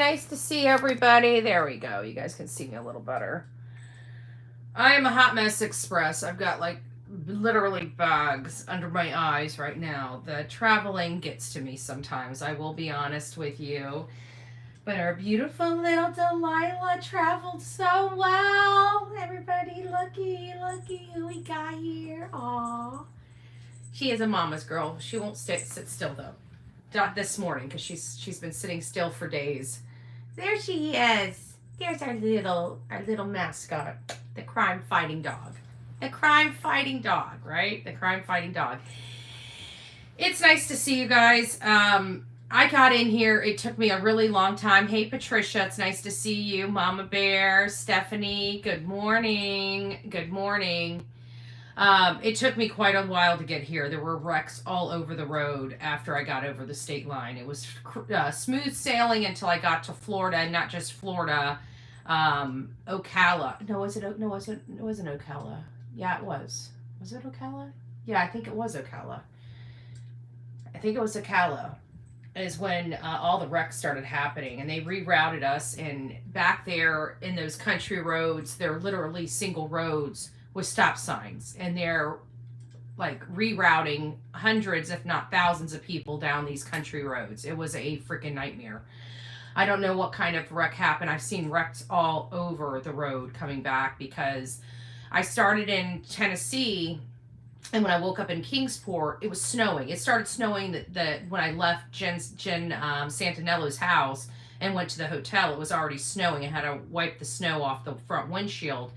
Nice to see everybody. There we go. You guys can see me a little better. I am a hot mess express. I've got like literally bags under my eyes right now. The traveling gets to me sometimes. I will be honest with you. But our beautiful little Delilah traveled so well. Everybody, looky who we got here. Aw. She is a mama's girl. She won't sit still though. Not this morning because she's been sitting still for days. There she is. There's our little mascot, the crime fighting dog. The crime fighting dog, right? The crime fighting dog. It's nice to see you guys. I got in here. It took me a really long time. Hey, Patricia, it's nice to see you. Mama Bear, Stephanie, good morning. Good morning. It took me quite a while to get here. There were wrecks all over the road after I got over the state line. It was smooth sailing until I got to Florida, not just Florida, Ocala. No, wasn't Ocala. Yeah, it was. Was it Ocala? Yeah, I think it was Ocala. I think it was Ocala is when all the wrecks started happening, and they rerouted us. And back there in those country roads, they're literally single roads with stop signs, and they're like rerouting hundreds, if not thousands of people down these country roads. It was a freaking nightmare. I don't know what kind of wreck happened. I've seen wrecks all over the road coming back because I started in Tennessee, and when I woke up in Kingsport, it was snowing. It started snowing that when I left Jen Santinello's house and went to the hotel, it was already snowing. I had to wipe the snow off the front windshield.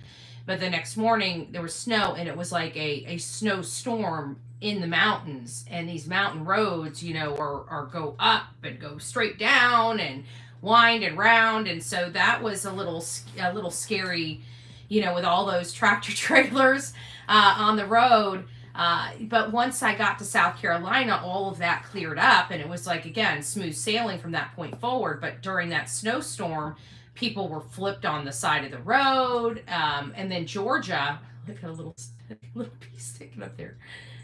But the next morning there was snow, and it was like a snowstorm in the mountains. And these mountain roads, are go up and go straight down and wind and round. And so that was a little scary, with all those tractor trailers on the road. But once I got to South Carolina, all of that cleared up, and it was like, again, smooth sailing from that point forward. But during that snowstorm, people were flipped on the side of the road. And then Georgia, look at a little piece sticking up there.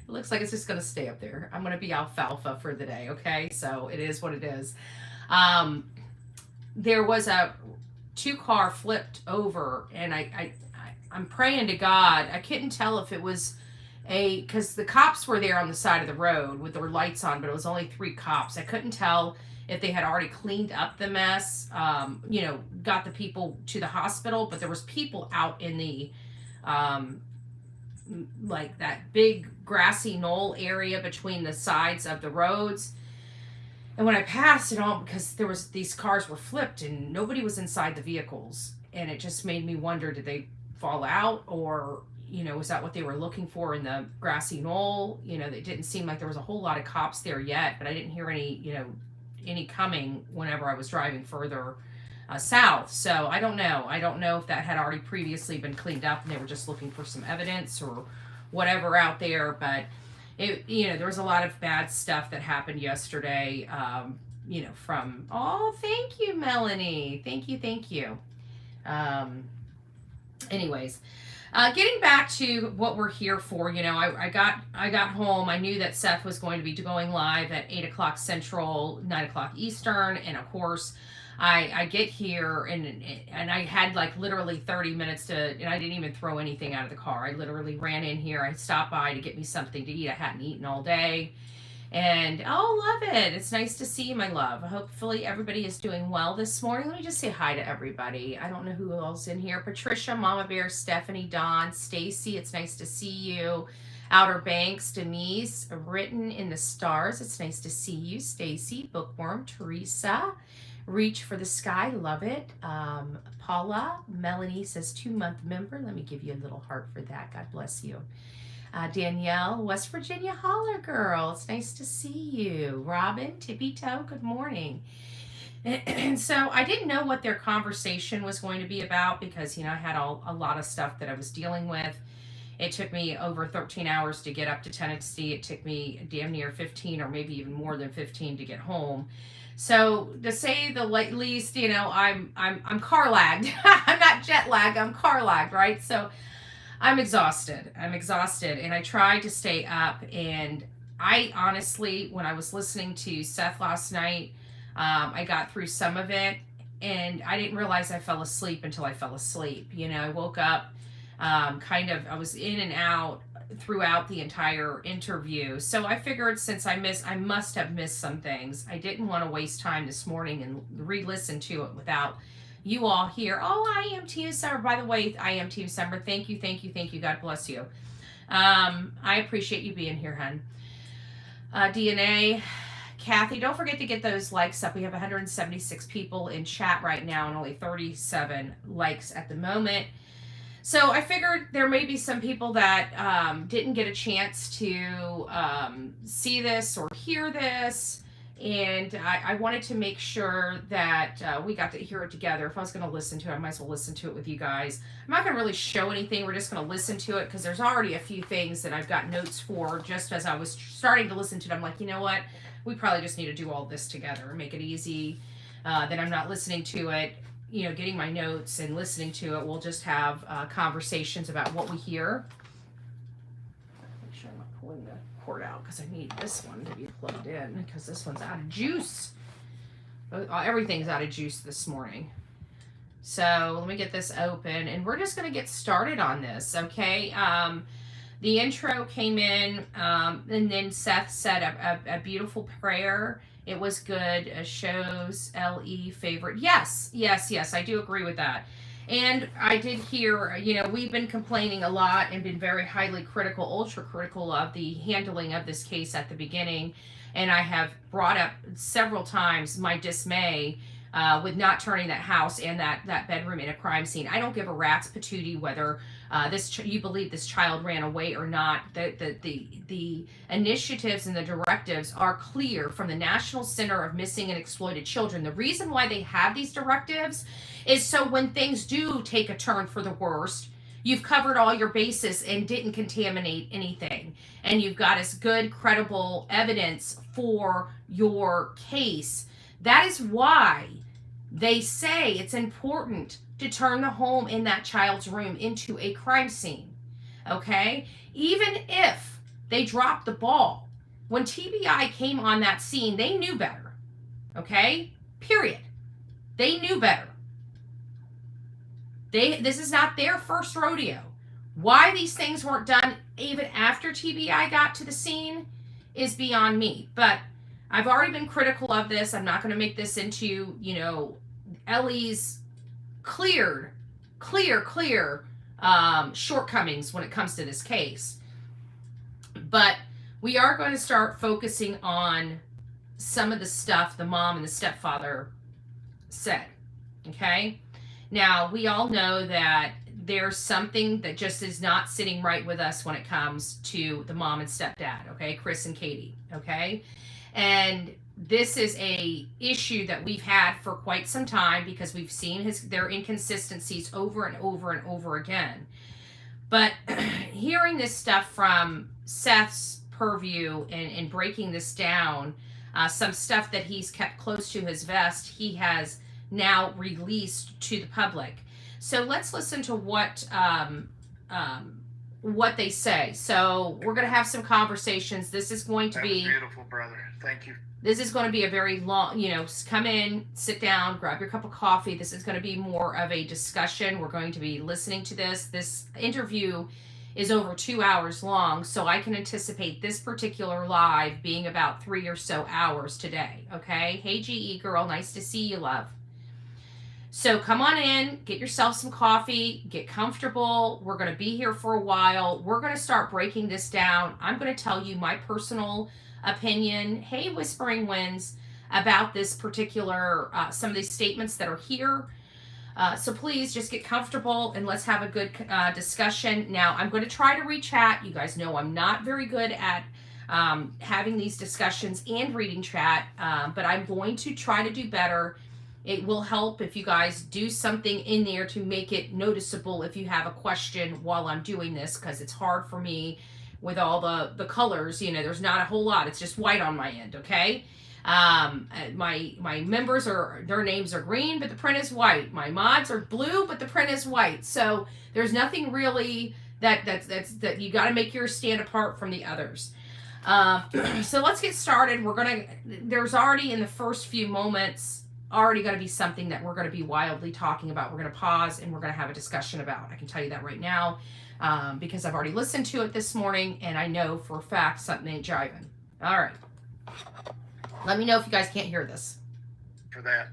It looks like it's just going to stay up there. I'm going to be alfalfa for the day. Okay. So it is what it is. There was a 2-car flipped over, and I'm praying to God. I couldn't tell if it was because the cops were there on the side of the road with their lights on, but it was only 3 cops. I couldn't tell if they had already cleaned up the mess, got the people to the hospital, but there was people out in the, like that big grassy knoll area between the sides of the roads. And when I passed it all, because these cars were flipped and nobody was inside the vehicles. And it just made me wonder, did they fall out, or, was that what they were looking for in the grassy knoll? It didn't seem like there was a whole lot of cops there yet, but I didn't hear any coming whenever I was driving further south. So I don't know. I don't know if that had already previously been cleaned up and they were just looking for some evidence or whatever out there. But there was a lot of bad stuff that happened yesterday. Thank you, Melanie. Thank you. Anyways. Getting back to what we're here for, I got home. I knew that Seth was going to be going live at 8 o'clock Central, 9 o'clock Eastern, and of course, I get here and I had like literally 30 minutes and I didn't even throw anything out of the car. I literally ran in here. I stopped by to get me something to eat. I hadn't eaten all day. And love it. It's nice to see you, my love. Hopefully everybody is doing well this morning. Let me just say hi to everybody. I don't know who else in here. Patricia, Mama Bear, Stephanie, Dawn, Stacy. It's nice to see you. Outer Banks, Denise, Written in the Stars. It's nice to see you. Stacy, Bookworm, Teresa, Reach for the Sky. Love it. Paula, Melanie says 2-month member. Let me give you a little heart for that. God bless you. Danielle, West Virginia Holler Girl. It's nice to see you. Robin, Tippy Toe, good morning. And so I didn't know what their conversation was going to be about because, I had a lot of stuff that I was dealing with. It took me over 13 hours to get up to Tennessee. It took me damn near 15 or maybe even more than 15 to get home. So to say the least, I'm car lagged. I'm not jet lagged. I'm car lagged, right? So I'm exhausted, and I tried to stay up, and I honestly, when I was listening to Seth last night, I got through some of it, and I didn't realize I fell asleep until I fell asleep. You know, I woke up, I was in and out throughout the entire interview. So I figured since I must have missed some things. I didn't want to waste time this morning and re-listen to it without you all here. Oh, I am Team Summer. By the way, I am Team Summer. Thank you, thank you, thank you. God bless you. I appreciate you being here, hun. DNA. Kathy, don't forget to get those likes up. We have 176 people in chat right now and only 37 likes at the moment. So I figured there may be some people that didn't get a chance to see this or hear this. And I wanted to make sure that we got to hear it together. If I was going to listen to it, I might as well listen to it with you guys. I'm not going to really show anything. We're just going to listen to it because there's already a few things that I've got notes for. Just as I was starting to listen to it, I'm like, you know what? We probably just need to do all this together. Make it easy. Then I'm not listening to it, you know, getting my notes and listening to it. We'll just have conversations about what we hear. Make sure I'm not pulling the cord out because I need this one to be plugged in because this one's out of juice. Everything's out of juice this morning. So let me get this open and we're just going to get started on this, okay? The intro came in and then Seth said a beautiful prayer. It was good. Shows LE favorite. Yes, I do agree with that. And I did hear, you know, we've been complaining a lot and been very highly critical, ultra critical of the handling of this case at the beginning. And I have brought up several times my dismay with not turning that house and that bedroom in a crime scene. I don't give a rat's patootie whether you believe this child ran away or not. The initiatives and the directives are clear from the National Center of Missing and Exploited Children. The reason why they have these directives is so when things do take a turn for the worst, you've covered all your bases and didn't contaminate anything. And you've got as good, credible evidence for your case. That is why they say it's important to turn the home in that child's room into a crime scene, okay? Even if they dropped the ball, when TBI came on that scene, they knew better, okay? Period. They knew better. This is not their first rodeo. Why these things weren't done even after TBI got to the scene is beyond me, but I've already been critical of this. I'm not going to make this into, you know, Ellie's clear shortcomings when it comes to this case. But we are going to start focusing on some of the stuff the mom and the stepfather said, okay? Now, we all know that there's something that just is not sitting right with us when it comes to the mom and stepdad, okay? Chris and Katie, okay? And this is a issue that we've had for quite some time because we've seen their inconsistencies over and over and over again. But hearing this stuff from Seth's purview and breaking this down, some stuff that he's kept close to his vest, he has now released to the public. So let's listen to what they say. So we're going to have some conversations. This is going to be beautiful, brother. Thank you. This is going to be a very long, you know, come in, sit down, grab your cup of coffee. This is going to be more of a discussion. We're going to be listening to this. This interview is over 2 hours long, so I can anticipate this particular live being about 3 or so hours today, okay? Hey, GE girl, nice to see you, love. So come on in, get yourself some coffee, get comfortable. We're going to be here for a while. We're going to start breaking this down. I'm going to tell you my personal opinion, hey, Whispering Winds, about this particular, some of these statements that are here. So please just get comfortable and let's have a good discussion. Now, I'm going to try to read chat. You guys know I'm not very good at having these discussions and reading chat, but I'm going to try to do better. It will help if you guys do something in there to make it noticeable if you have a question while I'm doing this, because it's hard for me with all the colors. You know, there's not a whole lot. It's just white on my end, okay? My members their names are green, but the print is white. My mods are blue, but the print is white. So there's nothing really that you got to make yours stand apart from the others. So let's get started. There's already in the first few moments already going to be something that we're going to be wildly talking about. We're going to pause and we're going to have a discussion about. I can tell you that right now, because I've already listened to it this morning and I know for a fact something ain't jiving. All right. Let me know if you guys can't hear this. For that.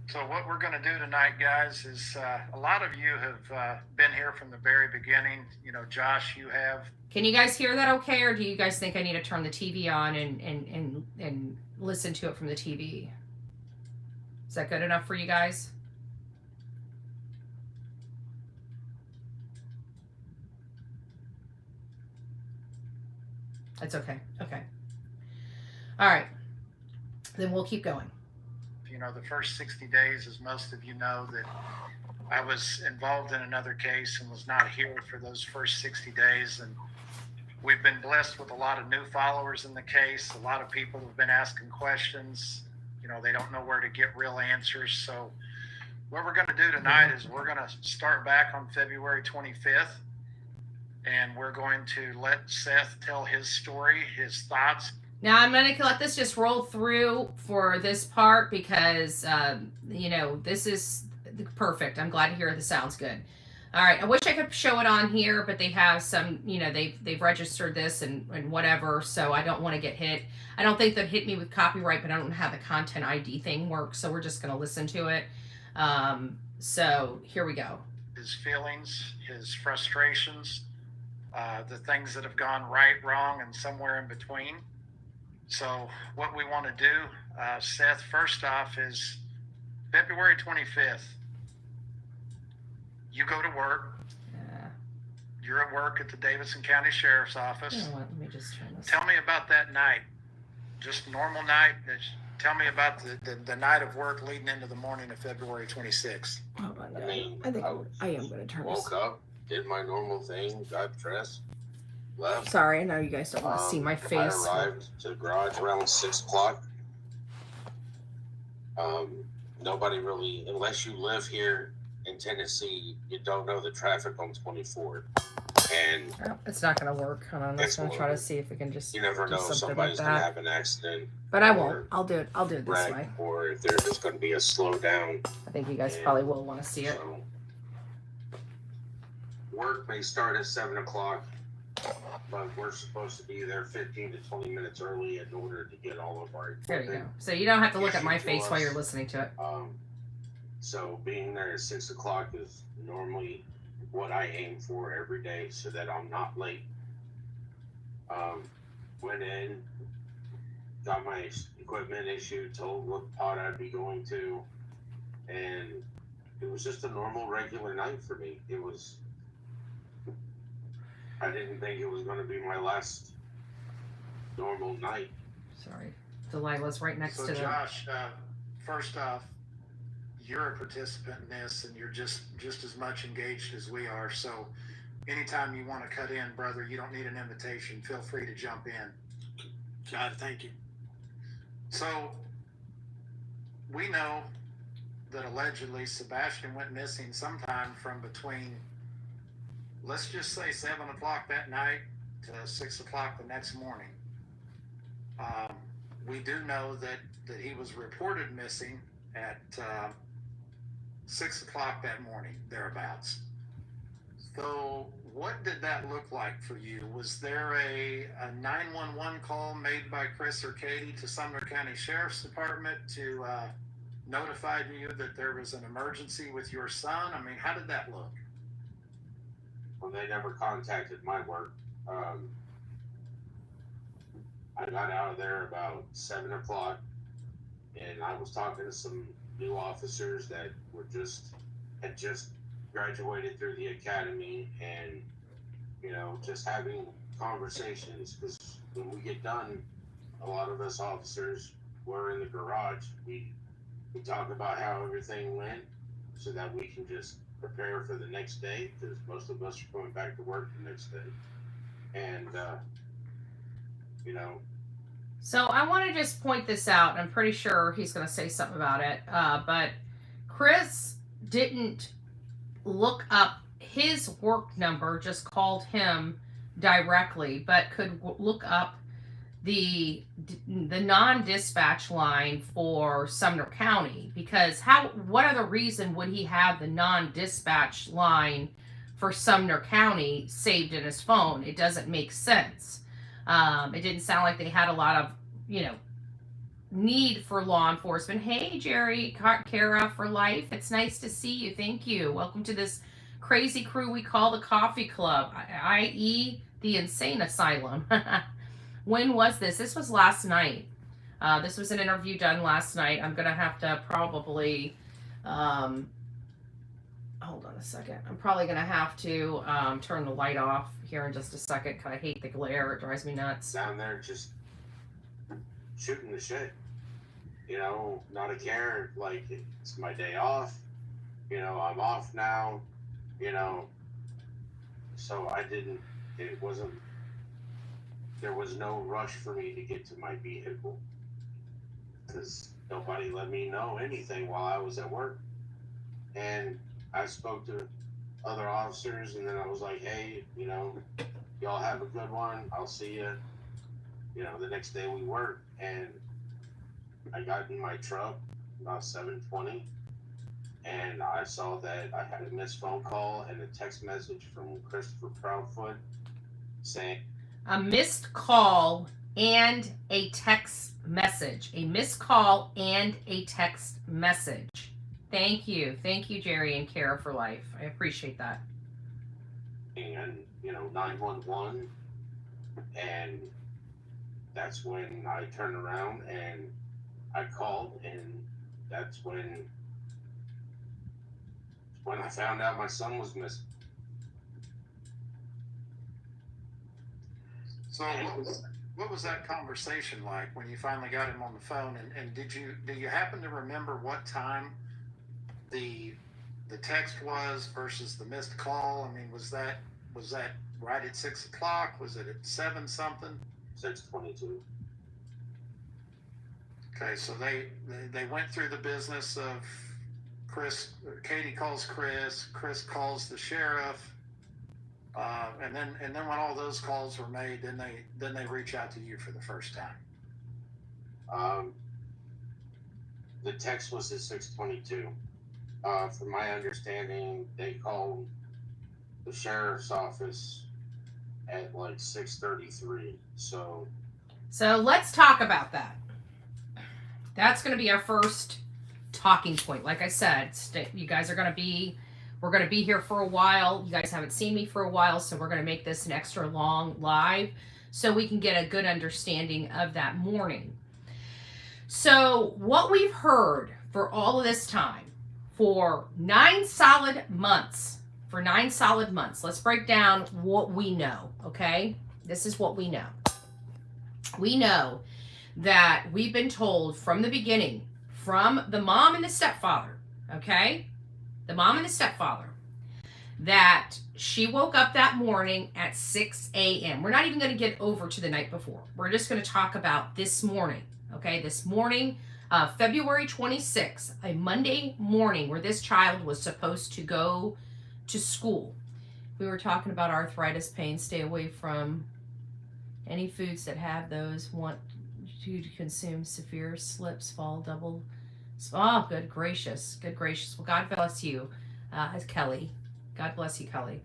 So what we're going to do tonight, guys, is a lot of you have been here from the very beginning. You know, Josh, you have. Can you guys hear that okay, or do you guys think I need to turn the TV on and listen to it from the TV? Is that good enough for you guys? That's okay. Okay. All right. Then we'll keep going. You know, the first 60 days, as most of you know, that I was involved in another case and was not here for those first 60 days. And we've been blessed with a lot of new followers in the case. A lot of people have been asking questions. You know, they don't know where to get real answers. So what we're going to do tonight is we're going to start back on February 25th. And we're going to let Seth tell his story, his thoughts. Now, I'm going to let this just roll through for this part because, you know, this is perfect. I'm glad to hear this sounds good. All right. I wish I could show it on here, but they have some, you know, they've registered this and whatever, so I don't want to get hit. I don't think they'd hit me with copyright, but I don't know how the content ID thing works, so we're just going to listen to it. So here we go. His feelings, his frustrations, the things that have gone right, wrong, and somewhere in between. So what we want to do, Seth, first off, is February 25th. You go to work. Yeah. You're at work at the Davidson County Sheriff's Office. You know what? Let me just turn this. Tell me about that night. Just normal night. Tell me about the night of work leading into the morning of February 26th. Hold on, I think I am going to turn this. Woke up, did my normal thing, got dressed, left. Sorry, I know you guys don't want to see my face. I arrived to the garage around 6 o'clock. Nobody really, unless you live here in Tennessee, you don't know the traffic on 24. And oh, it's not going to work. Hold on, I'm just going to try to see if we can just. you never know if somebody's like going to have an accident. But I won't. I'll do it. I'll do it this wreck, way. or if there's just going to be a slowdown. I think you guys probably will want to see it. So, work may start at 7 o'clock, but we're supposed to be there 15 to 20 minutes early in order to get all of our equipment. There you go. So you don't have to look at my face while you're listening to it. So being there at 6 o'clock is normally what I aim for every day so that I'm not late. Went in, got my equipment issued, told what pod I'd be going to, and it was just a normal, regular night for me. I didn't think it was going to be my last normal night. Sorry. Delilah's right next to So the... Josh, first off, you're a participant in this and you're just as much engaged as we are. So anytime you want to cut in, brother, you don't need an invitation. Feel free to jump in. God, thank you. So we know that allegedly Sebastian went missing sometime from between, let's just say 7 o'clock that night to 6 o'clock the next morning. We do know that he was reported missing at 6 o'clock that morning, thereabouts. So what did that look like for you? Was there a 911 call made by Chris or Katie to Sumner County Sheriff's Department to notify you that there was an emergency with your son? I mean, how did that look? Well, they never contacted my work. I got out of there about 7 o'clock, and I was talking to some new officers that had just graduated through the academy, and just having conversations, because when we get done, a lot of us officers were in the garage. We talk about how everything went so that we can just prepare for the next day, because most of us are going back to work the next day. And So I want to just point this out. I'm pretty sure he's going to say something about it. But Chris didn't look up his work number, just called him directly, but could look up the non-dispatch line for Sumner County, because what other reason would he have the non-dispatch line for Sumner County saved in his phone? It doesn't make sense. It didn't sound like they had a lot of, need for law enforcement. Hey, Jerry, Kara for life. It's nice to see you. Thank you. Welcome to this crazy crew we call the Coffee Club, i.e. the Insane Asylum. When was this? This was last night. This was an interview done last night. I'm going to have to probably, hold on a second. I'm probably going to have to turn the light off here in just a second because I hate the glare. It drives me nuts. Down there just shooting the shit. Not a care. Like, it's my day off. I'm off now. So there was no rush for me to get to my vehicle because nobody let me know anything while I was at work. And I spoke to other officers, and then I was like, hey, y'all have a good one. I'll see you, the next day we work. And I got in my truck about 7:20, and I saw that I had a missed phone call and a text message from Christopher Proudfoot saying, a missed call and a text message. A missed call and a text message. Thank you. Thank you, Jerry and Kara for life. I appreciate that. And, 911. And that's when I turned around and I called, and that's when I found out my son was missing. So what was that conversation like when you finally got him on the phone? And do you happen to remember what time the text was versus the missed call? I mean, was that right at 6 o'clock? Was it at 7 something? 6:22. Okay, so they went through the business of Katie calls Chris calls the sheriff, and then when all those calls were made, then they reach out to you for the first time. The text was at 6:22. From my understanding, they called the sheriff's office at like 6:33. So let's talk about that. That's going to be our first talking point. Like I said, you guys we're going to be here for a while. You guys haven't seen me for a while, so we're going to make this an extra long live so we can get a good understanding of that morning. So what we've heard for all of this time, for 9 solid months, let's break down what we know, okay? This is what we know. We know that we've been told from the beginning, from the mom and the stepfather, okay? The mom and the stepfather, that she woke up that morning at 6 a.m. We're not even going to get over to the night before. We're just going to talk about this morning, okay? This morning, February 26th, a Monday morning where this child was supposed to go to school. We were talking about arthritis pain. Stay away from any foods that have those. Want to consume severe slips, fall, double. Oh, good gracious. Well, God bless you, Kelly. God bless you, Kelly.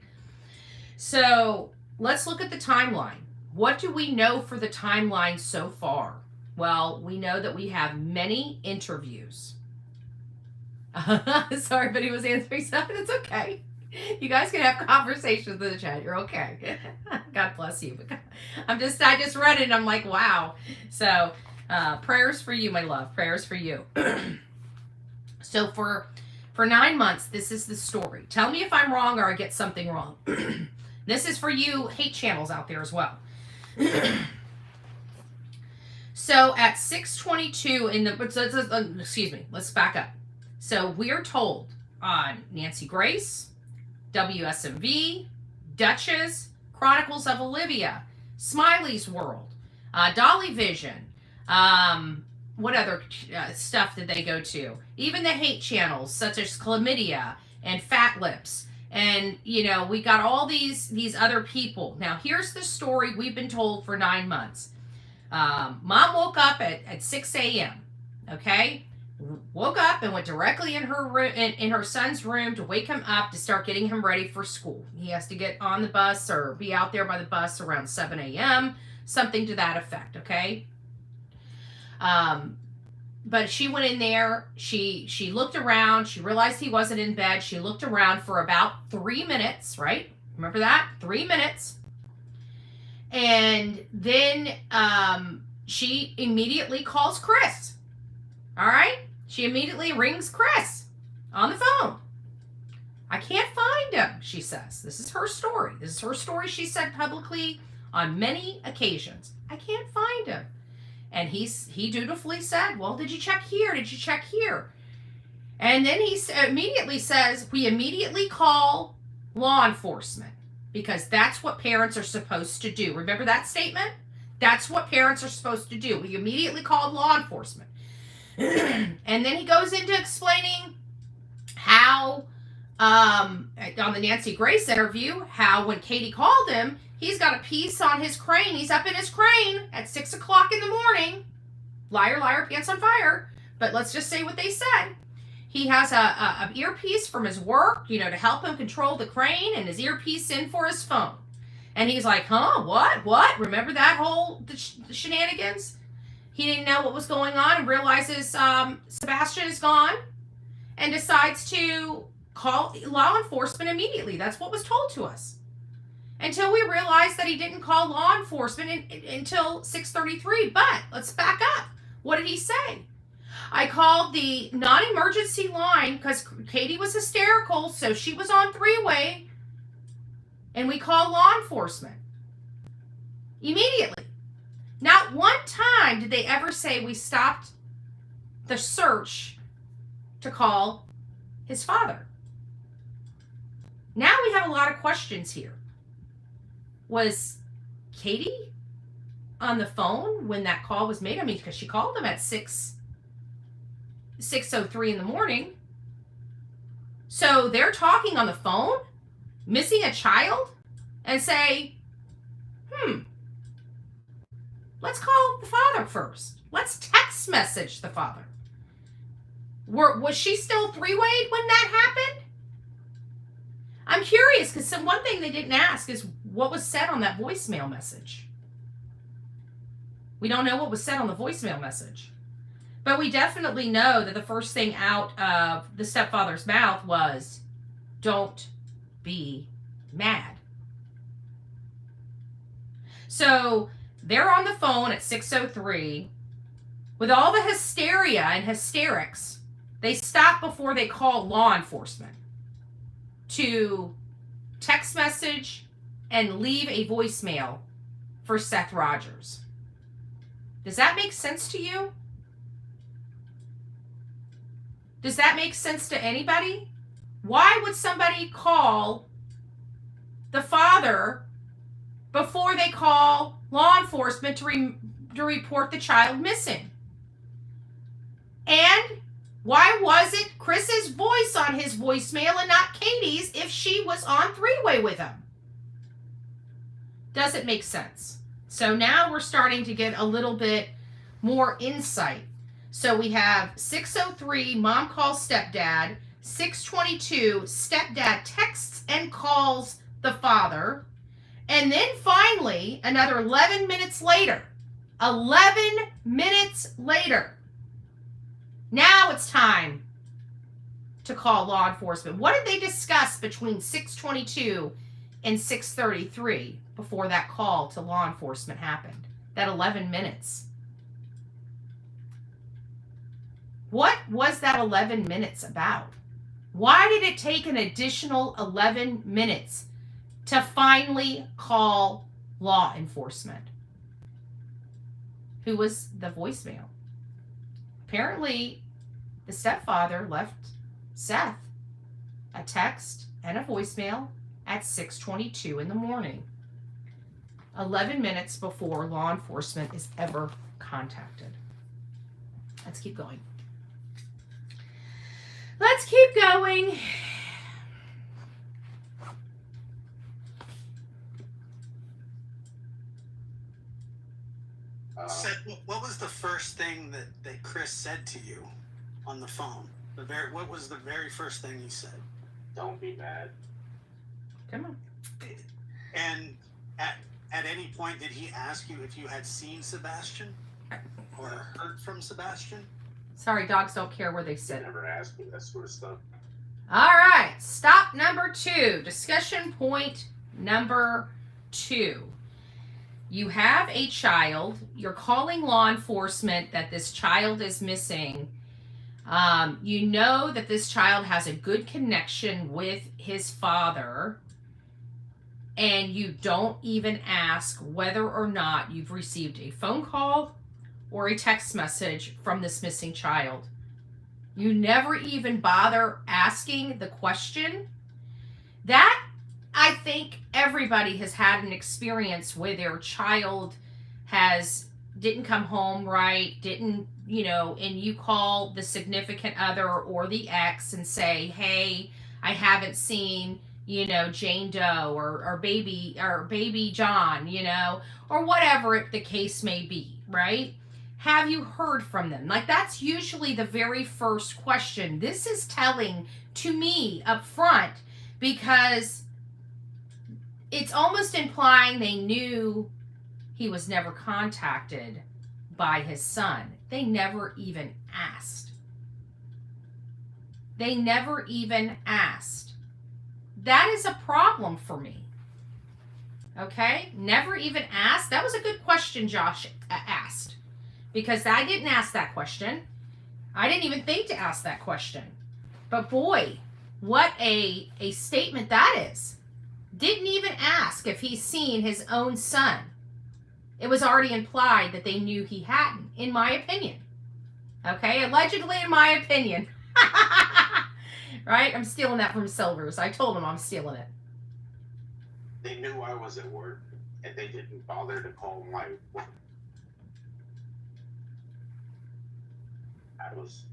So let's look at the timeline. What do we know for the timeline so far? Well, we know that we have many interviews. Sorry, but he was answering something. It's okay. You guys can have conversations in the chat. You're okay. God bless you. I just read it and I'm like, wow. So prayers for you, my love. Prayers for you. So for 9 months, this is the story. Tell me if I'm wrong or I get something wrong. This is for you hate channels out there as well. So at 6:22 in the, excuse me, let's back up. So we're told on Nancy Grace, WSMV, Duchess, Chronicles of Olivia, Smiley's World, Dolly Vision, what other stuff did they go to? Even the hate channels such as Chlamydia and Fat Lips. And, we got all these other people. Now, here's the story we've been told for 9 months. Mom woke up at 6 a.m. Okay, woke up and went directly in her room, in her son's room, to wake him up to start getting him ready for school. He has to get on the bus or be out there by the bus around 7 a.m., something to that effect. Okay. But she went in there. She looked around. She realized he wasn't in bed. She looked around for about 3 minutes. Right? Remember that? 3 minutes. And then she immediately calls Chris. All right? She immediately rings Chris on the phone. I can't find him, she says. This is her story. This is her story she said publicly on many occasions. I can't find him. And he dutifully said, well, did you check here? Did you check here? And then he immediately says, we immediately call law enforcement, because that's what parents are supposed to do. Remember that statement? That's what parents are supposed to do. We immediately called law enforcement. And then he goes into explaining how, on the Nancy Grace interview, how when Katie called him, he's got a piece on his crane. He's up in his crane at 6 o'clock in the morning. Liar, liar, pants on fire. But let's just say what they said. He has a earpiece from his work, to help him control the crane, and his earpiece in for his phone. And he's like, huh, what? Remember that whole the shenanigans? He didn't know what was going on and realizes Sebastian is gone and decides to call law enforcement immediately. That's what was told to us. Until we realized that he didn't call law enforcement until 6:33. But let's back up. What did he say? I called the non-emergency line because Katie was hysterical, so she was on three-way, and we called law enforcement immediately. Not one time did they ever say we stopped the search to call his father. Now we have a lot of questions here. Was Katie on the phone when that call was made? I mean, because she called him at 6:03 in the morning. So they're talking on the phone, missing a child, and say, let's call the father first. Let's text message the father. Was she still three-wayed when that happened? I'm curious, because one thing they didn't ask is what was said on that voicemail message. We don't know what was said on the voicemail message. But we definitely know that the first thing out of the stepfather's mouth was, don't be mad. So they're on the phone at 6:03 with all the hysteria and hysterics. They stop before they call law enforcement to text message and leave a voicemail for Seth Rogers. Does that make sense to you? Does that make sense to anybody? Why would somebody call the father before they call law enforcement to report the child missing? And why was it Chris's voice on his voicemail and not Katie's if she was on three-way with him? Does it make sense? So now we're starting to get a little bit more insight. So we have 6:03, mom calls stepdad. 6:22, stepdad texts and calls the father. And then finally, another 11 minutes later, now it's time to call law enforcement. What did they discuss between 6:22 and 6:33 before that call to law enforcement happened? That 11 minutes. What was that 11 minutes about? Why did it take an additional 11 minutes to finally call law enforcement? Who was the voicemail? Apparently, the stepfather left Seth a text and a voicemail at 6:22 in the morning, 11 minutes before law enforcement is ever contacted. Let's keep going. Let's keep going. that Chris said to you on the phone? What was the very first thing he said? Don't be mad. Come on. And at any point, did he ask you if you had seen Sebastian or heard from Sebastian? Sorry, dogs don't care where they He sit. never asked me that sort of stuff. All right, stop number 2. Discussion point number 2. You have a child. You're calling law enforcement that this child is missing. You know that this child has a good connection with his father, and you don't even ask whether or not you've received a phone call or a text message from this missing child. You never even bother asking the question. That, I think everybody has had an experience where their child didn't come home right, and you call the significant other or the ex and say, hey, I haven't seen, Jane Doe or baby John, or whatever the case may be, right? Have you heard from them? Like, that's usually the very first question. This is telling to me up front, because it's almost implying they knew he was never contacted by his son. They never even asked. They never even asked. That is a problem for me. Okay? Never even asked. That was a good question Josh asked, because I didn't ask that question. I didn't even think to ask that question. But boy, what a statement that is. Didn't even ask if he's seen his own son. It was already implied that they knew he hadn't, in my opinion. Okay? Allegedly, in my opinion. Right? I'm stealing that from Silvers. I told him I'm stealing it. They knew I was at work, and they didn't bother to call my work. I was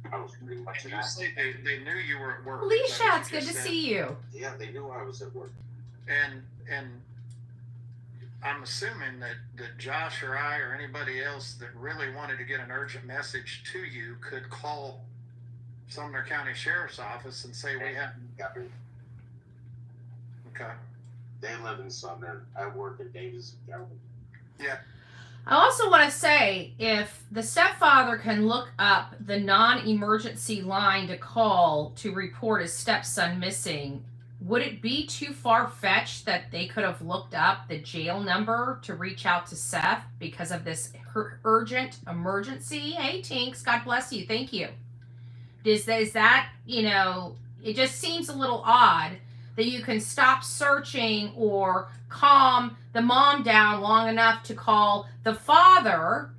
pretty much an asshole. They knew you were at work. Alicia, it's good to see you. Yeah, they knew I was at work. And I'm assuming that Josh or I or anybody else that really wanted to get an urgent message to you could call Sumner County Sheriff's Office and say we have. Okay. They live in Sumner. I work in Davis County. Yeah. I also want to say, if the stepfather can look up the non-emergency line to call to report his stepson missing, would it be too far-fetched that they could have looked up the jail number to reach out to Seth because of this urgent emergency? Hey, Tinks, God bless you. Thank you. Is that, it just seems a little odd that you can stop searching or calm the mom down long enough to call the father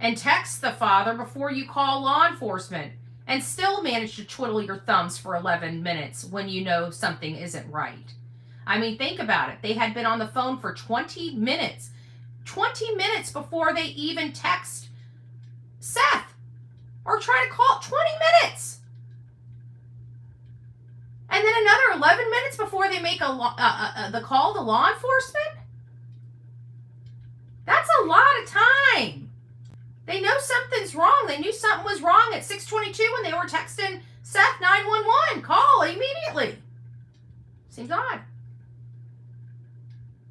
and text the father before you call law enforcement, and still manage to twiddle your thumbs for 11 minutes when you know something isn't right. I mean, think about it. They had been on the phone for 20 minutes. 20 minutes before they even text Seth or try to call. 20 minutes! And then another 11 minutes before they make the call to law enforcement? That's a lot of time. They know something's wrong. They knew something was wrong at 6:22 when they were texting Seth 911. Call immediately. Seems odd.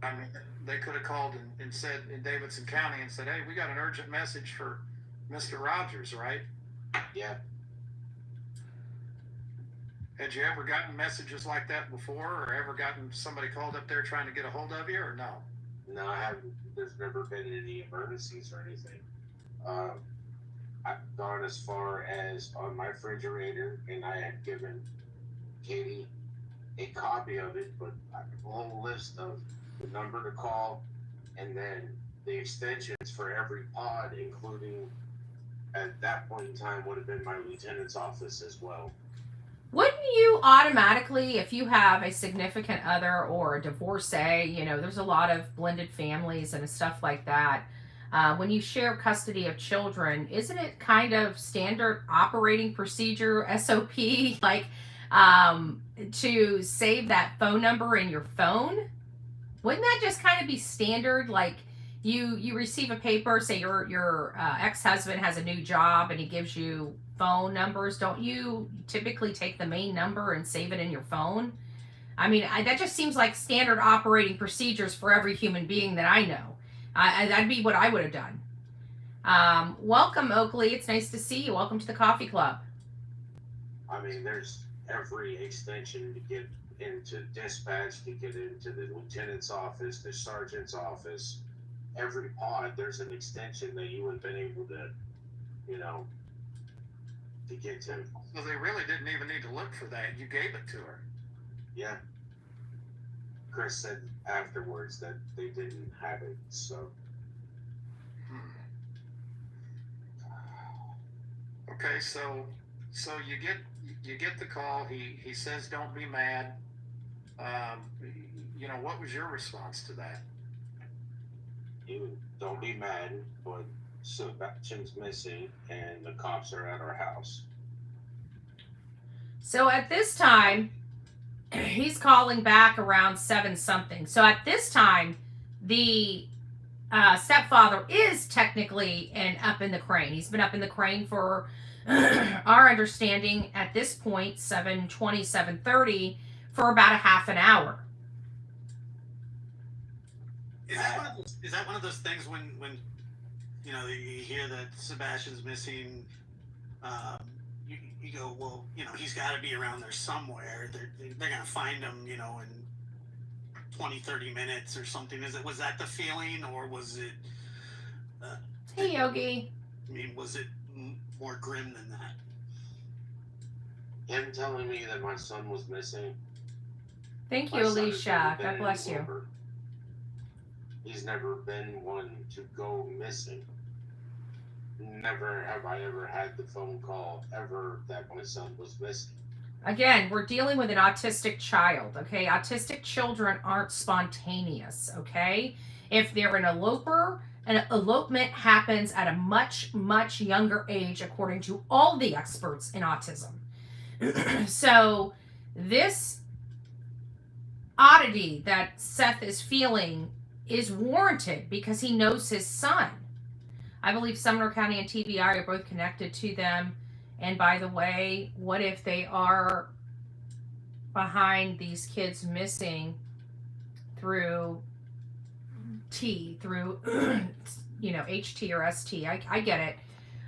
I mean, they could have called and said in Davidson County and said, hey, we got an urgent message for Mr. Rogers, right? Yeah. Had you ever gotten messages like that before, or ever gotten somebody called up there trying to get a hold of you, or no? No, I haven't. There's never been any emergencies or anything. I've gone as far as on my refrigerator, and I had given Katie a copy of it, but I have a whole list of the number to call, and then the extensions for every pod, including at that point in time would have been my lieutenant's office as well. Wouldn't you automatically, if you have a significant other or a divorcee, there's a lot of blended families and stuff like that, when you share custody of children, isn't it kind of standard operating procedure, SOP, like to save that phone number in your phone? Wouldn't that just kind of be standard? Like, you receive a paper, say your ex-husband has a new job and he gives you phone numbers, don't you typically take the main number and save it in your phone? I mean, that just seems like standard operating procedures for every human being that I know. That'd be what I would have done. Welcome, Oakley. It's nice to see you. Welcome to the coffee club. I mean, there's every extension to get into dispatch, to get into the lieutenant's office, the sergeant's office. Every pod, there's an extension that you would have been able to, to get to. So they really didn't even need to look for that. You gave it to her. Yeah. Chris said afterwards that they didn't have it, so. Okay, so you get the call. He says, "Don't be mad." What was your response to that? You don't be mad, but Sebastian's missing, and the cops are at our house. So at this time, he's calling back around 7 something. So at this time, the stepfather is technically up in the crane. He's been up in the crane for our understanding at this point, 7:20, 7:30, for about a half an hour. Is that one of those things when you hear that Sebastian's missing? You go, well, he's got to be around there somewhere. They're gonna find him, in 20, 30 minutes or something. Was that the feeling, or was it? Hey, Yogi. I mean, was it more grim than that? Him telling me that my son was missing. Thank you, Alicia. God bless you. He's never been one to go missing. Never have I ever had the phone call ever that my son was missing. Again, we're dealing with an autistic child, okay? Autistic children aren't spontaneous, okay? If they're an eloper, an elopement happens at a much, much younger age, according to all the experts in autism. So this oddity that Seth is feeling is warranted because he knows his son. I believe Sumner County and TBI are both connected to them. And by the way, what if they are behind these kids missing through HT or ST? I get it.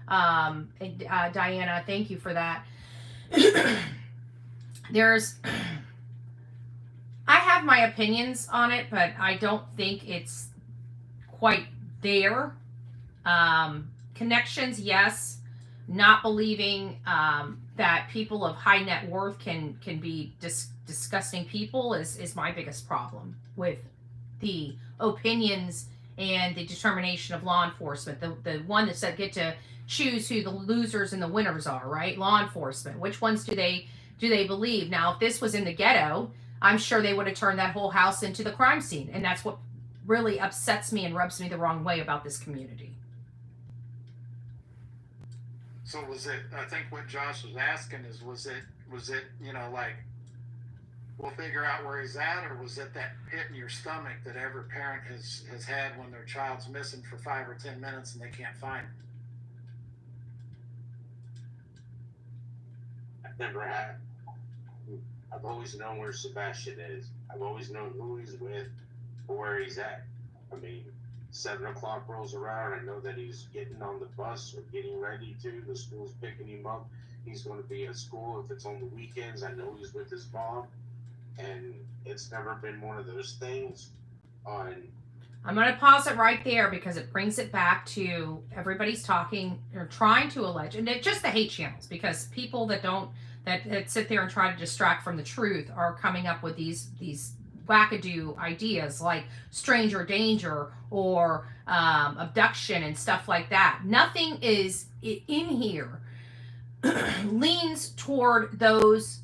Diana, thank you for that. I have my opinions on it, but I don't think it's quite there. Connections, yes. Not believing that people of high net worth can be disgusting people is my biggest problem with the opinions and the determination of law enforcement. The one that said get to choose who the losers and the winners are, right? Law enforcement. Which ones do they believe? Now, if this was in the ghetto, I'm sure they would have turned that whole house into the crime scene. And that's what really upsets me and rubs me the wrong way about this community. So was it, I think what Josh was asking is, was it, like, we'll figure out where he's at, or was it that pit in your stomach that every parent has had when their child's missing for 5 or 10 minutes and they can't find him? I've never had. I've always known where Sebastian is. I've always known who he's with or where he's at. I mean, 7 o'clock rolls around, I know that he's getting on the bus or getting ready to. The school's picking him up. He's going to be at school. If it's on the weekends, I know he's with his mom. And it's never been one of those things on... I'm going to pause it right there because it brings it back to everybody's talking or trying to allege, and it's just the hate channels, because people that sit there and try to distract from the truth are coming up with these wackadoo ideas like stranger danger or abduction and stuff like that. Nothing is in here leans toward those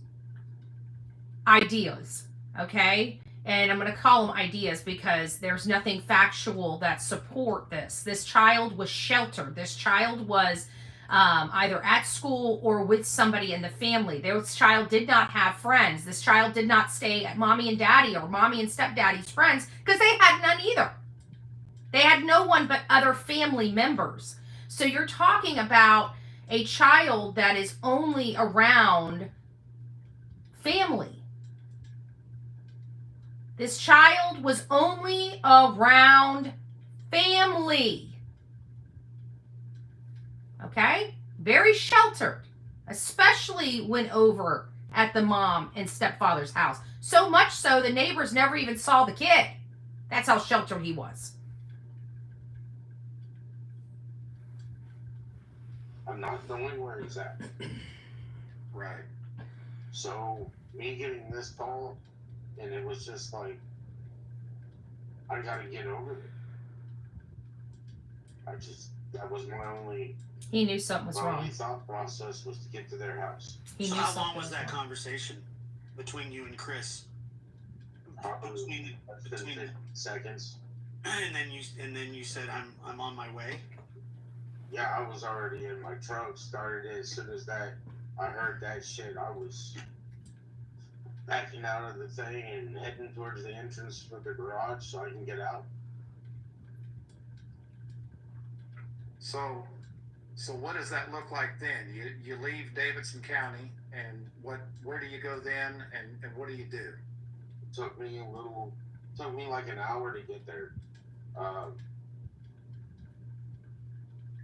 ideas, okay? And I'm going to call them ideas because there's nothing factual that support this. This child was sheltered. This child was either at school or with somebody in the family. This child did not have friends. This child did not stay at mommy and daddy or mommy and stepdaddy's friends because they had none either. They had no one but other family members. So you're talking about a child that is only around family. This child was only around family. Okay? Very sheltered, especially when over at the mom and stepfather's house. So much so the neighbors never even saw the kid. That's how sheltered he was. I'm not knowing where he's at. Right. So me getting this call, and it was just like, I gotta get over it. That was my only He knew something was my wrong. only thought process was to get to their house. He So knew how something long was that wrong. conversation between you and Chris? Probably less than 50 seconds. And then you said, I'm on my way. Yeah, I was already in my truck, started it. As soon as I heard that shit, I was backing out of the thing and heading towards the entrance for the garage so I can get out. So what does that look like then? You leave Davidson County, and where do you go then, and what do you do? It took me like an hour to get there.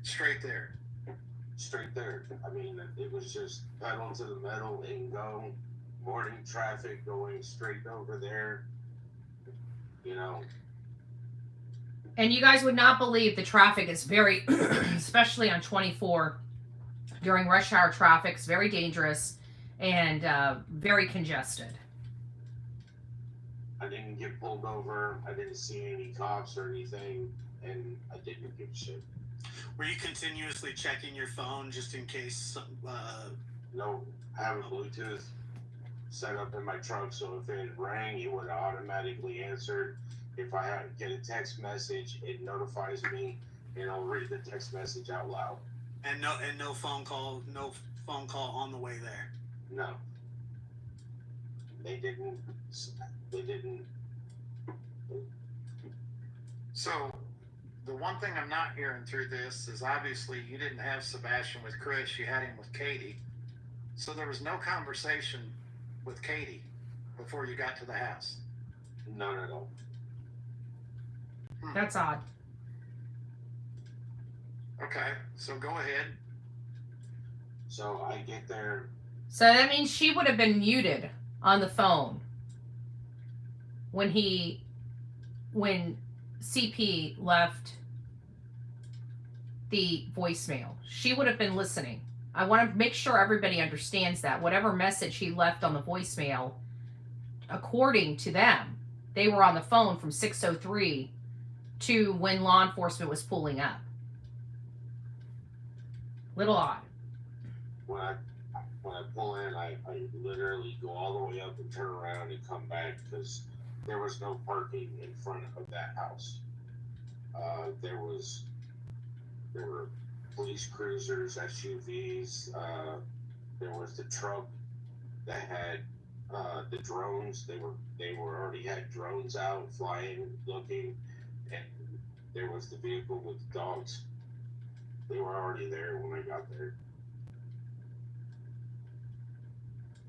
Straight there. Straight there. I mean, it was just pedal to the metal and go. Morning traffic going straight over there. You know. And you guys would not believe the traffic is very, especially on 24 during rush hour traffic, is very dangerous and very congested. I didn't get pulled over. I didn't see any cops or anything, and I didn't give a shit. Were you continuously checking your phone just in case? No, I have a Bluetooth set up in my truck, so if it rang, it would automatically answer. If I get a text message, it notifies me, and I'll read the text message out loud. And no phone call on the way there. No, they didn't. So the one thing I'm not hearing through this is obviously you didn't have Sebastian with Chris, you had him with Katie. So there was no conversation with Katie before you got to the house. None at all. That's odd. Okay, so go ahead. So I get there. So that means she would have been muted on the phone when CP left the voicemail. She would have been listening. I want to make sure everybody understands that. Whatever message he left on the voicemail, according to them, they were on the phone from 6:03 to when law enforcement was pulling up. Little odd. When I pull in, I literally go all the way up and turn around and come back because there was no parking in front of that house. There were police cruisers, SUVs. There was the truck that had the drones. They were already had drones out flying, looking, and there was the vehicle with the dogs. They were already there when I got there.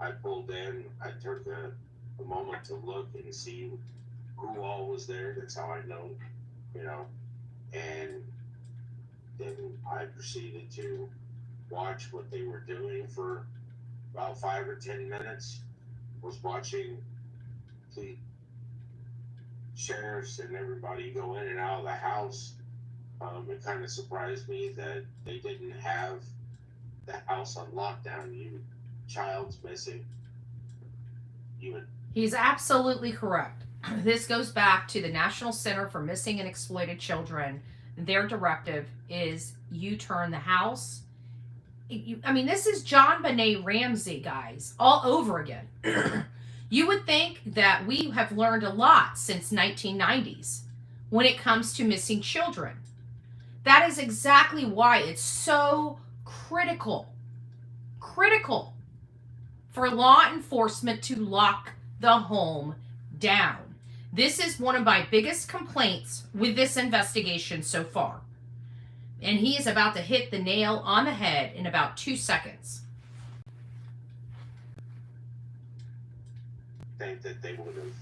I pulled in. I took a moment to look and see who all was there. That's how I know, and then I proceeded to watch what they were doing for about 5 or 10 minutes. Was watching the sheriffs and everybody go in and out of the house. It kind of surprised me that they didn't have the house on lockdown. Child's missing. He's absolutely correct. This goes back to the National Center for Missing and Exploited Children. Their directive is you turn the house. This is John Benet Ramsey, guys, all over again. You would think that we have learned a lot since 1990s when it comes to missing children. That is exactly why it's so critical for law enforcement to lock the home down. This is one of my biggest complaints with this investigation so far. And he is about to hit the nail on the head in about 2 seconds. Think that they would have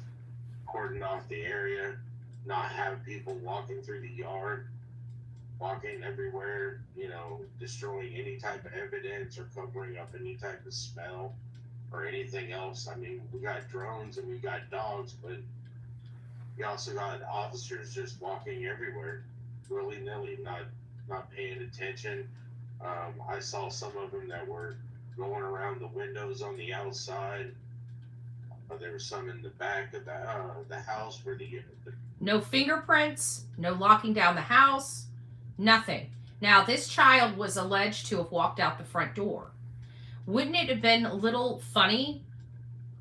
cordoned off the area, not have people walking through the yard, walking everywhere, you know, destroying any type of evidence or covering up any type of smell or anything else. I mean, we got drones and we got dogs, but we also got officers just walking everywhere, willy-nilly, not paying attention. I saw some of them that were going around the windows on the outside. There was some in the back of the house where the No fingerprints, no locking down the house, nothing. Now, this child was alleged to have walked out the front door. Wouldn't it have been a little funny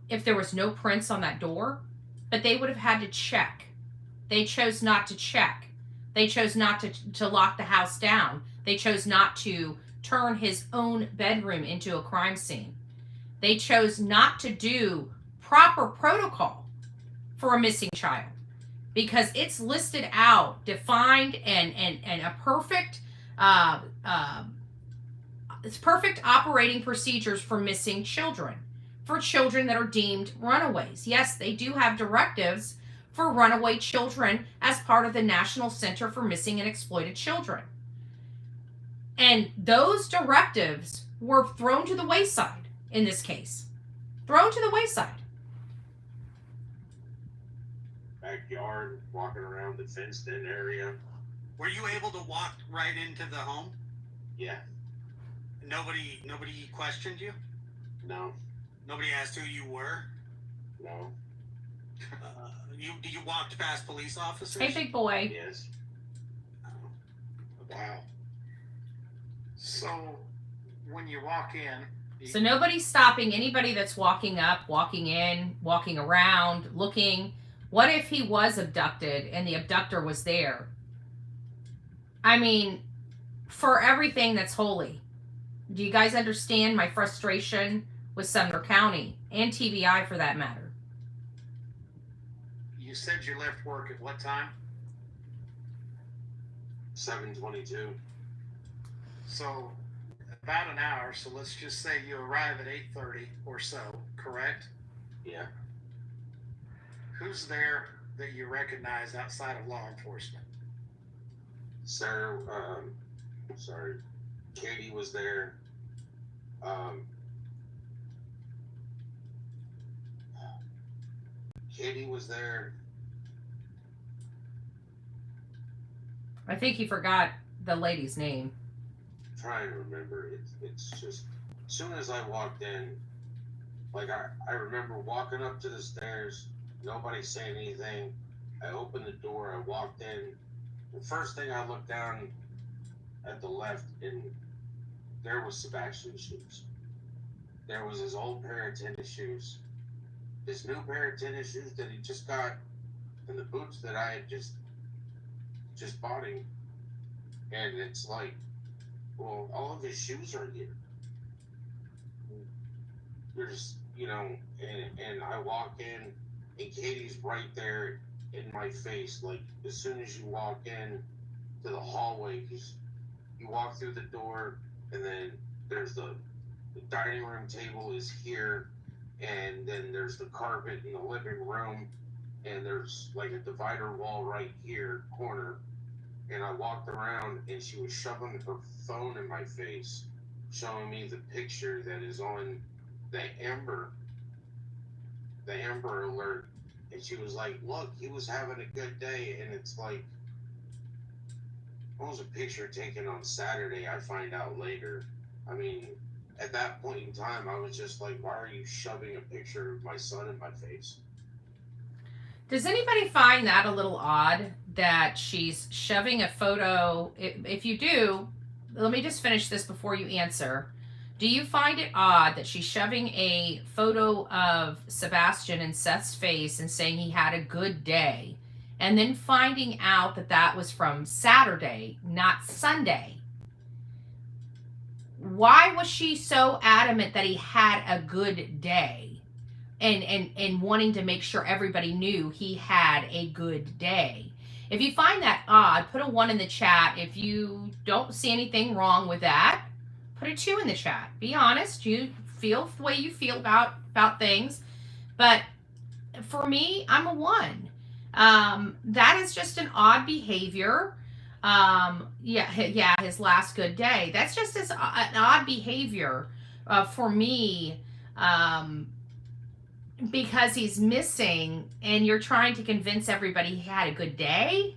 if there was no prints on that door? But they would have had to check. They chose not to check. They chose not to lock the house down. They chose not to turn his own bedroom into a crime scene. They chose not to do proper protocol for a missing child, because it's listed out, defined, and a perfect it's perfect operating procedures for missing children, for children that are deemed runaways. Yes, they do have directives for runaway children as part of the National Center for Missing and Exploited Children. And those directives were thrown to the wayside in this case. Thrown to the wayside. backyard, walking around the fenced-in area. Were you able to walk right into the home? Yeah. Nobody questioned you? No. Nobody asked who you were? No. You walked past police officers? Hey, big boy. Yes. Wow. So when you walk in, So nobody's stopping anybody that's walking up, walking in, walking around, looking. What if he was abducted and the abductor was there? I mean, for everything that's holy. Do you guys understand my frustration with Sumner County and TBI for that matter? you said you left work at what time? 7:22. So about an hour. So let's just say you arrive at 8:30 or so, correct? Yeah. Who's there that you recognize outside of law enforcement? Sarah, sorry, Katie was there. Katie was there. I think he forgot the lady's name. I'm trying to remember. It's just, as soon as I walked in, like I remember walking up to the stairs, nobody saying anything. I opened the door, I walked in. The first thing I looked down at the left, and there was Sebastian's shoes. There was his old pair of tennis shoes, his new pair of tennis shoes that he just got, and the boots that I had just bought him. And it's like, well, all of his shoes are here. There's, and I walk in, and Katie's right there in my face. Like, as soon as you walk in to the hallway, you walk through the door, and then there's the dining room table is here, and then there's the carpet in the living room, and there's like a divider wall right here, corner. And I walked around, and she was shoving her phone in my face, showing me the picture that is on the Amber Alert. And she was like, look, he was having a good day. And it's like, it was a picture taken on Saturday, I find out later. I mean, at that point in time, I was just like, why are you shoving a picture of my son in my face? Does anybody find that a little odd that she's shoving a photo? If you do, let me just finish this before you answer. Do you find it odd that she's shoving a photo of Sebastian in Seth's face and saying he had a good day, and then finding out that that was from Saturday, not Sunday? Why was she so adamant that he had a good day? and wanting to make sure everybody knew he had a good day. If you find that odd, put a 1 in the chat. If you don't see anything wrong with that, put a 2 in the chat. Be honest. You feel the way you feel about things. But for me, I'm a 1. That is just an odd behavior. His last good day. That's just an odd behavior for me. Because he's missing and you're trying to convince everybody he had a good day,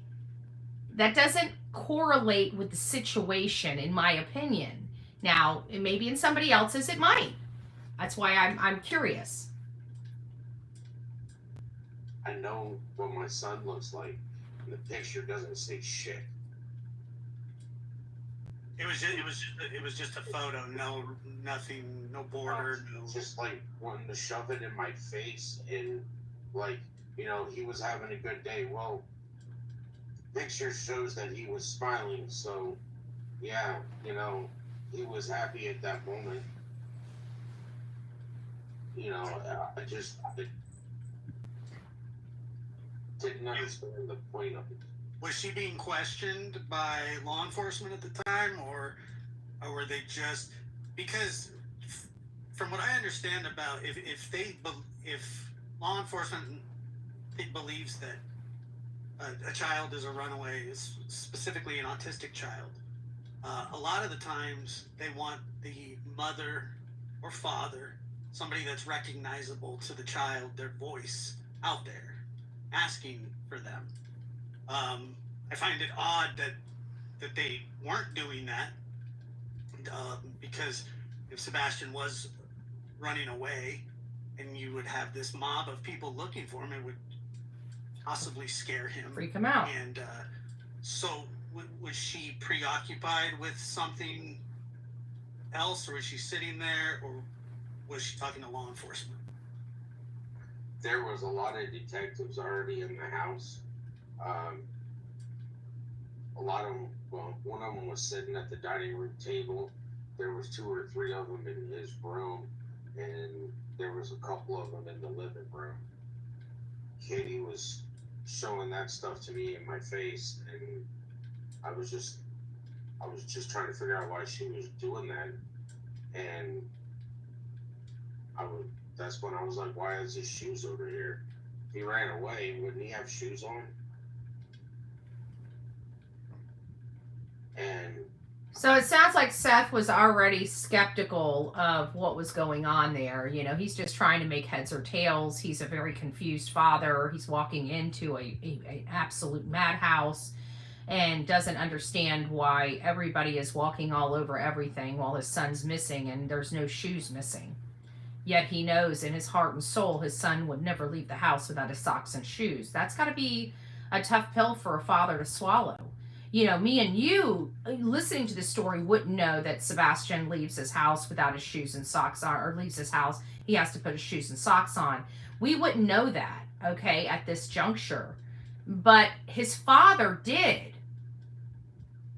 that doesn't correlate with the situation, in my opinion. Now, maybe in somebody else's it might. That's why I'm curious. I know what my son looks like. The picture doesn't say shit. It was just a photo. Nothing. No border. No. Just like wanting to shove it in my face and like, he was having a good day. Well, picture shows that he was smiling. So, yeah, he was happy at that moment. I didn't understand the point of it. Was she being questioned by law enforcement at the time, or were they just, because from what I understand about, if law enforcement believes that a child is a runaway, specifically an autistic child, a lot of the times they want the mother or father, somebody that's recognizable to the child, their voice out there, asking for them. I find it odd that they weren't doing that, because if Sebastian was running away and you would have this mob of people looking for him, it would possibly scare him, freak him out. And so was she preoccupied with something else, or was she sitting there, or was she talking to law enforcement? There was a lot of detectives already in the house. A lot of them, one of them was sitting at the dining room table. There was 2 or 3 of them in his room, and there was a couple of them in the living room. Katie was showing that stuff to me in my face, and I was just trying to figure out why she was doing that, and that's when I was like, why is his shoes over here? If he ran away, wouldn't he have shoes on? And so it sounds like Seth was already skeptical of what was going on there. He's just trying to make heads or tails. He's a very confused father. He's walking into an absolute madhouse and doesn't understand why everybody is walking all over everything while his son's missing and there's no shoes missing. Yet he knows in his heart and soul his son would never leave the house without his socks and shoes. That's got to be a tough pill for a father to swallow. Me and you, listening to the story, wouldn't know that Sebastian leaves his house without his shoes and socks on, or leaves his house, he has to put his shoes and socks on. We wouldn't know that, okay, at this juncture. But his father did.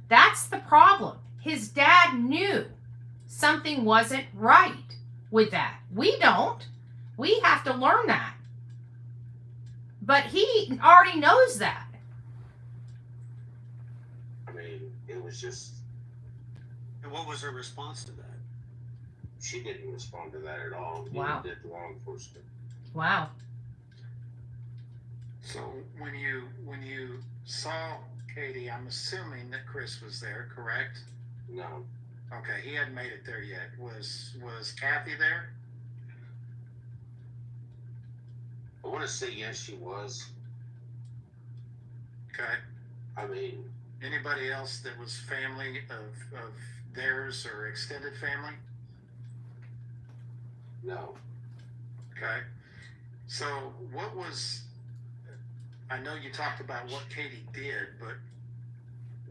That's the problem. His dad knew something wasn't right with that. We don't. We have to learn that. But he already knows that. It was just... And what was her response to that? She didn't respond to that at all. Wow. Neither did law enforcement. Wow. So when you saw Katie, I'm assuming that Chris was there, correct? No. Okay, he hadn't made it there yet. Was Kathy there? I want to say yes, she was. Okay. Anybody else that was family of theirs or extended family? No. Okay. So what was, I know you talked about what Katie did, but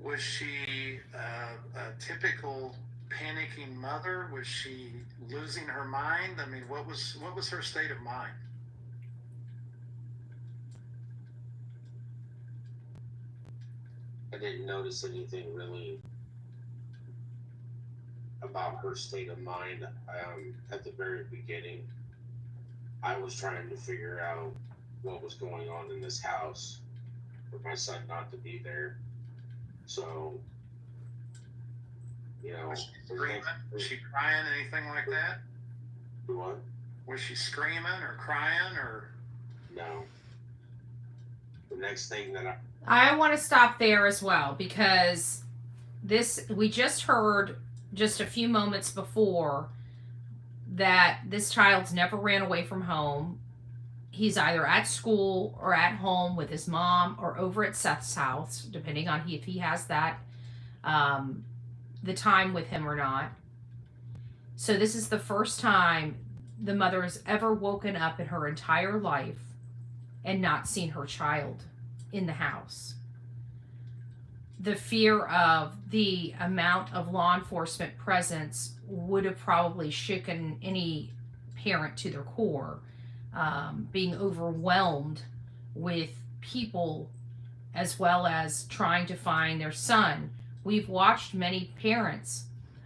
was she a typical panicking mother? Was she losing her mind? What was her state of mind? I didn't notice anything really about her state of mind at the very beginning. I was trying to figure out what was going on in this house for my son not to be there. So, you know, Was she screaming? Was she crying? Anything like that? what? Was she screaming or crying or? No. The next thing that I want to stop there as well, because we just heard just a few moments before that this child's never ran away from home. He's either at school or at home with his mom or over at Seth's house, depending on if he has that the time with him or not. So this is the first time the mother has ever woken up in her entire life and not seen her child in the house. The fear of the amount of law enforcement presence would have probably shaken any parent to their core. Being overwhelmed with people as well as trying to find their son. We've watched many parents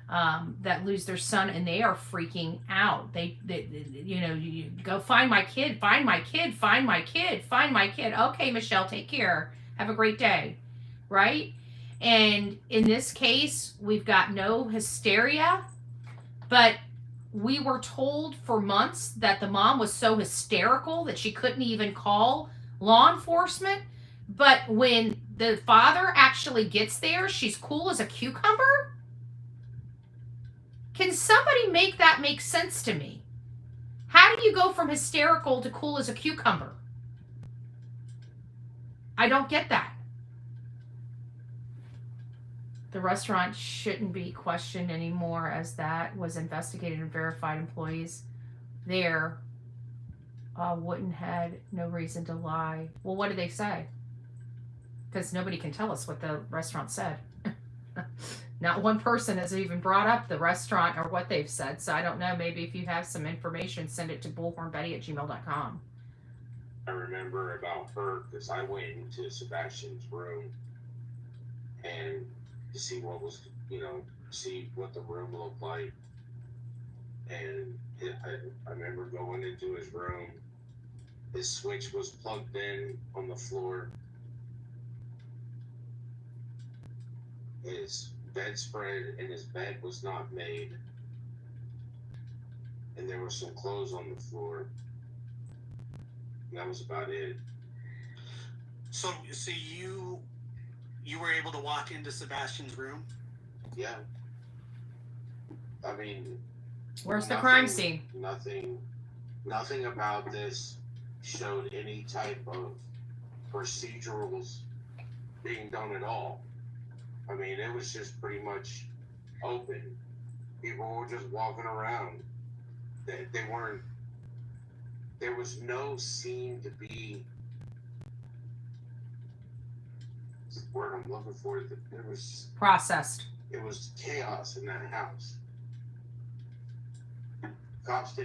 that lose their son and they are freaking out. They you go, find my kid, find my kid, find my kid, find my kid. Okay, Michelle, take care. Have a great day. Right? And in this case, we've got no hysteria, but we were told for months that the mom was so hysterical that she couldn't even call law enforcement. But when the father actually gets there, she's cool as a cucumber. Can somebody make that make sense to me? How do you go from hysterical to cool as a cucumber? I don't get that. The restaurant shouldn't be questioned anymore, as that was investigated and verified. Employees there wouldn't had no reason to lie. Well, what did they say? Because nobody can tell us what the restaurant said. Not one person has even brought up the restaurant or what they've said. So I don't know. Maybe if you have some information, send it to bullhornbetty@gmail.com. I remember about her because I went into Sebastian's room and to see what was, see what the room looked like. And I remember going into his room. His switch was plugged in on the floor. His bedspread in his bed was not made. And there were some clothes on the floor. And that was about it. So you were able to walk into Sebastian's room? Yeah. I mean, where's the crime scene? Nothing about this showed any type of procedurals being done at all. I mean, it was just pretty much open. People were just walking around. They weren't. There was no scene to be. The word I'm looking for. It was Processed. It was chaos in that house. Cops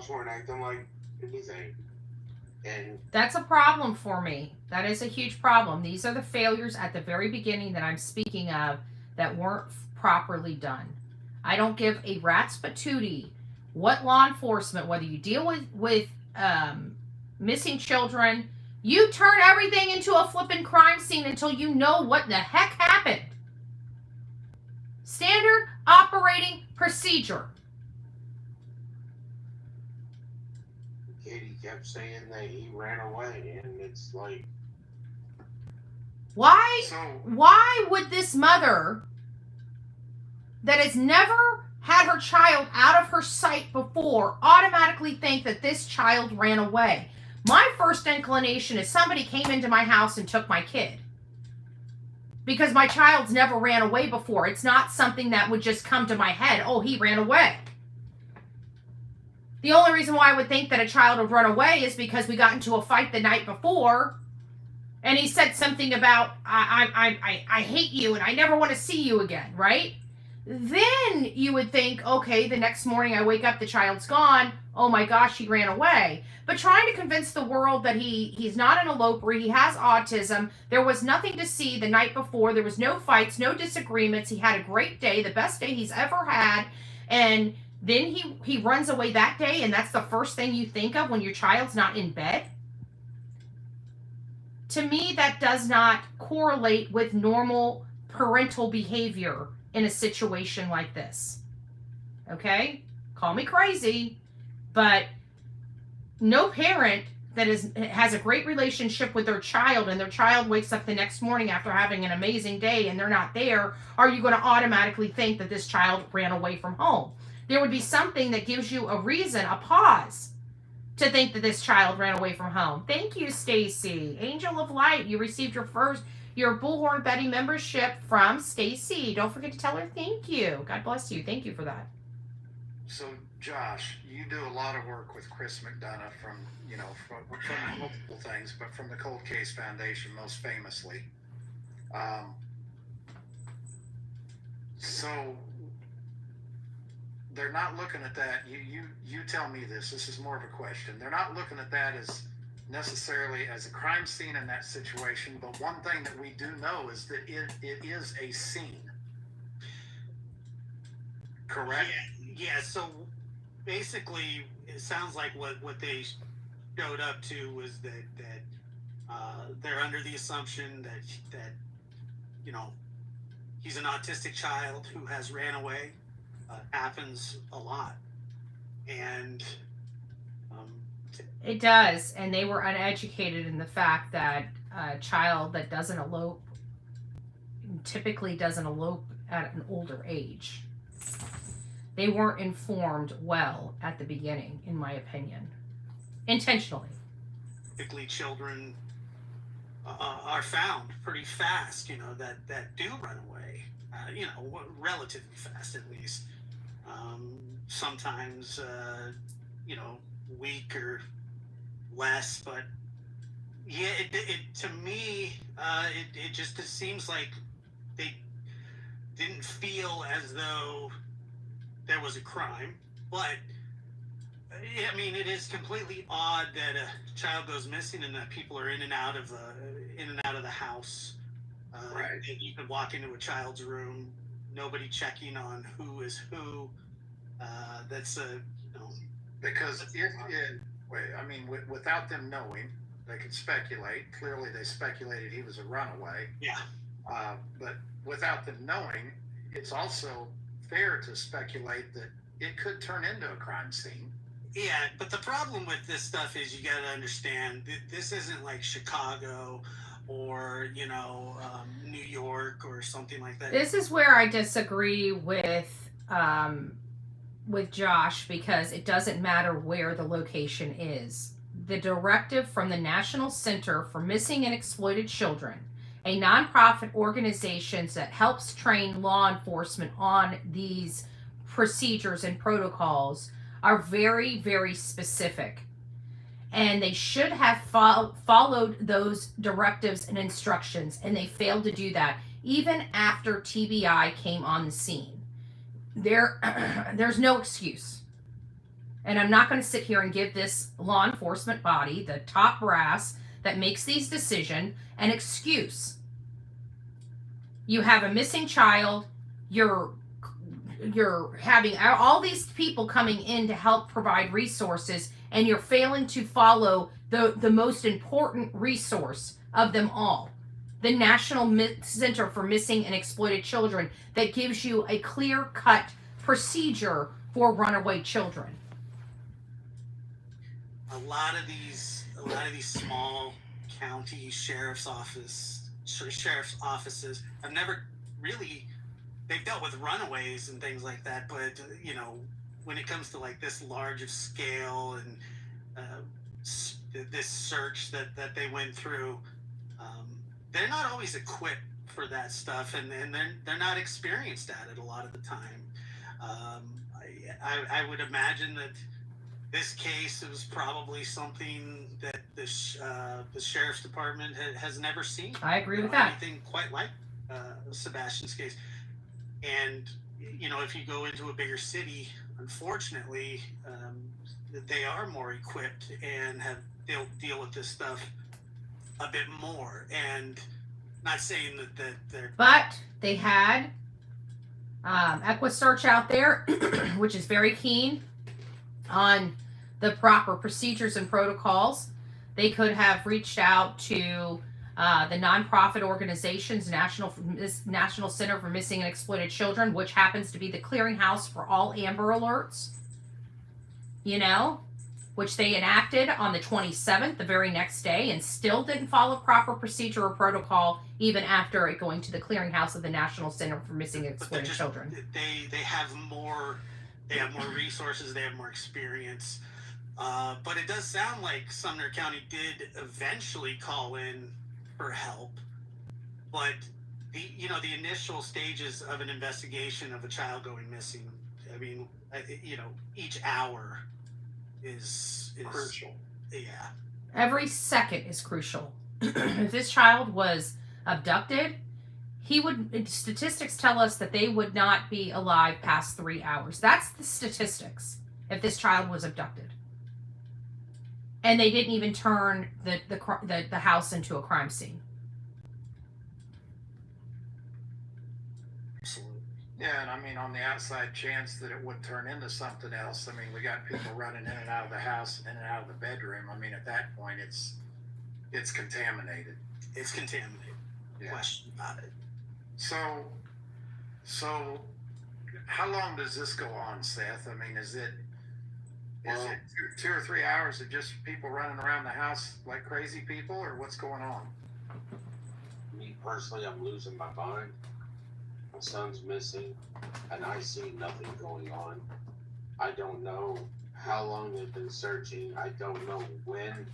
weren't acting like anything. And that's a problem for me. That is a huge problem. These are the failures at the very beginning that I'm speaking of that weren't properly done. I don't give a rat's patootie what law enforcement, whether you deal with missing children, you turn everything into a flipping crime scene until you know what the heck happened. Standard operating procedure. Katie kept saying that he ran away, and it's like, why would this mother that has never had her child out of her sight before automatically think that this child ran away? My first inclination is somebody came into my house and took my kid, because my child's never ran away before. It's not something that would just come to my head. Oh, he ran away. The only reason why I would think that a child would run away is because we got into a fight the night before and he said something about, I hate you and I never want to see you again, right? Then you would think, okay, the next morning I wake up, the child's gone. Oh my gosh, he ran away. But trying to convince the world that he's not an eloper, he has autism, there was nothing to see the night before, there was no fights, no disagreements, he had a great day, the best day he's ever had, and then he runs away that day, and that's the first thing you think of when your child's not in bed. To me, that does not correlate with normal parental behavior in a situation like this. Okay? Call me crazy, but no parent that has a great relationship with their child, and their child wakes up the next morning after having an amazing day and they're not there, are you going to automatically think that this child ran away from home? There would be something that gives you a reason, a pause, to think that this child ran away from home. Thank you, Stacy. Angel of Light, you received your Bullhorn Betty membership from Stacy. Don't forget to tell her thank you. God bless you. Thank you for that. So, Josh, you do a lot of work with Chris McDonough from multiple things, but from the Cold Case Foundation most famously. So they're not looking at that. You tell me this. This is more of a question. They're not looking at that as necessarily as a crime scene in that situation, but one thing that we do know is that it is a scene. Correct? Yeah, so basically it sounds like what they showed up to was that they're under the assumption that he's an autistic child who has ran away. Happens a lot, and it does. And they were uneducated in the fact that a child that doesn't elope typically doesn't elope at an older age. They weren't informed well at the beginning, in my opinion, intentionally. Typically, children are found pretty fast, that do run away, relatively fast at least. Sometimes, week or less, but yeah, it to me, it just seems like they didn't feel as though there was a crime, but I mean, it is completely odd that a child goes missing and that people are in and out of the house. Right. You could walk into a child's room, nobody checking on who is who. That's because without them knowing, they could speculate. Clearly, they speculated he was a runaway. Yeah. But without them knowing, it's also fair to speculate that it could turn into a crime scene. Yeah, but the problem with this stuff is you got to understand this isn't like Chicago or New York or something like that. This is where I disagree with Josh, because it doesn't matter where the location is. The directive from the National Center for Missing and Exploited Children, a nonprofit organization that helps train law enforcement on these procedures and protocols, are very, very specific. And they should have followed those directives and instructions, and they failed to do that even after TBI came on the scene. There's no excuse. And I'm not going to sit here and give this law enforcement body, the top brass that makes these decisions, an excuse. You have a missing child. You're having all these people coming in to help provide resources, and you're failing to follow the most important resource of them all, the National Center for Missing and Exploited Children, that gives you a clear-cut procedure for runaway children. A lot of these small county sheriff's offices have never really, they've dealt with runaways and things like that, but when it comes to like this large of scale and this search that they went through, they're not always equipped for that stuff, and they're not experienced at it a lot of the time. I would imagine that this case was probably something that the sheriff's department has never seen. I agree with that. Anything quite like Sebastian's case. And if you go into a bigger city, unfortunately, they are more equipped and they'll deal with this stuff a bit more. And not saying that they're, but they had EquiSearch out there, which is very keen on the proper procedures and protocols. They could have reached out to the nonprofit organization's National Center for Missing and Exploited Children, which happens to be the clearinghouse for all Amber Alerts, which they enacted on the 27th, the very next day, and still didn't follow proper procedure or protocol even after it going to the clearinghouse of the National Center for Missing and Exploited Children. They have more resources, they have more experience. But it does sound like Sumner County did eventually call in for help, but the initial stages of an investigation of a child going missing, I mean, each hour is crucial. Yeah. Every second is crucial. If this child was abducted, statistics tell us that they would not be alive past 3 hours. That's the statistics if this child was abducted. And they didn't even turn the house into a crime scene. Absolutely. Yeah, and I mean, on the outside chance that it would turn into something else, I mean, we got people running in and out of the house and in and out of the bedroom. I mean, at that point, it's contaminated. It's contaminated. Yeah. Question about it. So how long does this go on, Seth? I mean, is it 2 or 3 hours of just people running around the house like crazy people, or what's going on? Me personally, I'm losing my mind. My son's missing, and I see nothing going on. I don't know how long they've been searching. I don't know when,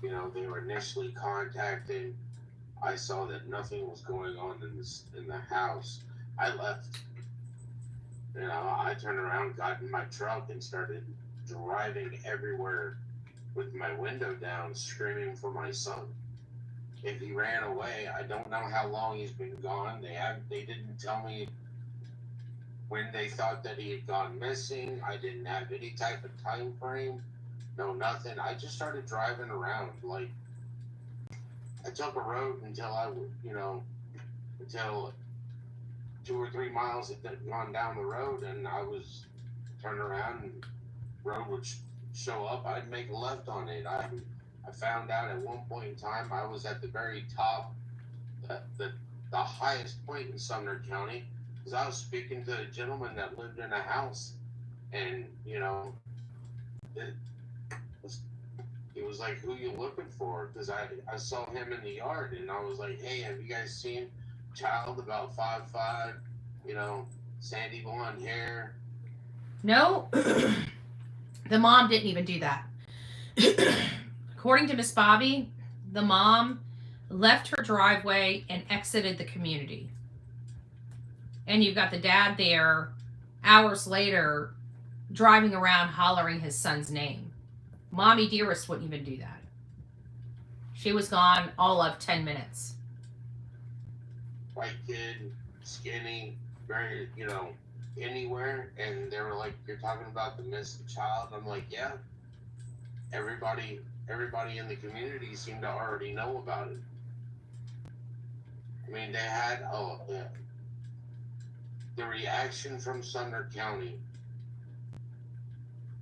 they were initially contacted. I saw that nothing was going on in the house. I left. I turned around, got in my truck, and started driving everywhere with my window down, screaming for my son. If he ran away, I don't know how long he's been gone. They didn't tell me when they thought that he had gone missing. I didn't have any type of time frame. No, nothing. I just started driving around. Like, I took a road until until 2 or 3 miles had gone down the road, and I was turning around and road would show up. I'd make a left on it. I found out at one point in time I was at the very top, the highest point in Sumner County, because I was speaking to a gentleman that lived in a house, and he was like, "Who you looking for?" Because I saw him in the yard, and I was like, "Hey, have you guys seen a child about 5'5", sandy blonde hair?" No. The mom didn't even do that. According to Miss Bobby, the mom left her driveway and exited the community. And you've got the dad there hours later driving around hollering his son's name. Mommy Dearest wouldn't even do that. She was gone all of 10 minutes. White kid, skinny, very, anywhere, and they were like, "You're talking about the missing child?" I'm like, "Yeah." Everybody in the community seemed to already know about it. I mean, they had the reaction from Sumner County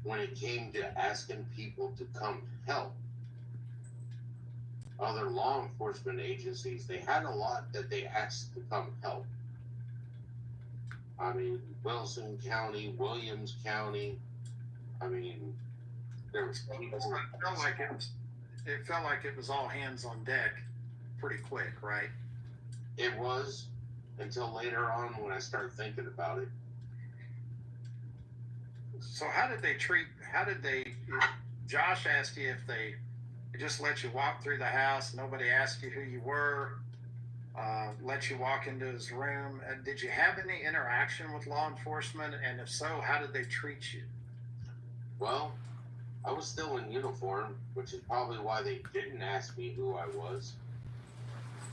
when it came to asking people to come help. Other law enforcement agencies, they had a lot that they asked to come help. I mean, Wilson County, Williams County. I mean, there was people. It felt like it was all hands on deck, pretty quick, right? It was, until later on when I started thinking about it. So Josh asked you if they just let you walk through the house, nobody asked you who you were, let you walk into his room. Did you have any interaction with law enforcement? And if so, how did they treat you? Well, I was still in uniform, which is probably why they didn't ask me who I was.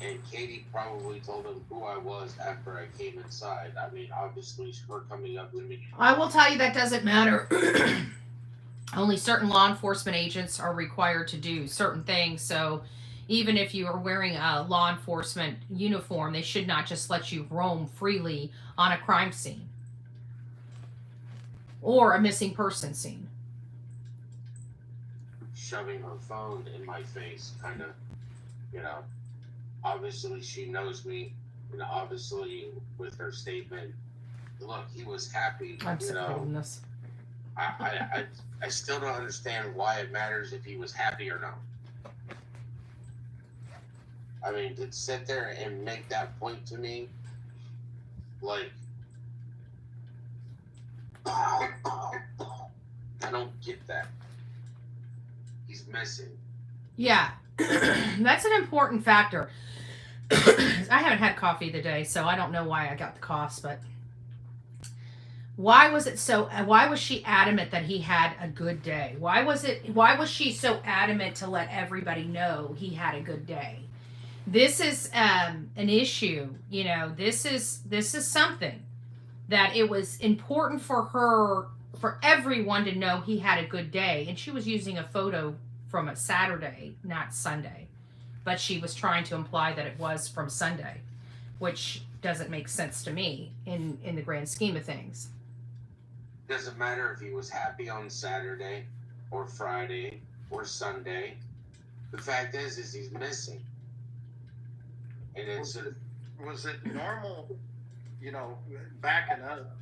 And Katie probably told them who I was after I came inside. I mean, obviously, her coming up with me. I will tell you that doesn't matter. Only certain law enforcement agents are required to do certain things. So even if you are wearing a law enforcement uniform, they should not just let you roam freely on a crime scene or a missing person scene. Shoving her phone in my face, kind of, you know. Obviously, she knows me, and obviously, with her statement, look, he was happy. I'm so this. I still don't understand why it matters if he was happy or not. I mean, to sit there and make that point to me, like, I don't get that. He's missing. Yeah, that's an important factor. I haven't had coffee today, so I don't know why I got the coughs, but why was she adamant that he had a good day? Why was she so adamant to let everybody know he had a good day? This is an issue, you know, this is something that it was important for everyone to know he had a good day. And she was using a photo from a Saturday, not Sunday, but she was trying to imply that it was from Sunday, which doesn't make sense to me in the grand scheme of things. Doesn't matter if he was happy on Saturday or Friday or Sunday. The fact is he's missing. And it's was it normal, you know, backing up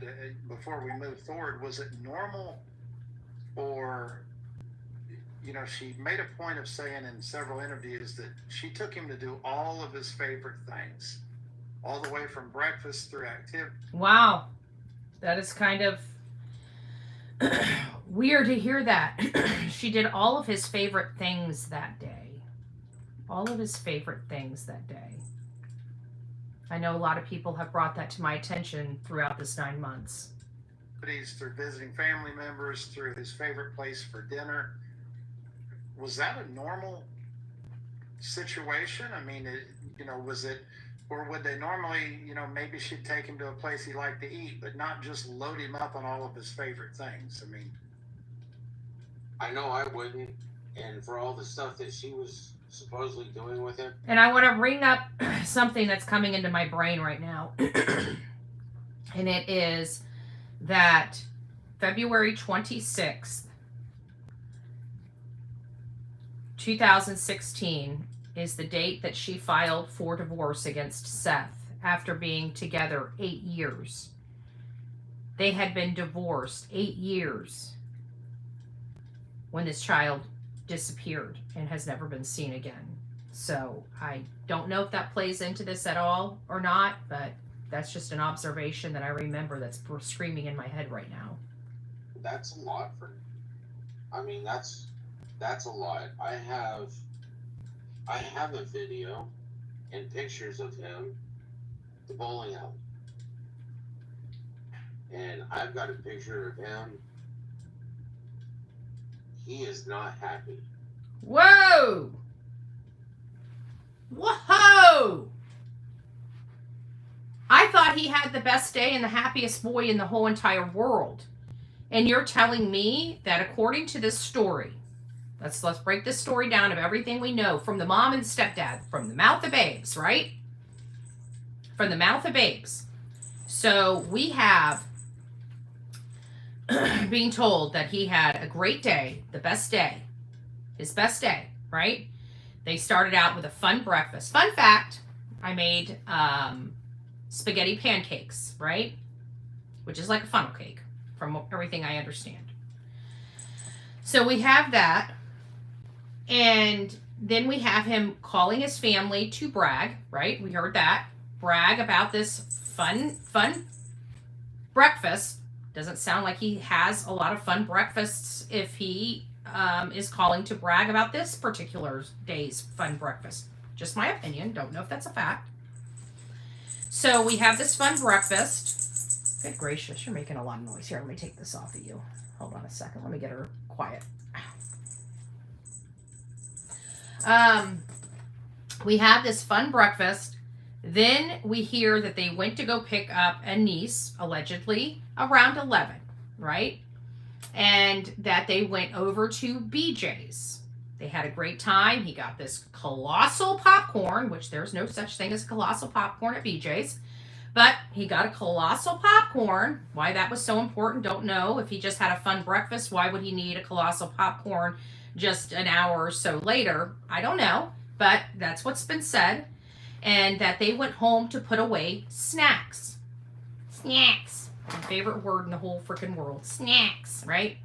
before we move forward, was it normal for, you know, she made a point of saying in several interviews that she took him to do all of his favorite things, all the way from breakfast through activity. Wow. That is kind of weird to hear that. She did all of his favorite things that day. All of his favorite things that day. I know a lot of people have brought that to my attention throughout this 9 months. Through visiting family members, through his favorite place for dinner. Was that a normal situation? I mean, was it, or would they normally, you know, maybe she'd take him to a place he liked to eat, but not just load him up on all of his favorite things? I mean, I know I wouldn't, and for all the stuff that she was supposedly doing with him. And I want to bring up something that's coming into my brain right now. And it is that February 26th, 2016 is the date that she filed for divorce against Seth after being together 8 years. They had been divorced 8 years when this child disappeared and has never been seen again. So I don't know if that plays into this at all or not, but that's just an observation that I remember that's screaming in my head right now. That's a lot for, I mean, that's a lot. I have a video and pictures of him at the bowling alley. And I've got a picture of him. He is not happy. Whoa! Whoa! I thought he had the best day and the happiest boy in the whole entire world. And you're telling me that according to this story, let's break this story down of everything we know from the mom and stepdad, from the mouth of babes, right? From the mouth of babes. So we have being told that he had a great day, the best day, his best day, right? They started out with a fun breakfast. Fun fact, I made spaghetti pancakes, right? Which is like a funnel cake from everything I understand. So we have that. And then we have him calling his family to brag, right? We heard that. Brag about this fun breakfast. Doesn't sound like he has a lot of fun breakfasts if he is calling to brag about this particular day's fun breakfast. Just my opinion. Don't know if that's a fact. So we have this fun breakfast. Good gracious, you're making a lot of noise here. Let me take this off of you. Hold on a second. Let me get her quiet. We have this fun breakfast. Then we hear that they went to go pick up a niece, allegedly around 11, right? And that they went over to BJ's. They had a great time. He got this colossal popcorn, which there's no such thing as colossal popcorn at BJ's. But he got a colossal popcorn. Why that was so important, don't know. If he just had a fun breakfast, why would he need a colossal popcorn just an hour or so later? I don't know. But that's what's been said. And that they went home to put away snacks. Snacks. My favorite word in the whole freaking world. Snacks, right?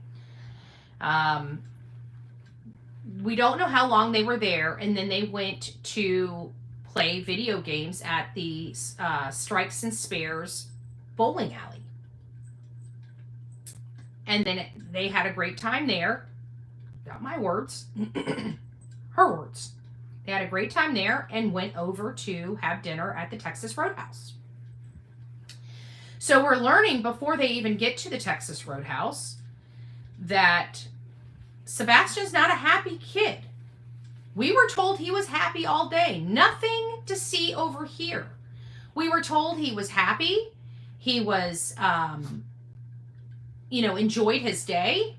We don't know how long they were there, and then they went to play video games at the Strikes and Spares bowling alley. And then they had a great time there. Not my words. Her words. They had a great time there and went over to have dinner at the Texas Roadhouse. So we're learning before they even get to the Texas Roadhouse that Sebastian's not a happy kid. We were told he was happy all day. Nothing to see over here. We were told he was happy. He was, enjoyed his day.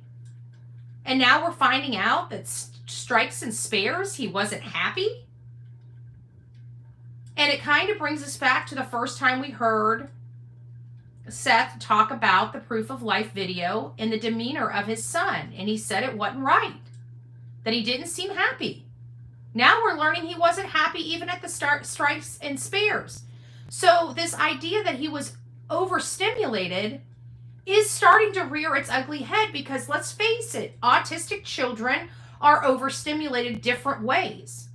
And now we're finding out that Strikes and Spares, he wasn't happy. And it kind of brings us back to the first time we heard Seth talk about the proof of life video and the demeanor of his son. And he said it wasn't right. That he didn't seem happy. Now we're learning he wasn't happy even at the Strikes and Spares. So this idea that he was overstimulated is starting to rear its ugly head, because let's face it, autistic children are overstimulated different ways.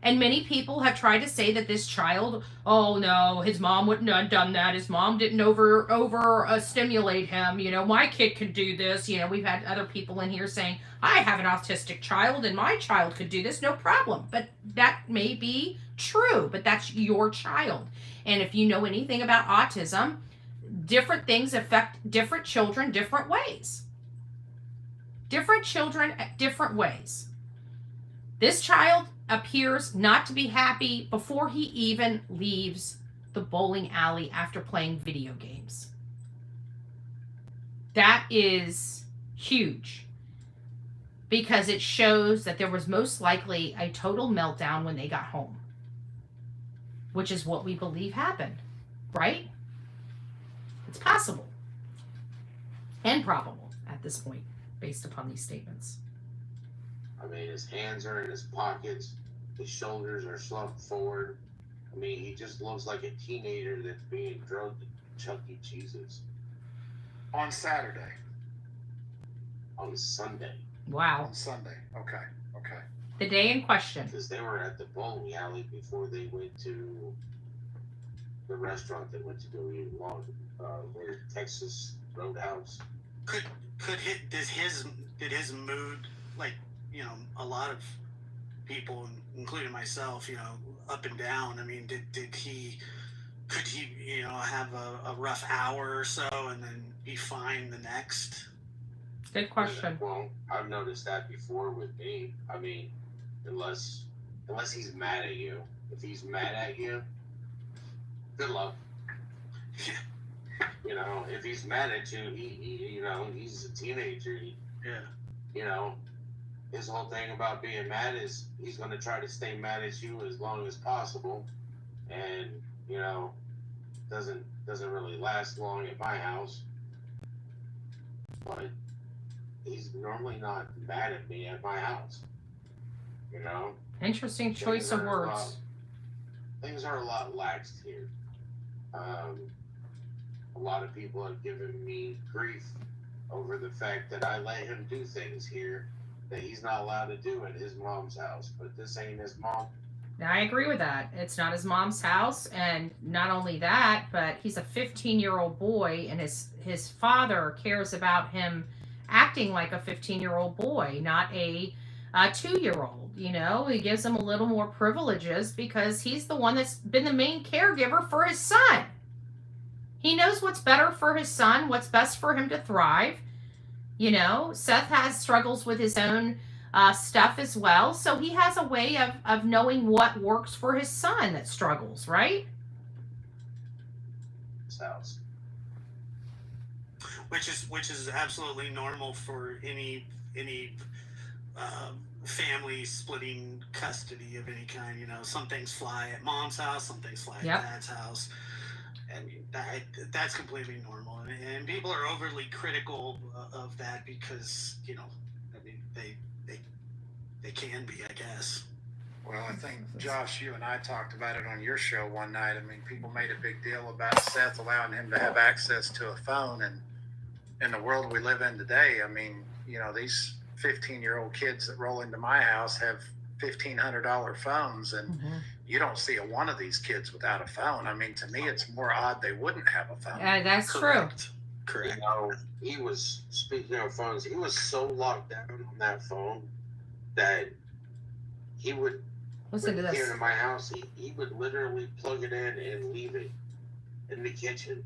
And many people have tried to say that this child, oh no, his mom wouldn't have done that. His mom didn't over stimulate him. My kid could do this. We've had other people in here saying, I have an autistic child and my child could do this, no problem. But that may be true, but that's your child. And if you know anything about autism, different things affect different children different ways. Different children at different ways. This child appears not to be happy before he even leaves the bowling alley after playing video games. That is huge, because it shows that there was most likely a total meltdown when they got home, which is what we believe happened, right? It's possible and probable at this point, based upon these statements. I mean, his hands are in his pockets. His shoulders are slumped forward. I mean, he just looks like a teenager that's being drugged to Chuck E. Cheese's. On Saturday. On Sunday. Wow. On Sunday. Okay. The day in question. Because they were at the bowling alley before they went to the restaurant they went to go eat along where Texas Roadhouse. Did his mood, like, a lot of people, including myself, up and down? I mean, could he have a rough hour or so and then be fine the next? Good question. Well, I've noticed that before with me. I mean, unless he's mad at you. If he's mad at you, good luck. If he's mad at you, he he's a teenager. His whole thing about being mad is he's going to try to stay mad at you as long as possible, and doesn't really last long at my house. But he's normally not mad at me at my house. Interesting choice of words. Things are a lot laxed here. A lot of people have given me grief over the fact that I let him do things here that he's not allowed to do at his mom's house. But this ain't his mom. I agree with that. It's not his mom's house, and not only that, but he's a 15-year-old boy, and his father cares about him acting like a 15-year-old boy, not a 2-year-old. He gives him a little more privileges because he's the one that's been the main caregiver for his son. He knows what's better for his son, what's best for him to thrive. Seth has struggles with his own stuff as well. So he has a way of knowing what works for his son that struggles, right? His house. Which is absolutely normal for any family splitting custody of any kind. You know, some things fly at mom's house, some things fly Yep. at dad's house. I mean, that's completely normal, and people are overly critical of that because, you know, I mean, they can be, I guess. Well, I think, Josh, you and I talked about it on your show one night. I mean, people made a big deal about Seth allowing him to have access to a phone. And in the world we live in today, I mean, you know, these 15-year-old kids that roll into my house have $1,500 phones, and you don't see a one of these kids without a phone. I mean, to me, it's more odd they wouldn't have a phone. That's Correct. true. You know, he was, speaking of phones, he was so locked down on that phone that he would, Listen to when he this. came to my house, he would literally plug it in and leave it in the kitchen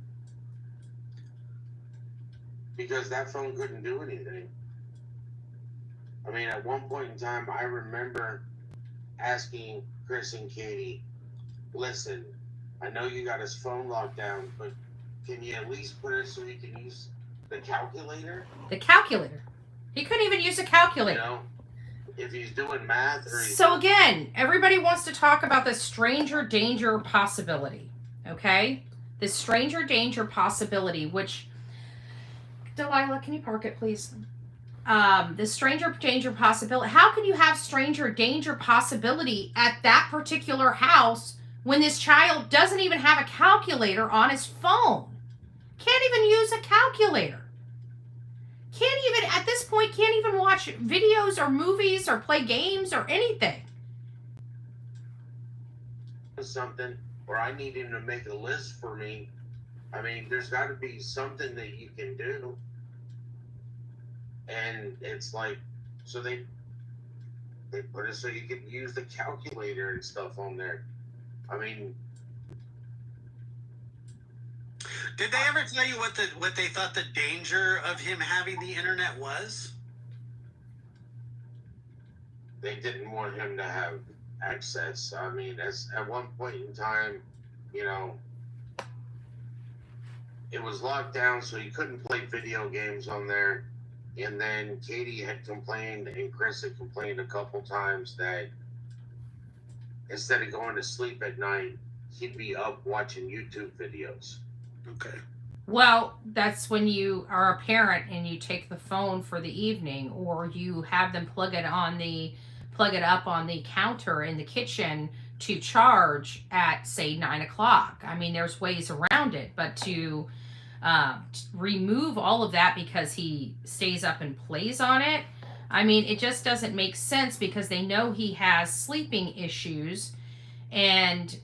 because that phone couldn't do anything. I mean, at one point in time, I remember asking Chris and Katie, listen, I know you got his phone locked down, but can you at least put it so he can use the calculator? The calculator. He couldn't even use a calculator. You know, if he's doing math or he's So again, everybody wants to talk about the stranger danger possibility. Okay? The stranger danger possibility, which, Delilah, can you park it, please? The stranger danger possibility. How can you have stranger danger possibility at that particular house when this child doesn't even have a calculator on his phone? Can't even use a calculator. Can't even, at this point, can't even watch videos or movies or play games or anything. something, or I need him to make a list for me. I mean, there's got to be something that you can do. And it's like, so they put it so you can use the calculator and stuff on there. I mean, did they ever tell you what they thought the danger of him having the internet was? they didn't want him to have access. I mean, as at one point in time, you know, it was locked down, so he couldn't play video games on there. And then Katie had complained, and Chris had complained a couple times that instead of going to sleep at night, he'd be up watching YouTube videos. Okay. Well, that's when you are a parent and you take the phone for the evening, or you have them plug it up on the counter in the kitchen to charge at, say, 9 o'clock. I mean, there's ways around it, but to remove all of that because he stays up and plays on it, I mean, it just doesn't make sense because they know he has sleeping issues, and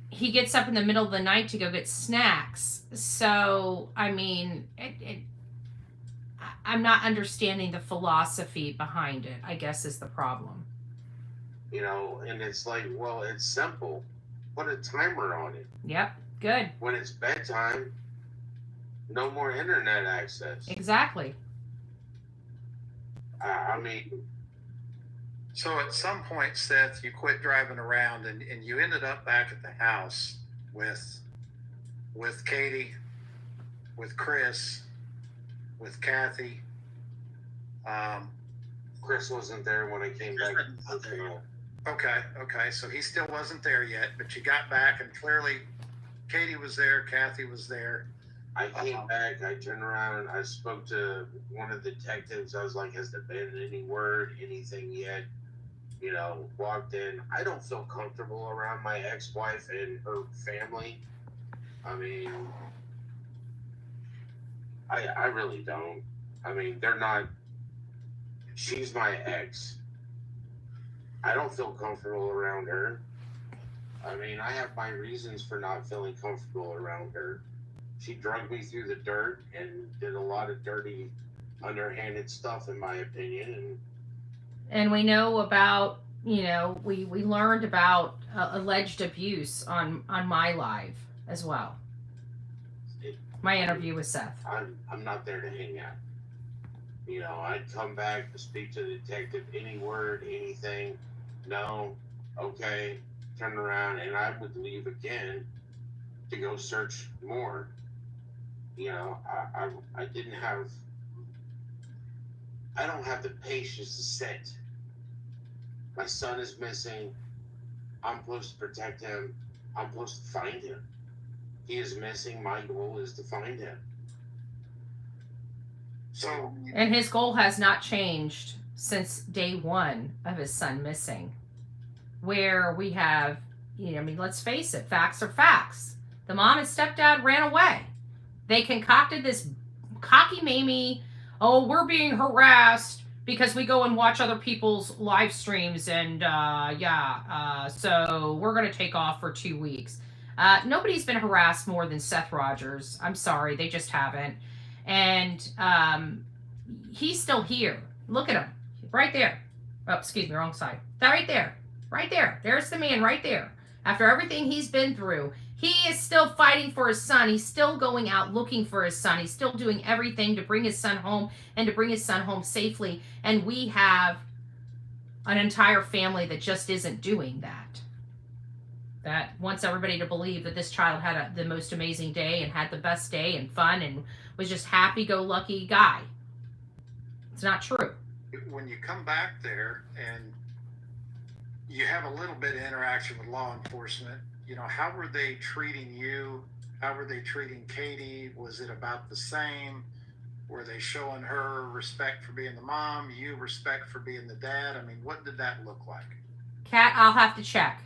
he gets up in the middle of the night to go get snacks. So, I mean, I'm not understanding the philosophy behind it, I guess, is the problem. You know, and it's like, well, it's simple. Put a timer on it. Yep, good. When it's bedtime, no more internet access. Exactly. I mean, so at some point, Seth, you quit driving around and you ended up back at the house with Katie, with Chris, with Kathy. Chris wasn't there when I came back. Okay. So he still wasn't there yet, but you got back, and clearly Katie was there, Kathy was there. I came back, I turned around, I spoke to one of the detectives. I was like, has there been any word, anything yet? You know, walked in. I don't feel comfortable around my ex-wife and her family. I mean, I really don't. I mean, they're not, she's my ex. I don't feel comfortable around her. I mean, I have my reasons for not feeling comfortable around her. She dragged me through the dirt and did a lot of dirty, underhanded stuff, in my opinion. And we know about, you know, we learned about alleged abuse on my live as well. My interview with Seth. I'm not there to hang out. You know, I'd come back to speak to the detective, any word, anything. No, okay, turn around, and I would leave again to go search more. You know, I didn't have I don't have the patience to sit. My son is missing. I'm supposed to protect him. I'm supposed to find him. He is missing. My goal is to find him. So, And his goal has not changed since day one of his son missing. Where we have, I mean, let's face it, facts are facts. The mom and stepdad ran away. They concocted this cocky-mamie, oh, we're being harassed because we go and watch other people's live streams, and so we're going to take off for 2 weeks. Nobody's been harassed more than Seth Rogers. I'm sorry, they just haven't. And he's still here. Look at him. Right there. Oh, excuse me, wrong side. That right there. Right there. There's the man right there. After everything he's been through, he is still fighting for his son. He's still going out looking for his son. He's still doing everything to bring his son home and to bring his son home safely. And we have an entire family that just isn't doing that. That wants everybody to believe that this child had the most amazing day and had the best day and fun and was just happy-go-lucky guy. It's not true. when you come back there and you have a little bit of interaction with law enforcement, how were they treating you? How were they treating Katie? Was it about the same? Were they showing her respect for being the mom, you respect for being the dad? I mean, what did that look like? Kat, I'll have to check.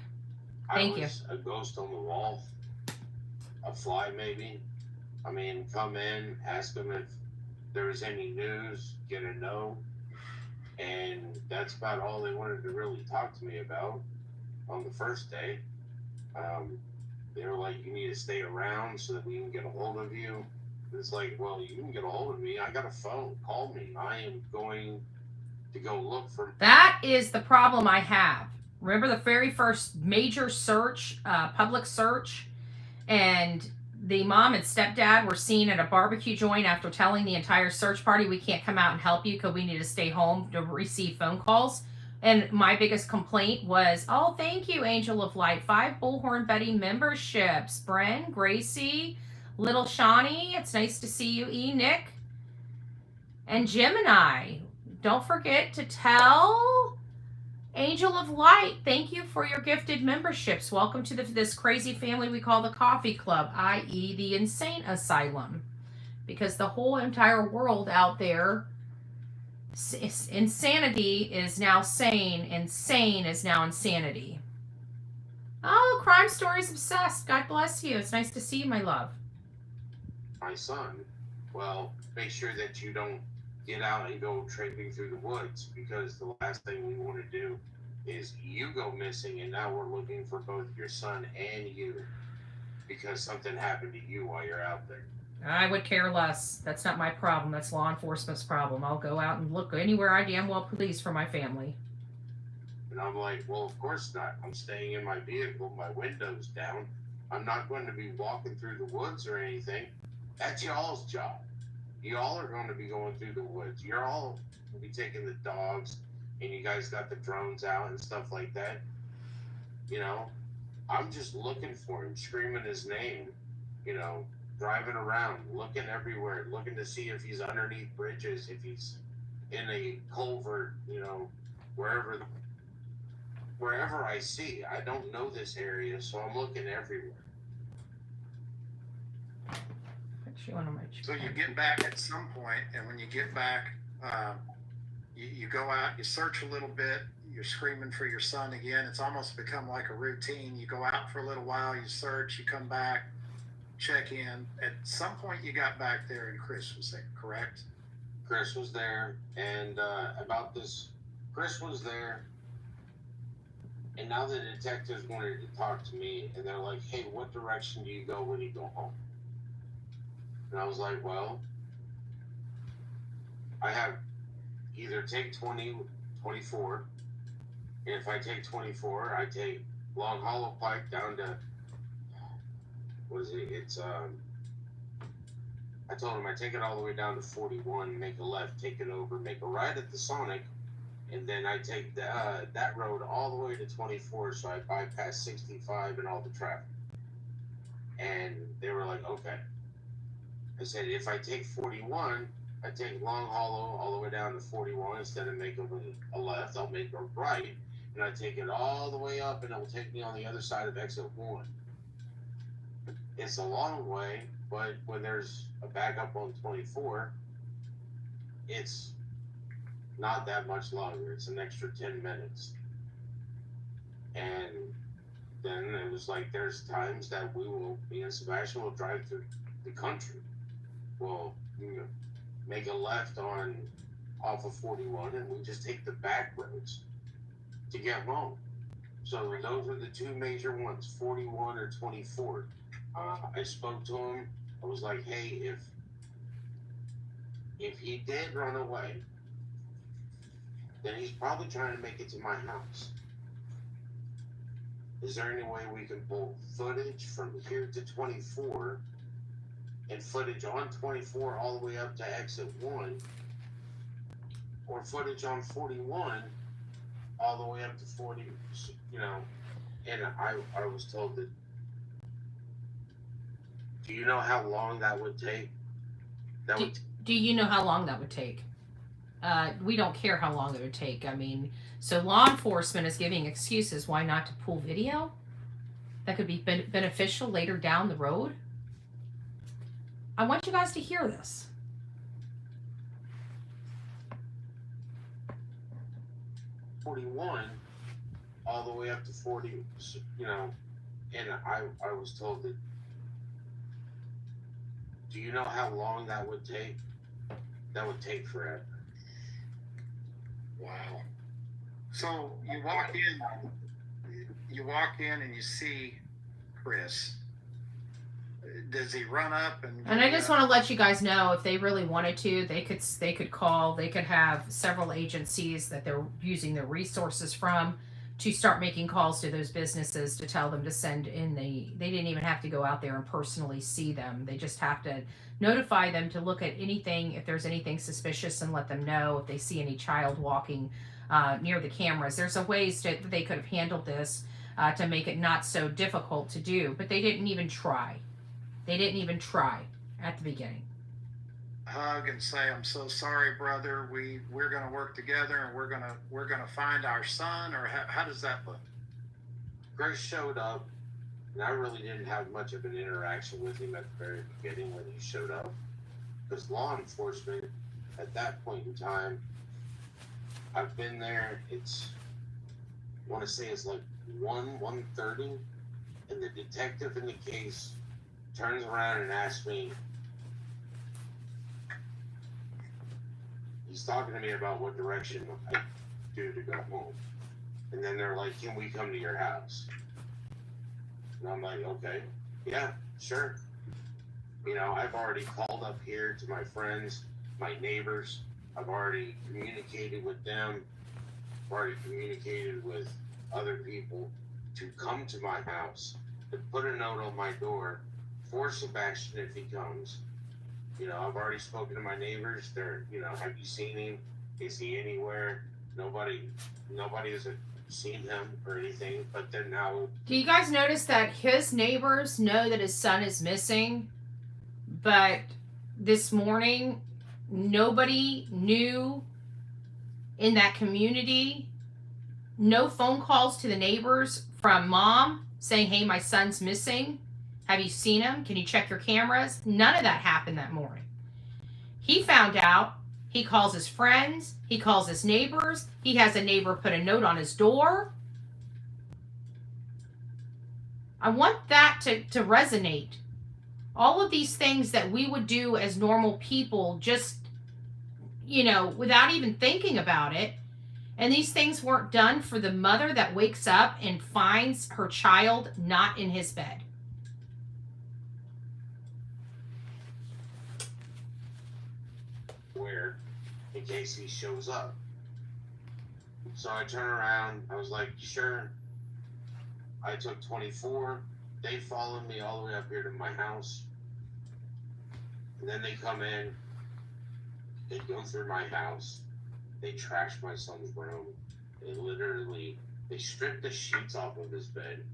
Thank you. A ghost on the wall, a fly maybe. I mean, come in, ask them if there was any news, get a no. And that's about all they wanted to really talk to me about on the first day. They were like, you need to stay around so that we can get a hold of you. And it's like, well, you can get a hold of me. I got a phone. Call me. I am going to go look for. That is the problem I have. Remember the very first major search, public search, and the mom and stepdad were seen at a barbecue joint after telling the entire search party, we can't come out and help you because we need to stay home to receive phone calls. And my biggest complaint was, oh, thank you, Angel of Light. 5 Bullhorn Betty memberships. Bren, Gracie, Little Shawnee, it's nice to see you, E. Nick, and Gemini. Don't forget to tell Angel of Light, thank you for your gifted memberships. Welcome to this crazy family we call the Coffee Club, i.e. the Insane Asylum. Because the whole entire world out there, insanity is now sane, and sane is now insanity. Oh, Crime Stories Obsessed. God bless you. It's nice to see you, my love. My son, well, make sure that you don't get out and go traipsing through the woods, because the last thing we want to do is you go missing and now we're looking for both your son and you because something happened to you while you're out there. I would care less. That's not my problem. That's law enforcement's problem. I'll go out and look anywhere I damn well please for my family. And I'm like, well, of course not. I'm staying in my vehicle, my window's down. I'm not going to be walking through the woods or anything. That's y'all's job. Y'all are going to be going through the woods. You're all going to be taking the dogs, and you guys got the drones out and stuff like that. I'm just looking for him, screaming his name, driving around, looking everywhere, looking to see if he's underneath bridges, if he's in a culvert, wherever I see. I don't know this area, so I'm looking everywhere. So you get back at some point, and when you get back, you go out, you search a little bit, you're screaming for your son again. It's almost become like a routine. You go out for a little while, you search, you come back, check in. At some point you got back there and Chris was there, correct? Chris was there, and Chris was there, and now the detectives wanted to talk to me, and they're like, hey, what direction do you go when you go home? And I was like, well, I have either take 24, and if I take 24, I take Long Hollow Pike down to, I told him I take it all the way down to 41, make a left, take it over, make a right at the Sonic, and then I take that road all the way to 24, so I bypass 65 and all the traffic. And they were like, okay. I said, if I take 41, I take Long Hollow all the way down to 41. Instead of making a left, I'll make a right, and I take it all the way up, and it will take me on the other side of exit 1. It's a long way, but when there's a backup on 24, it's not that much longer. It's an extra 10 minutes. And then it was like, there's times that me and Sebastian will drive through the country. We'll make a left off of 41, and we just take the back roads to get home. So those are the two major ones, 41 or 24. I spoke to him. I was like, hey, if he did run away, then he's probably trying to make it to my house. Is there any way we can pull footage from here to 24 and footage on 24 all the way up to exit 1, or footage on 41 all the way up to 40, and I was told that, do you know how long that would take? Do you know how long that would take? We don't care how long it would take. I mean, so law enforcement is giving excuses why not to pull video that could be beneficial later down the road. I want you guys to hear this. "41 all the way up to 40, and I was told that, do you know how long that would take? That would take forever." Wow. So you walk in and you see Chris. Does he run up and I just want to let you guys know, if they really wanted to, they could call. They could have several agencies that they're using their resources from to start making calls to those businesses to tell them to send in they didn't even have to go out there and personally see them. They just have to notify them to look at anything, if there's anything suspicious, and let them know if they see any child walking near the cameras. There's a ways that they could have handled this to make it not so difficult to do, but they didn't even try. They didn't even try at the beginning. hug and say, "I'm so sorry, brother. We're going to work together, and we're going to find our son"? Or how does that look? Grace showed up, and I really didn't have much of an interaction with him at the very beginning when he showed up, because law enforcement at that point in time, I've been there. I want to say it's like 1:30, and the detective in the case turns around and asks me, he's talking to me about what direction I do to go home. And then they're like, "Can we come to your house?" And I'm like, "Okay, yeah, sure." I've already called up here to my friends, my neighbors. I've already communicated with them. I've already communicated with other people to come to my house, to put a note on my door for Sebastian if he comes. I've already spoken to my neighbors. They're, "Have you seen him? Is he anywhere?" Nobody has seen him or anything, but then now. Do you guys notice that his neighbors know that his son is missing, but this morning nobody knew in that community? No phone calls to the neighbors from mom saying, "Hey, my son's missing. Have you seen him? Can you check your cameras?" None of that happened that morning. He found out. He calls his friends. He calls his neighbors. He has a neighbor put a note on his door. I want that to resonate. All of these things that we would do as normal people, just, without even thinking about it. And these things weren't done for the mother that wakes up and finds her child not in his bed. Where, in case he shows up. So I turn around. I was like, "Sure." I took 24. They followed me all the way up here to my house. And then they come in. They go through my house. They trash my son's room. They strip the sheets off of his bed.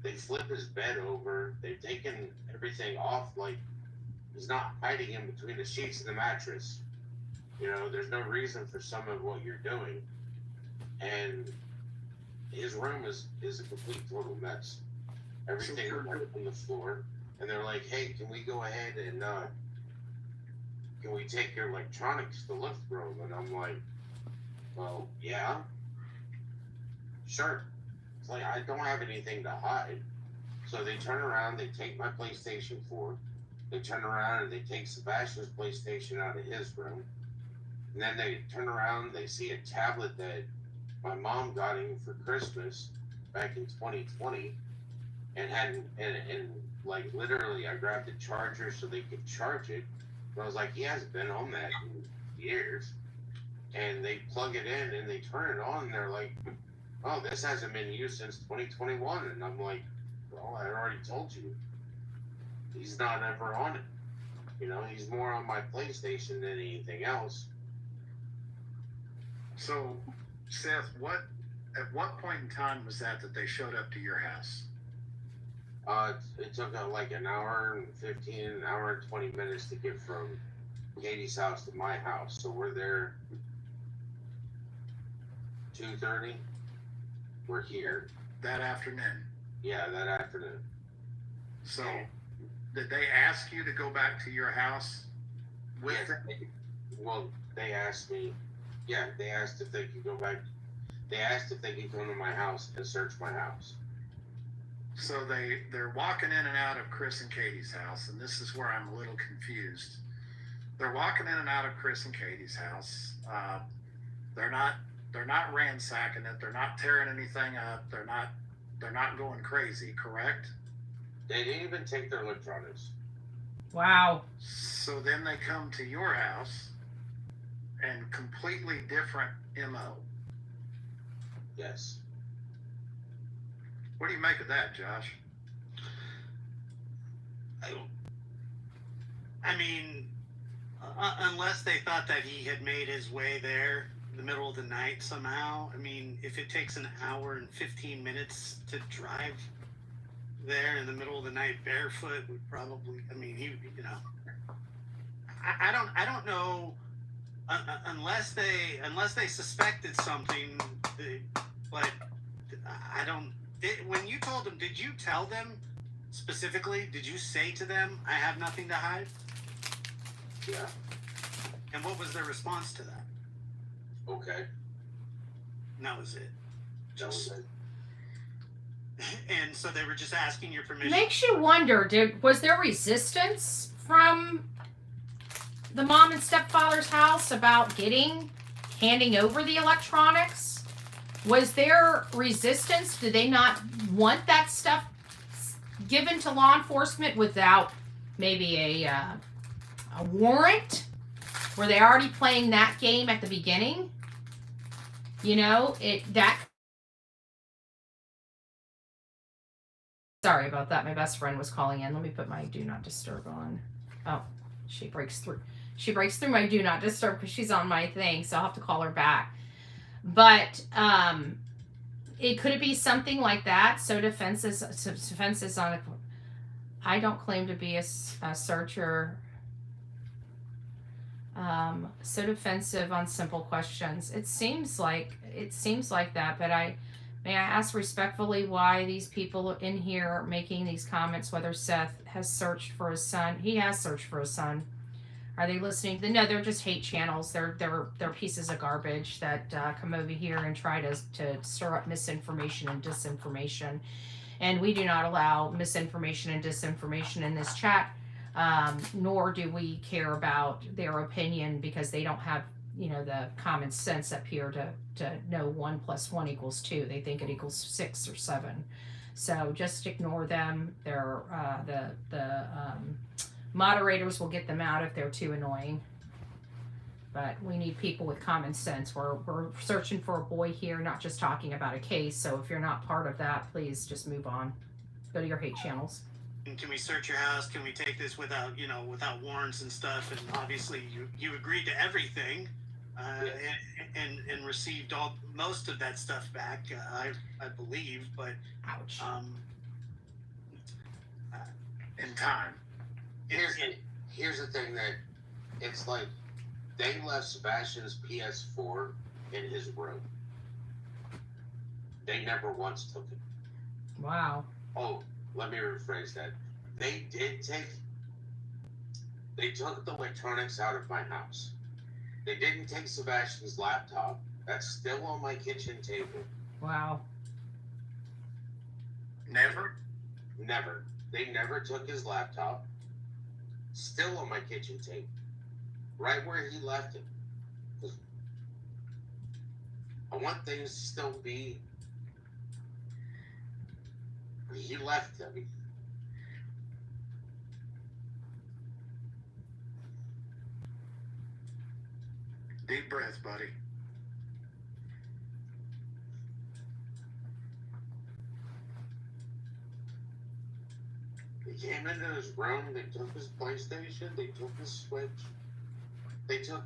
They flip his bed over. They've taken everything off, like He's not hiding in between the sheets and the mattress. You know, there's no reason for some of what you're doing. And his room is a complete total mess. Everything is on the floor. And they're like, hey, can we go ahead and can we take your electronics to the lift room? And I'm like, well, yeah, sure. It's like, I don't have anything to hide. So they turn around, they take my PlayStation 4. They turn around and they take Sebastian's PlayStation out of his room. And then they turn around, they see a tablet that my mom got him for Christmas back in 2020. And like literally I grabbed the charger so they could charge it. But I was like, he hasn't been on that in years. And they plug it in and they turn it on and they're like, oh, this hasn't been used since 2021. And I'm like, well, I already told you. He's not ever on it. You know, he's more on my PlayStation than anything else. So, Seth, at what point in time was that they showed up to your house? It took like an hour and 15, an hour and 20 minutes to get from Katie's house to my house. So we're there 2:30. We're here. That afternoon? Yeah, that afternoon. So, did they ask you to go back to your house with them? Well, they asked me, they asked if they could go back. They asked if they could come to my house and search my house. So they're walking in and out of Chris and Katie's house, and this is where I'm a little confused. They're walking in and out of Chris and Katie's house. They're not ransacking it. They're not tearing anything up. They're not going crazy, correct? They didn't even take their electronics. Wow. So then they come to your house and completely different MO. Yes. What do you make of that, Josh? I mean, unless they thought that he had made his way there in the middle of the night somehow. I mean, if it takes an hour and 15 minutes to drive there in the middle of the night barefoot, would probably, I mean, you know, I don't know, unless they suspected something, but I don't. When you told them, did you tell them specifically? Did you say to them, "I have nothing to hide"? Yeah. And what was their response to that? Okay. And that was it. That was it. And so they were just asking your permission. Makes you wonder, was there resistance from the mom and stepfather's house about handing over the electronics? Was there resistance? Did they not want that stuff given to law enforcement without maybe a warrant? Were they already playing that game at the beginning? You know, Sorry about that. My best friend was calling in. Let me put my do not disturb on. Oh, she breaks through. She breaks through my do not disturb because she's on my thing, so I'll have to call her back. But could it be something like that? So defenses on it. I don't claim to be a searcher. So defensive on simple questions. It seems like that, but may I ask respectfully why these people in here are making these comments, whether Seth has searched for his son. He has searched for his son. Are they listening? No, they're just hate channels. They're pieces of garbage that come over here and try to stir up misinformation and disinformation. And we do not allow misinformation and disinformation in this chat, nor do we care about their opinion because they don't have, the common sense up here to know 1 + 1 = 2. They think it equals 6 or 7. So just ignore them. They're the moderators will get them out if they're too annoying. But we need people with common sense. We're searching for a boy here, not just talking about a case. So if you're not part of that, please just move on. Go to your hate channels. And can we search your house? Can we take this without warrants and stuff? And obviously you agreed to everything, and received most of that stuff back. I believe, but ouch. In time. here's the thing that it's like they left Sebastian's PS4 in his room. They never once took it. Wow. Oh, let me rephrase that. They took the electronics out of my house. They didn't take Sebastian's laptop. That's still on my kitchen table. Wow. Never? Never. They never took his laptop. Still on my kitchen table. Right where he left it. I want things to still be. He left them. Deep breath, buddy. They came into his room, they took his PlayStation, they took his Switch, they took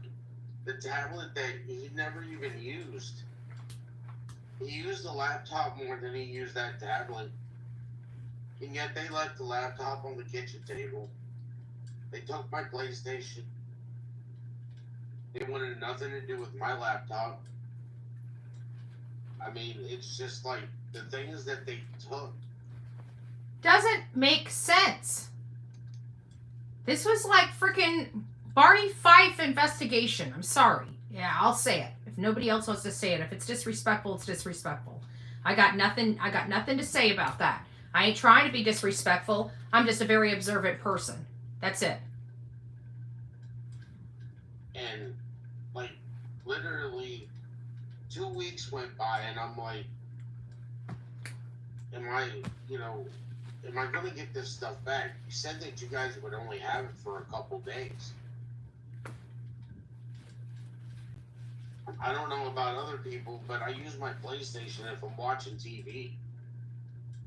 the tablet that he never even used. He used the laptop more than he used that tablet. And yet they left the laptop on the kitchen table. They took my PlayStation. They wanted nothing to do with my laptop. I mean, it's just like the things that they took. Doesn't make sense. This was like freaking Barney Fife investigation. I'm sorry. Yeah, I'll say it. If nobody else wants to say it, if it's disrespectful, it's disrespectful. I got nothing to say about that. I ain't trying to be disrespectful. I'm just a very observant person. That's it. And like literally 2 weeks went by and I'm like, am I going to get this stuff back? You said that you guys would only have it for a couple days. I don't know about other people, but I use my PlayStation if I'm watching TV.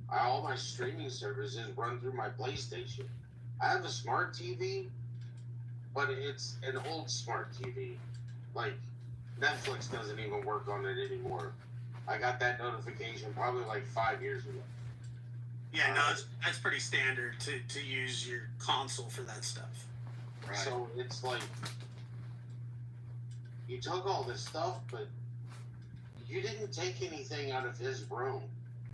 All my streaming services run through my PlayStation. I have a smart TV, but it's an old smart TV. Like, Netflix doesn't even work on it anymore. I got that notification probably like 5 years ago. Yeah, no, that's pretty standard to use your console for that stuff. Right. So it's like, you took all this stuff, but you didn't take anything out of his room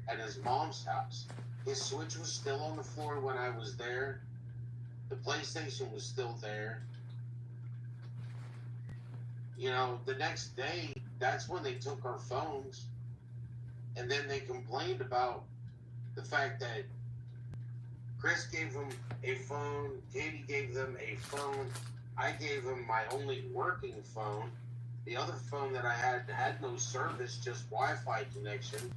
at his mom's house. His Switch was still on the floor when I was there. The PlayStation was still there. You know, the next day, that's when they took our phones. And then they complained about the fact that Chris gave them a phone, Katie gave them a phone, I gave them my only working phone. The other phone that I had no service, just Wi-Fi connection.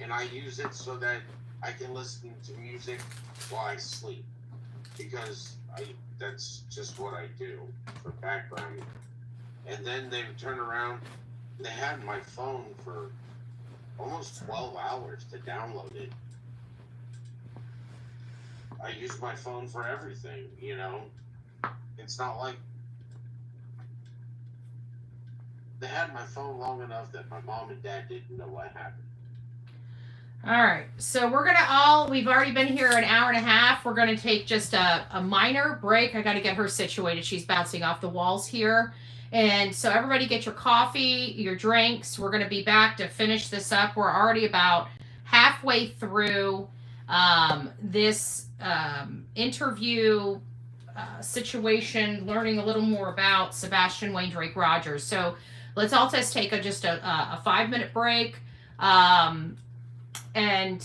And I use it so that I can listen to music while I sleep. Because that's just what I do for background. And then they would turn around, they had my phone for almost 12 hours to download it. I use my phone for everything, you know? It's not like they had my phone long enough that my mom and dad didn't know what happened. All right, so we've already been here an hour and a half. We're going to take just a minor break. I got to get her situated. She's bouncing off the walls here. And so everybody get your coffee, your drinks. We're going to be back to finish this up. We're already about halfway through this interview situation, learning a little more about Sebastian Wayne Drake Rogers. So let's all just take just a 5-minute break. And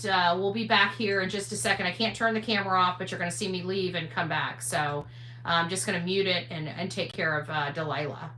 we'll be back here in just a second. I can't turn the camera off, but you're going to see me leave and come back. So I'm just going to mute it and take care of Delilah.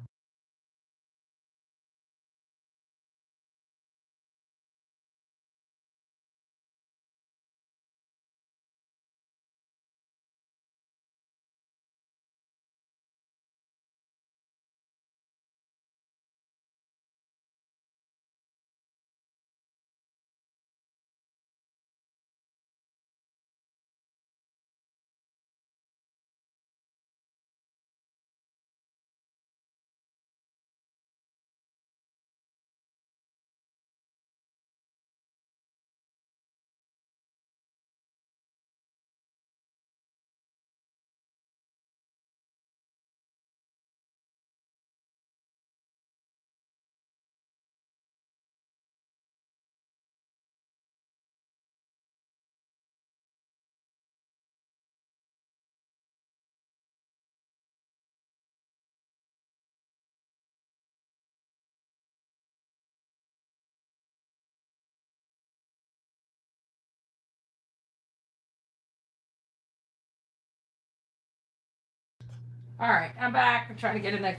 All right, I'm back. I'm trying to get in the.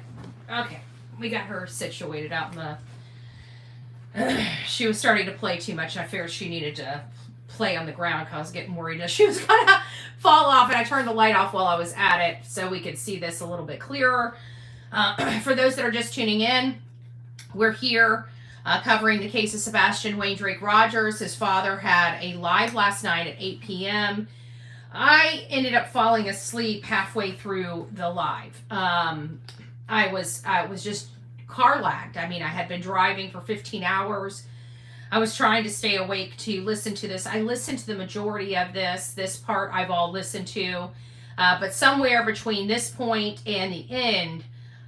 Okay, we got her situated out in the. She was starting to play too much, and I figured she needed to play on the ground because I was getting worried that she was gonna fall off. And I turned the light off while I was at it so we could see this a little bit clearer. For those that are just tuning in, we're here covering the case of Sebastian Wayne Rogers. His father had a live last night at 8 p.m. I ended up falling asleep halfway through the live. I was just car lagged. I mean, I had been driving for 15 hours. I was trying to stay awake to listen to this. I listened to the majority of this. This part I've all listened to. But somewhere between this point and the end,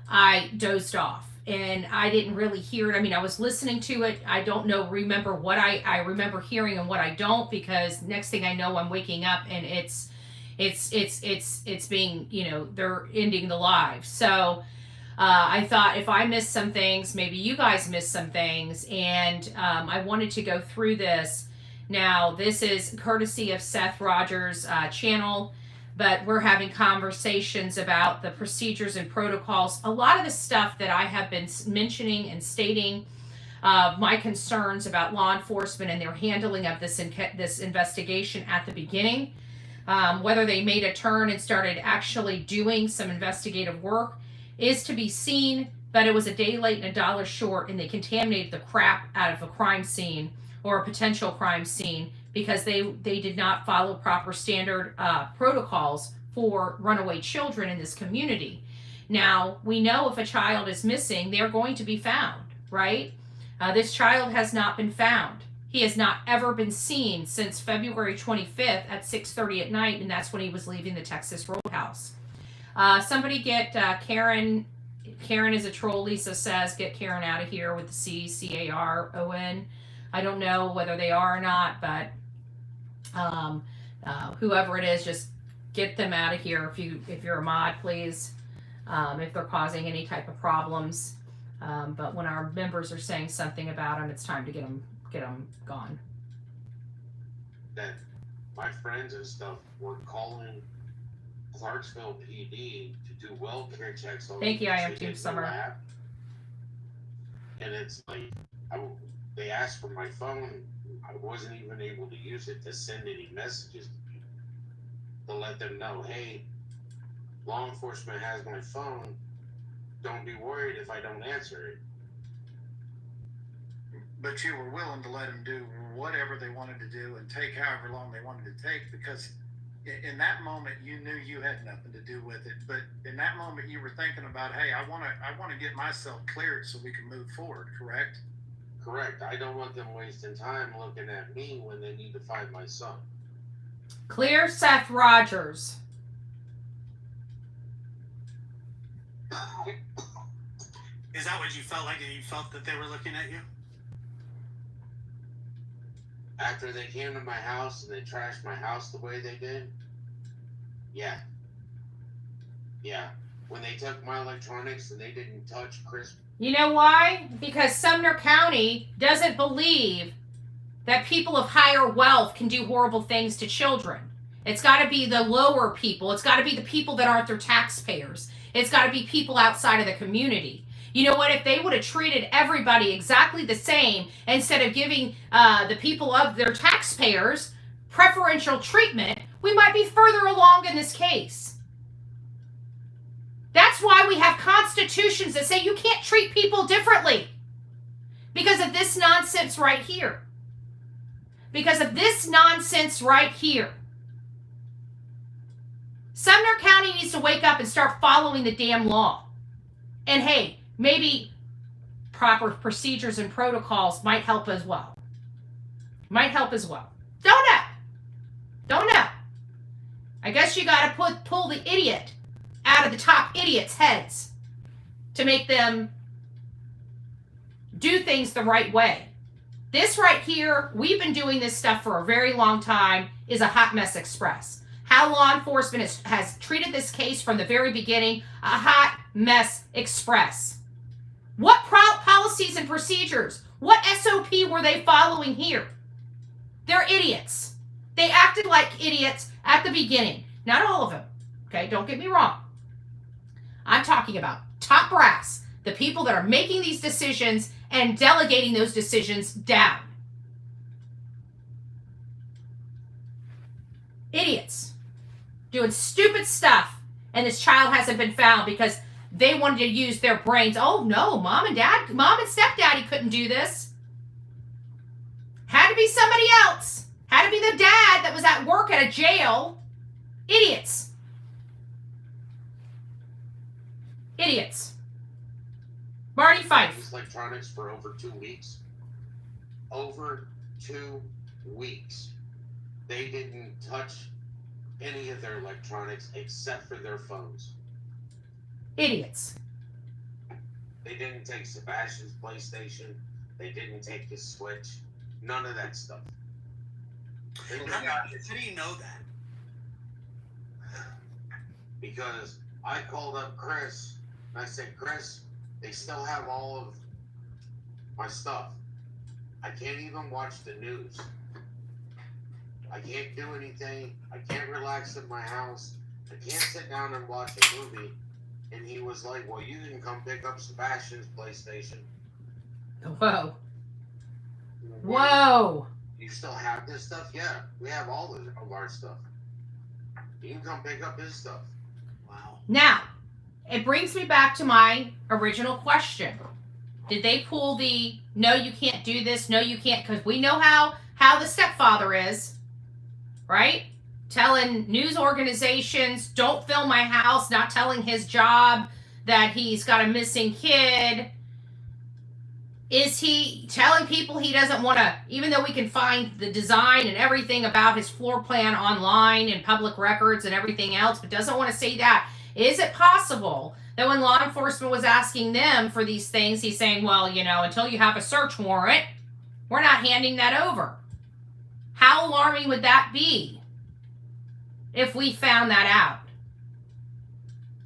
I dozed off. And I didn't really hear it. I mean, I was listening to it. I don't remember what I remember hearing and what I don't, because next thing I know, I'm waking up and it's being, they're ending the live. So I thought if I missed some things, maybe you guys missed some things, and I wanted to go through this. Now, this is courtesy of Seth Rogers' channel, but we're having conversations about the procedures and protocols. A lot of the stuff that I have been mentioning and stating, my concerns about law enforcement and their handling of this investigation at the beginning, whether they made a turn and started actually doing some investigative work is to be seen, but it was a day late and a dollar short, and they contaminated the crap out of a crime scene or a potential crime scene because they did not follow proper standard protocols for runaway children in this community. Now, we know if a child is missing, they're going to be found, right? This child has not been found. He has not ever been seen since February 25th at 6:30 at night, and that's when he was leaving the Texas Roadhouse. Somebody get Karen. Karen is a troll, Lisa says. Get Karen out of here with the C-A-R-O-N. I don't know whether they are or not, but whoever it is, just get them out of here if you're a mod, please. If they're causing any type of problems. But when our members are saying something about them, it's time to get them gone. That my friends and stuff were calling Clarksville PD to do welfare checks on. Thank you, I am too, Summer. And it's like, they asked for my phone. I wasn't even able to use it to send any messages to people to let them know, hey, law enforcement has my phone. Don't be worried if I don't answer it. But you were willing to let them do whatever they wanted to do and take however long they wanted to take, because in that moment you knew you had nothing to do with it. But in that moment you were thinking about, hey, I want to get myself cleared so we can move forward. Correct? Correct. I don't want them wasting time looking at me when they need to find my son. Clear Seth Rogers. Is that what you felt like? You felt that they were looking at you? After they came to my house and they trashed my house the way they did? Yeah. Yeah. When they took my electronics and they didn't touch Chris. You know why? Because Sumner County doesn't believe that people of higher wealth can do horrible things to children. It's got to be the lower people. It's got to be the people that aren't their taxpayers. It's got to be people outside of the community. You know what? If they would have treated everybody exactly the same, instead of giving the people of their taxpayers preferential treatment, we might be further along in this case. That's why we have constitutions that say you can't treat people differently. Because of this nonsense right here. Because of this nonsense right here. Sumner County needs to wake up and start following the damn law. And hey, maybe proper procedures and protocols might help as well. Might help as well. Don't know. Don't know. I guess you got to pull the idiot out of the top idiots' heads to make them do things the right way. This right here, we've been doing this stuff for a very long time, is a hot mess express. How law enforcement has treated this case from the very beginning, a hot mess express. What policies and procedures, what SOP were they following here? They're idiots. They acted like idiots at the beginning. Not all of them, okay? Don't get me wrong. I'm talking about top brass, the people that are making these decisions and delegating those decisions down. Idiots doing stupid stuff, and this child hasn't been found because they wanted to use their brains. Oh no, mom and stepdaddy couldn't do this. Had to be somebody else. Had to be the dad that was at work at a jail. Idiots. Idiots. Marty Fife. Electronics for over 2 weeks. Over 2 weeks. They didn't touch any of their electronics except for their phones. Idiots. They didn't take Sebastian's PlayStation. They didn't take his Switch. None of that stuff. How do you know that? Because I called up Chris and I said, Chris, they still have all of my stuff. I can't even watch the news. I can't do anything. I can't relax in my house. I can't sit down and watch a movie. And he was like, well, you can come pick up Sebastian's PlayStation. Whoa. Whoa. You still have this stuff? Yeah, we have all of our stuff. You can come pick up his stuff. Wow. Now, it brings me back to my original question. Did they pull the, no, you can't do this, no, you can't, because we know how the stepfather is, right? Telling news organizations, don't film my house, not telling his job that he's got a missing kid. Is he telling people he doesn't want to, even though we can find the design and everything about his floor plan online and public records and everything else, but doesn't want to say that? Is it possible that when law enforcement was asking them for these things, he's saying, well, you know, until you have a search warrant, we're not handing that over? How alarming would that be if we found that out?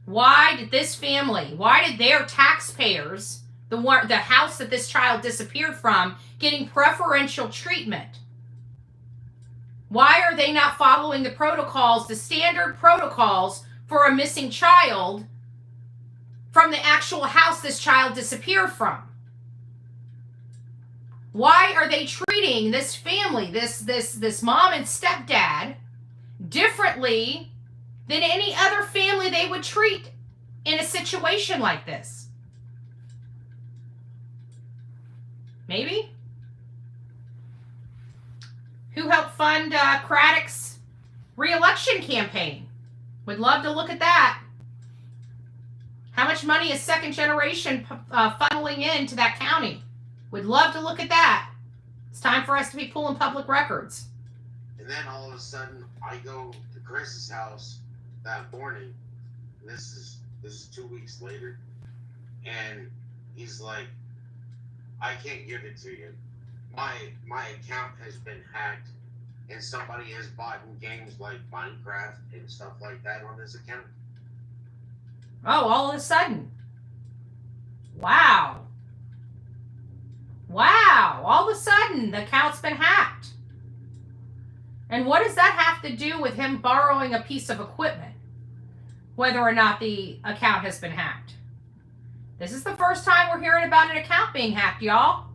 Why did this family, why did their taxpayers, the house that this child disappeared from, getting preferential treatment? Why are they not following the protocols, the standard protocols for a missing child from the actual house this child disappeared from? Why are they treating this family, this mom and stepdad, differently than any other family they would treat in a situation like this? Maybe? Who helped fund Craddock's re-election campaign? Would love to look at that. How much money is second generation funneling into that county? Would love to look at that. It's time for us to be pulling public records. And then all of a sudden, I go to Chris's house that morning. This is 2 weeks later, and he's like, I can't give it to you. My account has been hacked, and somebody has bought games like Minecraft and stuff like that on this account. Oh, all of a sudden. Wow. Wow. All of a sudden, the account's been hacked. And what does that have to do with him borrowing a piece of equipment? Whether or not the account has been hacked. This is the first time we're hearing about an account being hacked, y'all.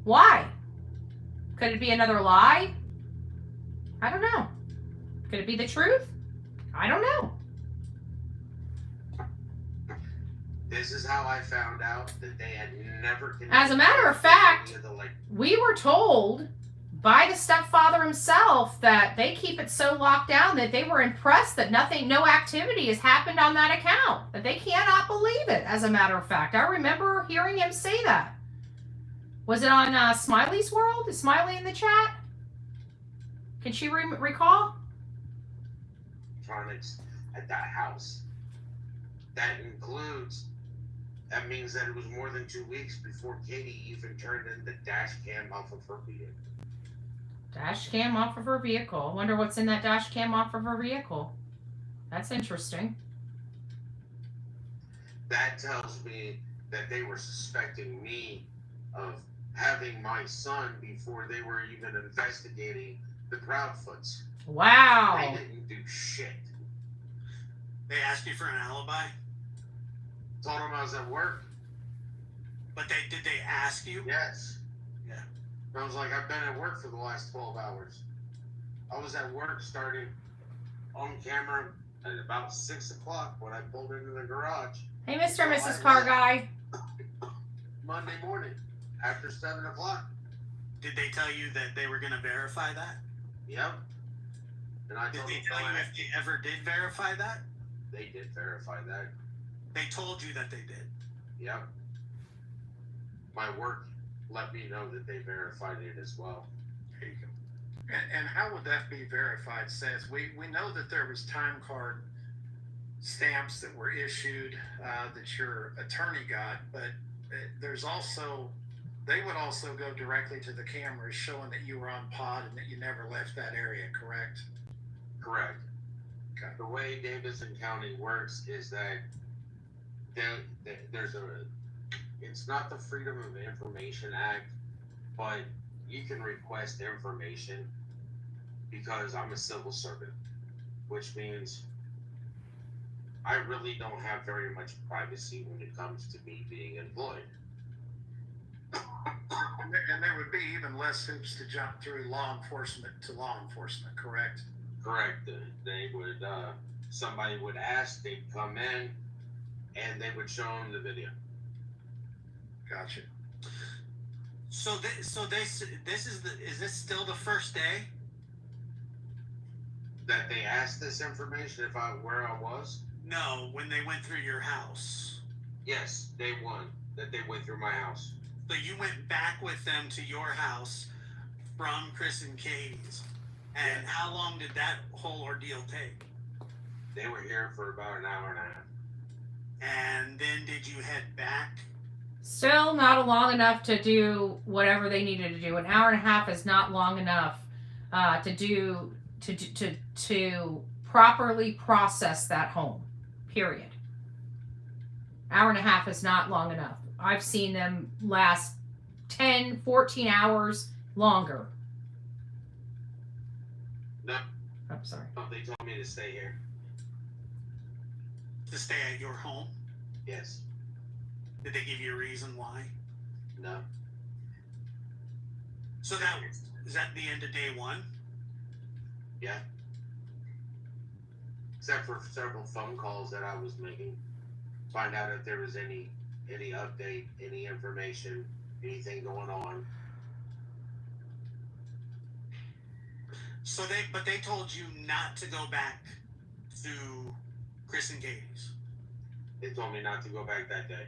Why? Could it be another lie? I don't know. Could it be the truth? I don't know. This is how I found out that they had never connected. As a matter of fact, we were told by the stepfather himself that they keep it so locked down that they were impressed that no activity has happened on that account, that they cannot believe it, as a matter of fact. I remember hearing him say that. Was it on Smiley's World? Is Smiley in the chat? Can she recall? Electronics at that house. That means that it was more than 2 weeks before Katie even turned in the dash cam off of her vehicle. Dash cam off of her vehicle. Wonder what's in that dash cam off of her vehicle. That's interesting. That tells me that they were suspecting me of having my son before they were even investigating the Proudfoots. Wow. They didn't do shit. They asked you for an alibi? Told them I was at work. But did they ask you? Yes. Yeah. I was like, I've been at work for the last 12 hours. I was at work starting on camera at about 6 o'clock when I pulled into the garage Hey, Mr. and Mrs. Car Guy. Monday morning after 7 o'clock. Did they tell you that they were going to verify that? Yep. And I Did told they them, tell you if they ever did verify that? they did verify that. They told you that they did. Yep. My work let me know that they verified it as well. There you go. And how would that be verified, Seth? We know that there was time card stamps that were issued that your attorney got, but there's also, they would also go directly to the cameras showing that you were on pod and that you never left that area, correct? Correct. Okay. The way Davidson County works is that there's it's not the Freedom of Information Act, but you can request information because I'm a civil servant, which means I really don't have very much privacy when it comes to me being employed. And there would be even less hoops to jump through law enforcement to law enforcement, correct? Correct. They would, somebody would ask, they'd come in, and they would show them the video. Gotcha. So this is this still the first day? That they asked this information where I was? No, when they went through your house. Yes, day one, that they went through my house. So you went back with them to your house from Chris and Katie's. And how long did that whole ordeal take? They were here for about an hour and a half. And then did you head back? Still not long enough to do whatever they needed to do. An hour and a half is not long enough to properly process that home. Period. Hour and a half is not long enough. I've seen them last 10, 14 hours longer. No, I'm sorry. they told me to stay here. To stay at your home? Yes. Did they give you a reason why? No. So is that the end of day one? Yeah. Except for several phone calls that I was making. Find out if there was any update, any information, anything going on. So they told you not to go back to Chris and Katie's. They told me not to go back that day.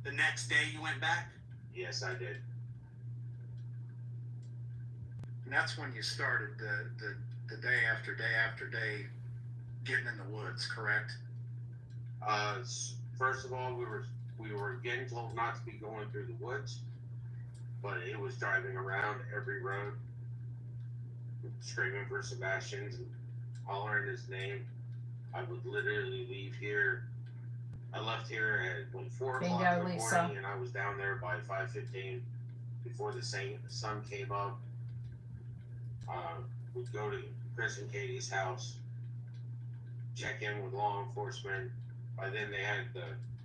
The next day you went back? Yes, I did. And that's when you started the day after day getting in the woods, correct? First of all, we were getting told not to be going through the woods, but it was driving around every road, screaming for Sebastian and hollering his name. I would literally leave here. I left here at 4 o'clock in the morning, and I was down there by 5:15 before the sun came up. We'd go to Chris and Katie's house, check in with law enforcement. By then they had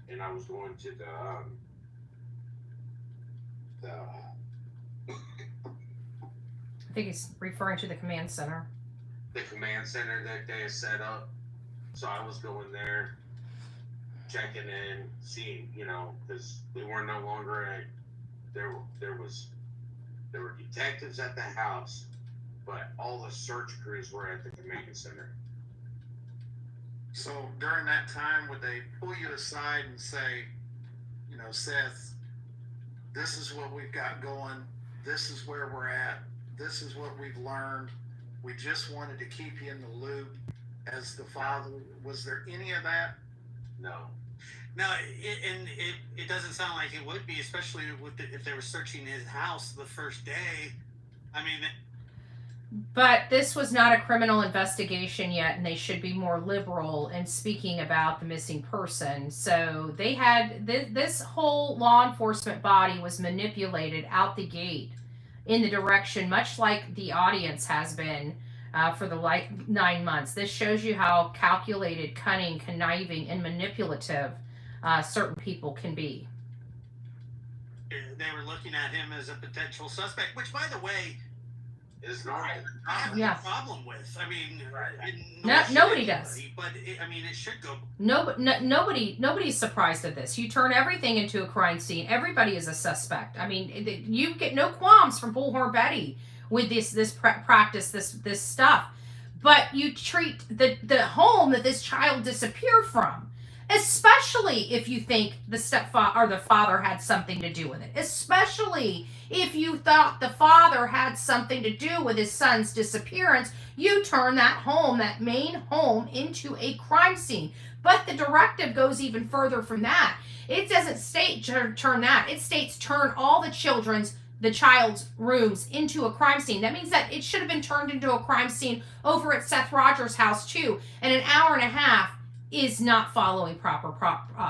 and I was going to I think he's referring to the command center. The command center that they had set up. So I was going there, checking in, seeing, because we were no longer there were detectives at the house, but all the search crews were at the command center. So during that time, would they pull you aside and say, Seth, this is what we've got going. This is where we're at. This is what we've learned. We just wanted to keep you in the loop as the father. Was there any of that? No. No, it doesn't sound like it would be, especially if they were searching his house the first day. I mean, but this was not a criminal investigation yet, and they should be more liberal in speaking about the missing person. So they had this whole law enforcement body was manipulated out the gate in the direction, much like the audience has been for the 9 months. This shows you how calculated, cunning, conniving, and manipulative certain people can be. They were looking at him as a potential suspect, which, by the way, It's normal. I have Yeah. no problem with. I mean, Nobody does. But I mean, it should go. Nobody's surprised at this. You turn everything into a crime scene. Everybody is a suspect. I mean, you get no qualms from Bullhorn Betty with this practice, this stuff. But you treat the home that this child disappeared from, especially if you think the stepfather or the father had something to do with it, especially if you thought the father had something to do with his son's disappearance, you turn that home, that main home, into a crime scene. But the directive goes even further from that. It doesn't state turn that. It states turn all the child's rooms into a crime scene. That means that it should have been turned into a crime scene over at Seth Rogers' house too. And an hour and a half is not following proper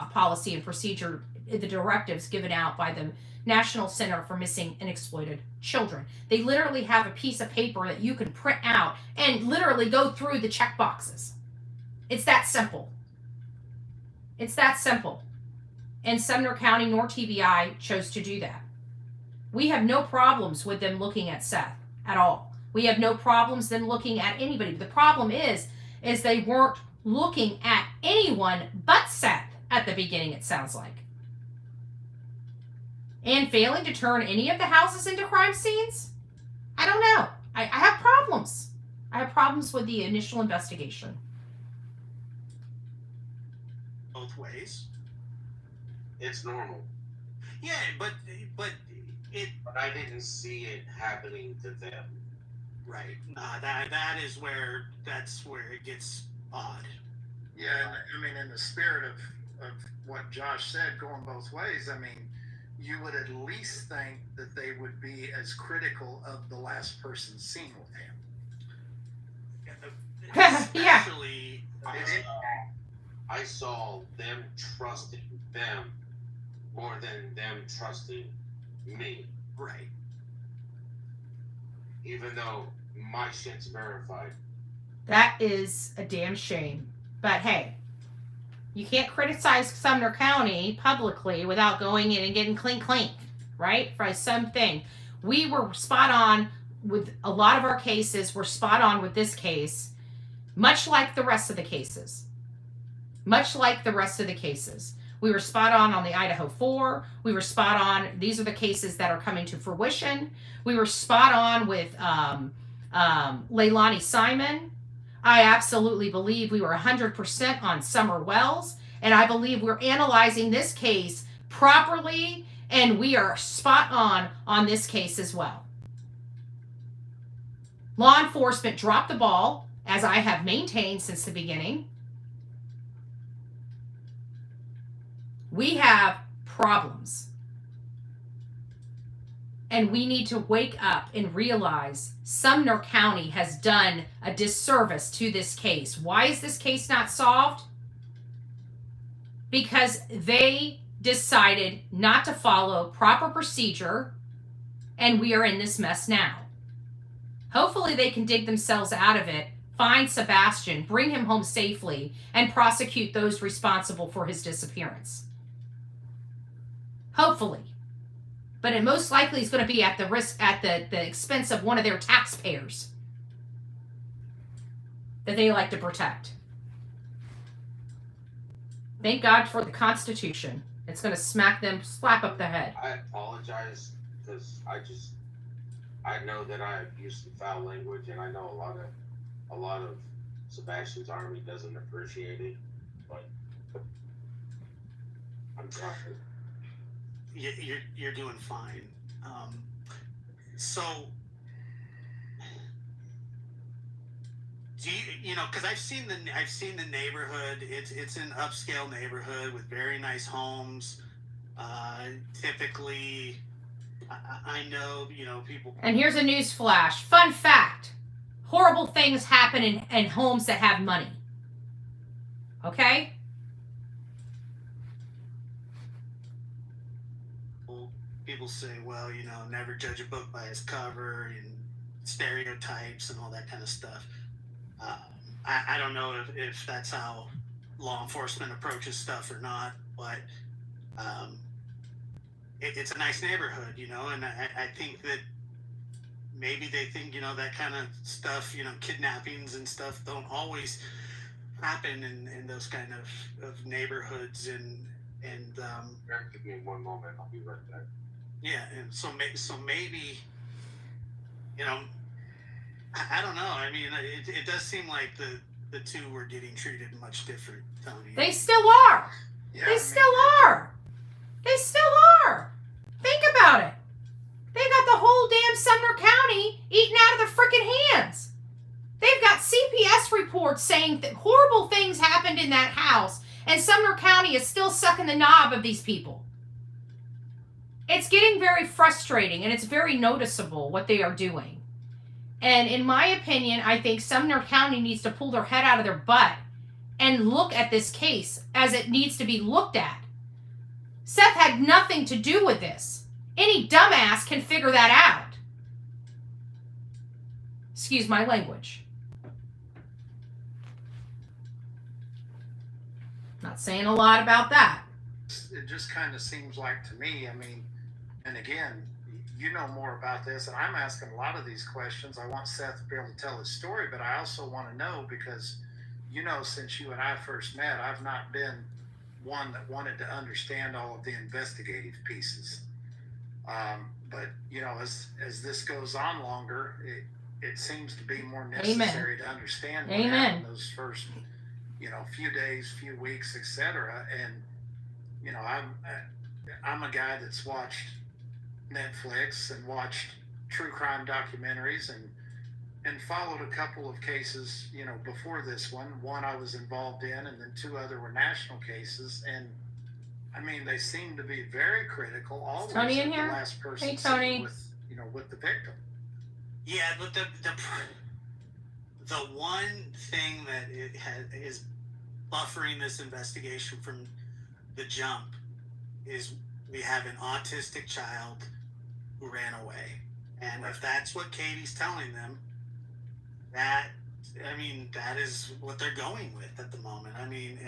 policy and procedure, the directives given out by the National Center for Missing and Exploited Children. They literally have a piece of paper that you can print out and literally go through the check boxes. It's that simple. It's that simple. And Sumner County nor TBI chose to do that. We have no problems with them looking at Seth at all. We have no problems them looking at anybody. The problem is they weren't looking at anyone but Seth at the beginning, it sounds like. And failing to turn any of the houses into crime scenes? I don't know. I have problems. I have problems with the initial investigation. Both ways. It's normal. Yeah, but it. But I didn't see it happening to them. Right. That's where it gets odd. Yeah, and I mean, in the spirit of what Josh said, going both ways, I mean, you would at least think that they would be as critical of the last person seen with him. Especially, I saw them trusting them more than them trusting me. Right. Even though my shit's verified. That is a damn shame. But hey, you can't criticize Sumner County publicly without going in and getting clink, right? For something. We were spot on with a lot of our cases. We're spot on with this case, much like the rest of the cases. Much like the rest of the cases. We were spot on the Idaho 4. We were spot on. These are the cases that are coming to fruition. We were spot on with Leilani Simon. I absolutely believe we were 100% on Summer Wells. And I believe we're analyzing this case properly. And we are spot on this case as well. Law enforcement dropped the ball, as I have maintained since the beginning. We have problems. And we need to wake up and realize Sumner County has done a disservice to this case. Why is this case not solved? Because they decided not to follow proper procedure, and we are in this mess now. Hopefully they can dig themselves out of it, find Sebastian, bring him home safely, and prosecute those responsible for his disappearance. Hopefully. But it most likely is going to be at the expense of one of their taxpayers that they like to protect. Thank God for the Constitution. It's going to slap up the head. I apologize because I know that I used some foul language, and I know a lot of Sebastian's army doesn't appreciate it, but I'm trying. You're doing fine. So, do you know? Because I've seen the neighborhood. It's an upscale neighborhood with very nice homes. Typically, I know people. And here's a news flash. Fun fact: horrible things happen in homes that have money. Okay. People say, well, never judge a book by its cover, and stereotypes and all that kind of stuff. I don't know if that's how law enforcement approaches stuff or not, but it's a nice neighborhood, you know, and I think that maybe they think, you know, that kind of stuff, you know, kidnappings and stuff don't always happen in those kind of neighborhoods, and Give me one moment, I'll be right back. yeah, and so maybe, you know, I don't know. I mean, it does seem like the two were getting treated much different, Tony. They still are. Yeah, They still are. They still are. Think about it. They got the whole damn Sumner County eaten out of their freaking hands. They've got CPS reports saying that horrible things happened in that house, and Sumner County is still sucking the knob of these people. It's getting very frustrating, and it's very noticeable what they are doing. And in my opinion, I think Sumner County needs to pull their head out of their butt and look at this case as it needs to be looked at. Seth had nothing to do with this. Any dumbass can figure that out. Excuse my language. Not saying a lot about that. It just kind of seems like to me, I mean, and again, you know more about this, and I'm asking a lot of these questions. I want Seth to be able to tell his story, but I also want to know because, you know, since you and I first met, I've not been one that wanted to understand all of the investigative pieces. But, you know, as this goes on longer, it seems to be more necessary to understand what happened those first, you know, few days, few weeks, etc. And, you know, I'm a guy that's watched Netflix and watched true crime documentaries and followed a couple of cases, you know, before this one. One I was involved in, and then two other were national cases. And I mean, they seem to be very critical. Always Tony in of here? The last person Hey, Tony. with the victim. Yeah, but the one thing that is buffering this investigation from the jump is we have an autistic child who ran away, and if that's what Katie's telling them, that is what they're going with at the moment. I mean,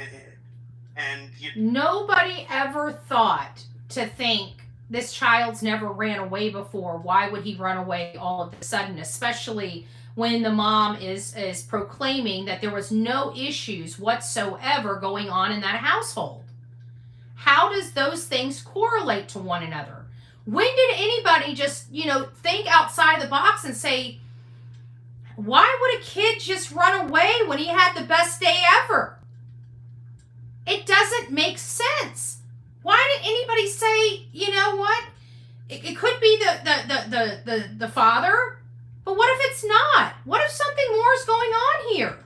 Nobody ever thought to think this child's never ran away before. Why would he run away all of a sudden, especially when the mom is proclaiming that there was no issues whatsoever going on in that household? How does those things correlate to one another? When did anybody just, you know, think outside the box and say, why would a kid just run away when he had the best day ever? It doesn't make sense. Why did anybody say, you know what? It could be the father, but what if it's not? What if something more is going on here?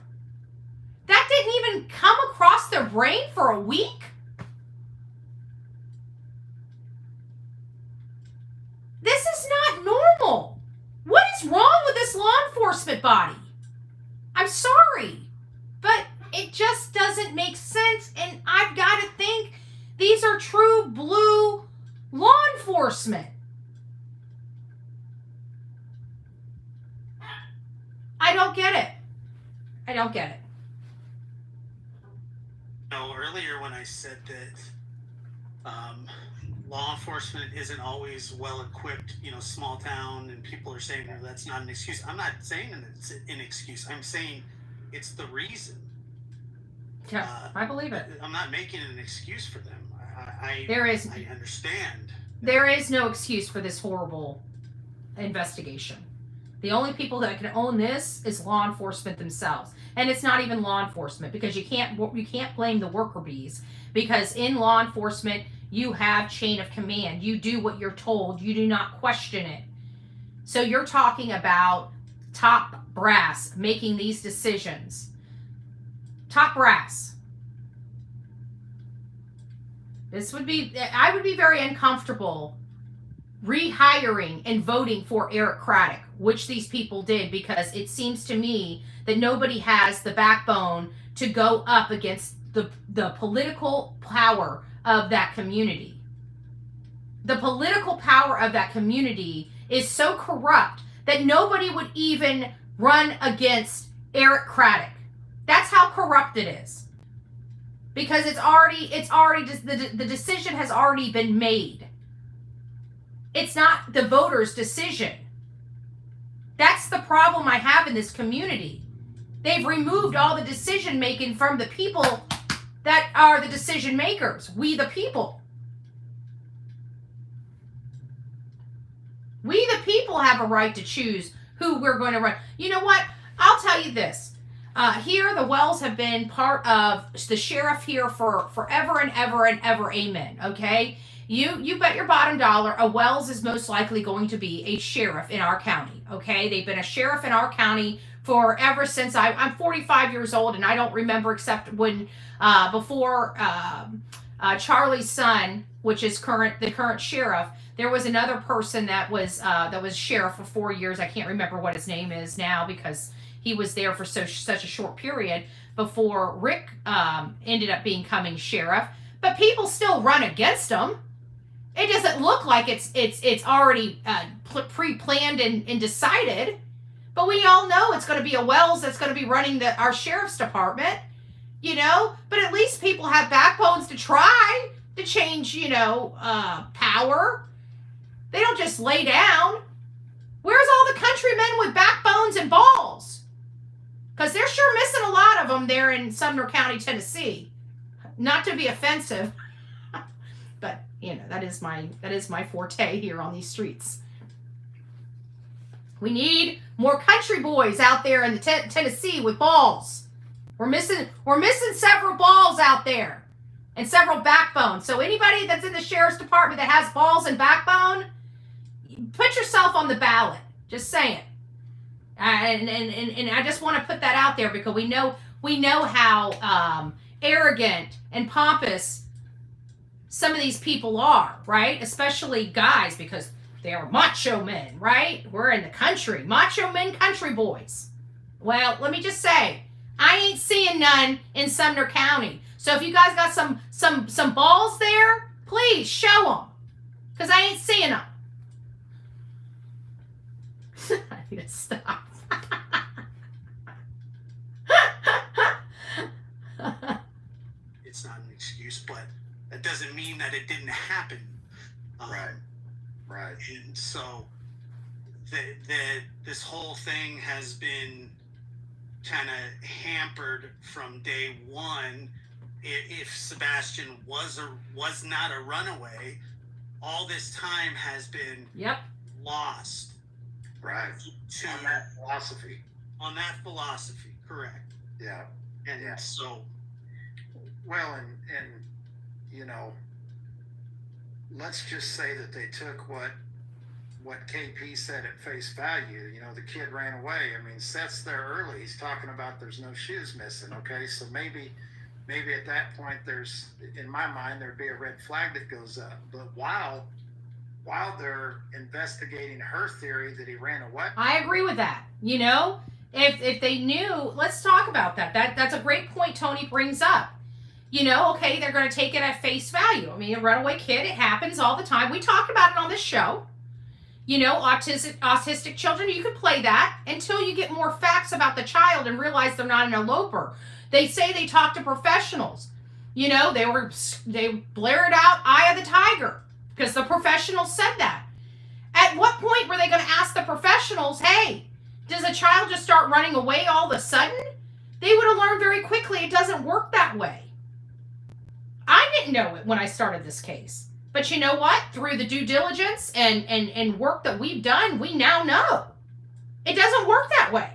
That didn't even come across their brain for a week? This is not normal. What is wrong with this law enforcement body? I'm sorry, but it just doesn't make sense, and I've got to think these are true blue law enforcement. I don't get it. I don't get it. No, earlier when I said that law enforcement isn't always well equipped, you know, small town, and people are saying, well, that's not an excuse. I'm not saying that it's an excuse. I'm saying it's the reason. Yeah, I believe it. I'm not making an excuse for them. I understand. There is no excuse for this horrible investigation. The only people that can own this is law enforcement themselves. And it's not even law enforcement, because you can't blame the worker bees, because in law enforcement you have chain of command. You do what you're told. You do not question it. So you're talking about top brass making these decisions. Top brass. I would be very uncomfortable rehiring and voting for Eric Craddock, which these people did, because it seems to me that nobody has the backbone to go up against the political power of that community. The political power of that community is so corrupt that nobody would even run against Eric Craddock. That's how corrupt it is. because the decision has already been made. It's not the voters' decision. That's the problem I have in this community. They've removed all the decision making from the people that are the decision makers. We the people. We the people have a right to choose who we're going to run. You know what? I'll tell you this. Here, the Wells have been part of the sheriff here for forever and ever and ever. Amen. Okay? You bet your bottom dollar a Wells is most likely going to be a sheriff in our county. Okay? They've been a sheriff in our county for ever since I'm 45 years old, and I don't remember except when before Charlie's son, which is the current sheriff, there was another person that was sheriff for 4 years. I can't remember what his name is now because he was there for such a short period before Rick ended up becoming sheriff. But people still run against him. It doesn't look like it's already pre-planned and decided. But we all know it's going to be a Wells that's going to be running our sheriff's department, you know. But at least people have backbones to try to change, power. They don't just lay down. Where's all the countrymen with backbones and balls? Because they're sure missing a lot of them there in Sumner County, Tennessee. Not to be offensive, but that is my forte here on these streets. We need more country boys out there in the Tennessee with balls. We're missing several balls out there and several backbones. So anybody that's in the sheriff's department that has balls and backbone, put yourself on the ballot. Just saying. And I just want to put that out there because we know how arrogant and pompous some of these people are, right? Especially guys, because they are macho men, right? We're in the country. Macho men, country boys. Well, let me just say, I ain't seeing none in Sumner County. So if you guys got some balls there, please show them. Because I ain't seeing them. I need to stop. It's not an excuse, but that doesn't mean that it didn't happen. Right. And so this whole thing has been kind of hampered from day one. If Sebastian was not a runaway, all this time has been lost. Right. On that philosophy. Correct. Yeah. And so, well, and let's just say that they took what KP said at face value. The kid ran away. I mean, Seth's there early. He's talking about there's no shoes missing. Okay, so maybe at that point in my mind, there'd be a red flag that goes up. But while they're investigating her theory that he ran away, I agree with that. If they knew, let's talk about that. That's a great point Tony brings up. Okay, they're going to take it at face value. I mean, a runaway kid, it happens all the time. We talked about it on this show. Autistic children, you could play that until you get more facts about the child and realize they're not an eloper. They say they talk to professionals. They blared out Eye of the Tiger because the professionals said that. At what point were they going to ask the professionals, hey, does a child just start running away all of a sudden? They would have learned very quickly it doesn't work that way. I didn't know it when I started this case. But you know what? Through the due diligence and work that we've done, we now know. It doesn't work that way.